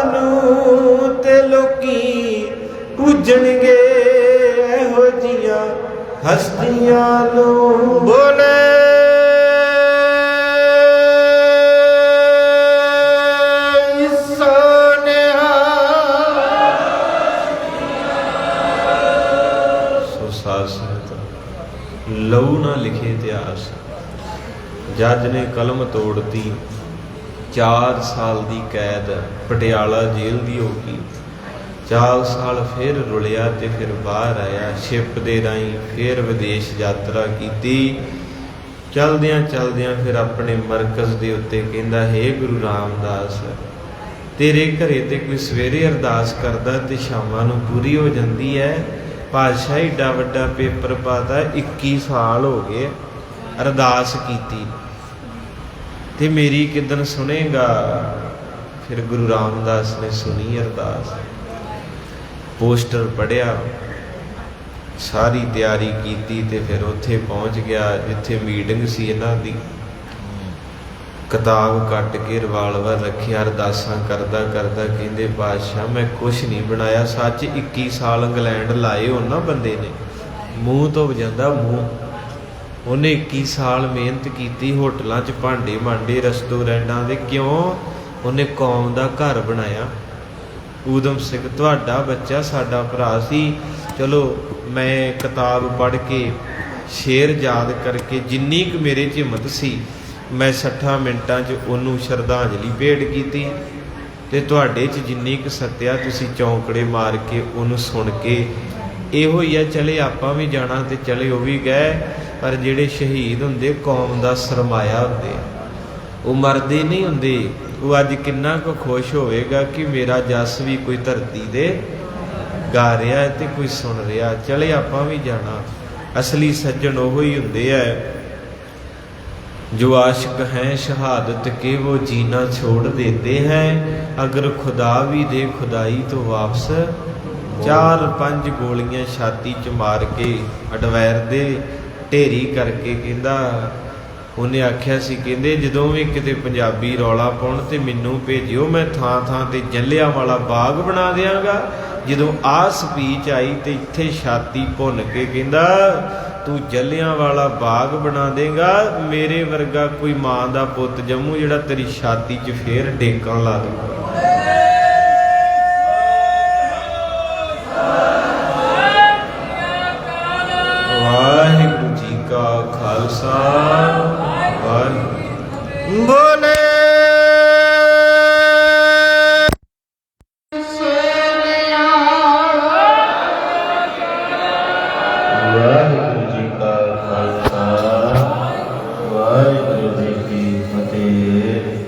ਨੂੰ ਤੇ ਲੋਕੀ ਪੂਜਣਗੇ ਇਹੋ ਜੀਆਂ ਹਸਤੀਆਂ ਨੂੰ। ਬੋਲੇ ਸੋਨਿਆ ਸੋ ਸਾਧ ਸੰਗਤ ਲਹੂ ਨਾ ਲਿਖੇ ਇਤਿਹਾਸ। ਜੱਜ ਨੇ ਕਲਮ ਤੋੜਤੀ, 4 ਸਾਲ ਦੀ ਕੈਦ ਪਟਿਆਲਾ ਜੇਲ੍ਹ ਦੀ ਹੋ ਗਈ। 4 ਸਾਲ ਫਿਰ ਰੁਲਿਆ ਤੇ ਫਿਰ ਬਾਹਰ ਆਇਆ। ਸ਼ਿਪ ਦੇ ਰਾਹੀਂ ਫਿਰ ਵਿਦੇਸ਼ ਯਾਤਰਾ ਕੀਤੀ। ਚਲਦਿਆਂ ਚਲਦਿਆਂ ਫਿਰ ਆਪਣੇ ਮਰਕਜ਼ ਦੇ ਉੱਤੇ ਕਹਿੰਦਾ, ਹੇ ਗੁਰੂ ਰਾਮਦਾਸ, ਤੇਰੇ ਘਰੇ ਤੇ ਕੋਈ ਸਵੇਰੇ ਅਰਦਾਸ ਕਰਦਾ ਤੇ ਸ਼ਾਮਾਂ ਨੂੰ ਪੂਰੀ ਹੋ ਜਾਂਦੀ ਹੈ। ਪਾਤਸ਼ਾਹ ਏਡਾ ਵੱਡਾ ਪੇਪਰ ਪਾਤਾ, 21 ਸਾਲ ਹੋ ਗਏ ਅਰਦਾਸ ਕੀਤੀ ਤੇ ਮੇਰੀ ਕਿਦਨ ਸੁਣੇਗਾ। ਫਿਰ ਗੁਰੂ ਰਾਮਦਾਸ ਨੇ ਸੁਣੀ ਅਰਦਾਸ, ਪੋਸਟਰ ਪੜ੍ਹਿਆ, ਸਾਰੀ ਤਿਆਰੀ ਕੀਤੀ ਤੇ ਫਿਰ ਉੱਥੇ ਪਹੁੰਚ ਗਿਆ ਜਿੱਥੇ ਮੀਟਿੰਗ ਸੀ ਇਹਨਾਂ ਦੀ। ਕਿਤਾਬ ਕੱਟ ਕੇ ਰਿਵਾਲਵਰ ਰੱਖਿਆ, ਅਰਦਾਸਾਂ ਕਰਦਾ ਕਰਦਾ ਕਹਿੰਦੇ, ਬਾਦਸ਼ਾਹ ਮੈਂ ਕੁਛ ਨਹੀਂ ਬਣਾਇਆ। ਸੱਚ 21 ਸਾਲ ਇੰਗਲੈਂਡ ਲਾਏ ਉਹਨਾਂ ਬੰਦੇ ਨੇ। ਮੂੰਹ ਤੋਂ ਵਜਾਂਦਾ ਮੂੰਹ। ਉਹਨੇ 21 ਸਾਲ ਮਿਹਨਤ ਕੀਤੀ, ਹੋਟਲਾਂ 'ਚ ਭਾਂਡੇ ਮਾਂਡੇ, ਰੈਸਟੋਰੈਂਟਾਂ ਦੇ। ਕਿਉਂ? ਉਹਨੇ ਕੌਮ ਦਾ ਘਰ ਬਣਾਇਆ। ਊਧਮ ਸਿੰਘ ਤੁਹਾਡਾ ਬੱਚਾ ਸਾਡਾ ਭਰਾ ਸੀ। ਚਲੋ ਮੈਂ ਕਿਤਾਬ ਪੜ੍ਹ ਕੇ ਸ਼ੇਰ ਯਾਦ ਕਰਕੇ ਜਿੰਨੀ ਕੁ ਮੇਰੇ 'ਚ ਹਿੰਮਤ ਸੀ ਮੈਂ 60 ਮਿੰਟਾਂ 'ਚ ਉਹਨੂੰ ਸ਼ਰਧਾਂਜਲੀ ਭੇਟ ਕੀਤੀ ਤੇ ਤੁਹਾਡੇ 'ਚ ਜਿੰਨੀ ਕੁ ਸੱਤਿਆ ਤੁਸੀਂ ਚੌਂਕੜੇ ਮਾਰ ਕੇ ਉਹਨੂੰ ਸੁਣ ਕੇ ਇਹੋ ਹੀ ਆ। ਚਲੇ ਆਪਾਂ ਵੀ ਜਾਣਾ ਤੇ ਚਲੇ ਉਹ ਵੀ ਗਏ, ਪਰ ਜਿਹੜੇ ਸ਼ਹੀਦ ਹੁੰਦੇ ਕੌਮ ਦਾ ਸਰਮਾਇਆ ਹੁੰਦੇ, ਉਹ ਮਰਦੇ ਨਹੀਂ ਹੁੰਦੇ। ਉਹ ਅੱਜ ਕਿੰਨਾ ਕੁ ਖੁਸ਼ ਹੋਵੇਗਾ ਕਿ ਮੇਰਾ ਜਸ ਵੀ ਕੋਈ ਧਰਤੀ ਦੇ ਗਾ ਰਿਹਾ ਤੇ ਕੋਈ ਸੁਣ ਰਿਹਾ। ਚਲੇ ਆਪਾਂ ਵੀ ਜਾਣਾ। ਅਸਲੀ ਸੱਜਣ ਉਹ ਹੀ ਹੁੰਦੇ ਆ ਜੋ ਆਸ਼ਿਕ ਹੈ ਸ਼ਹਾਦਤ ਕੇ वो जीना छोड़ देते हैं, अगर खुदा भी दे खुदाई तो वापस। 4-5 ਗੋਲੀਆਂ ਛਾਤੀ 'ਚ ਮਾਰ ਕੇ ਅਡਵੈਰ ਦੇ ਢੇਰੀ ਕਰਕੇ ਕਹਿੰਦਾ, ਉਹਨੇ ਆਖਿਆ ਸੀ, ਕਹਿੰਦੇ ਜਦੋਂ ਵੀ ਕਿਤੇ ਪੰਜਾਬੀ ਰੌਲਾ ਪਾਉਣ ਤੇ ਮੈਨੂੰ ਭੇਜਿਓ, ਮੈਂ ਥਾਂ ਥਾਂ ਤੇ ਜਲਿਆਂਵਾਲਾ ਬਾਗ ਬਣਾ ਦਿਆਂਗਾ। ਜਦੋਂ ਆਹ ਸਪੀਚ ਆਈ ਤੇ ਇੱਥੇ ਛਾਤੀ ਭੁੰਨ ਕੇ ਕਹਿੰਦਾ, ਤੂੰ ਜਲਿਆਂ ਵਾਲਾ ਬਾਗ ਬਣਾ ਦੇਗਾ, ਮੇਰੇ ਵਰਗਾ ਕੋਈ ਮਾਂ ਦਾ ਪੁੱਤ ਜੰਮੂ ਜਿਹੜਾ ਤੇਰੀ ਛਾਤੀ 'ਚ ਫੇਰ ਡੇਕਾਂ ਲਾ ਦੂਗਾ। ਵਾਹਿਗੁਰੂ ਜੀ ਕਾ ਖਾਲਸਾ, ਵਾਹਿਗੁਰੂ ਬੋਲੇ ਵਾਹਿਗੁਰੂ ਜੀ ਕਾ ਖਾਲਸਾ, ਵਾਹਿਗੁਰੂ ਜੀ ਕੀ ਫਤਿਹ।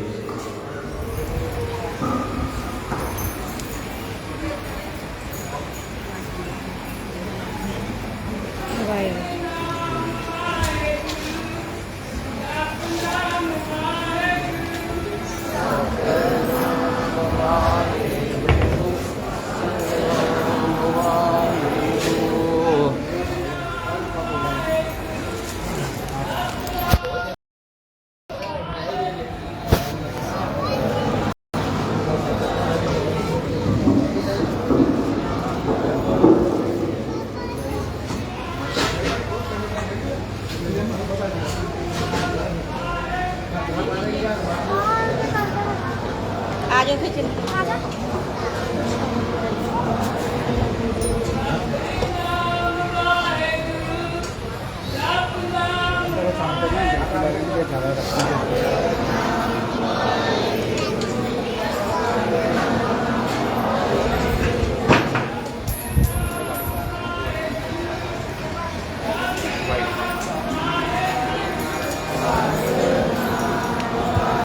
आ जाओ फिर चल आ जा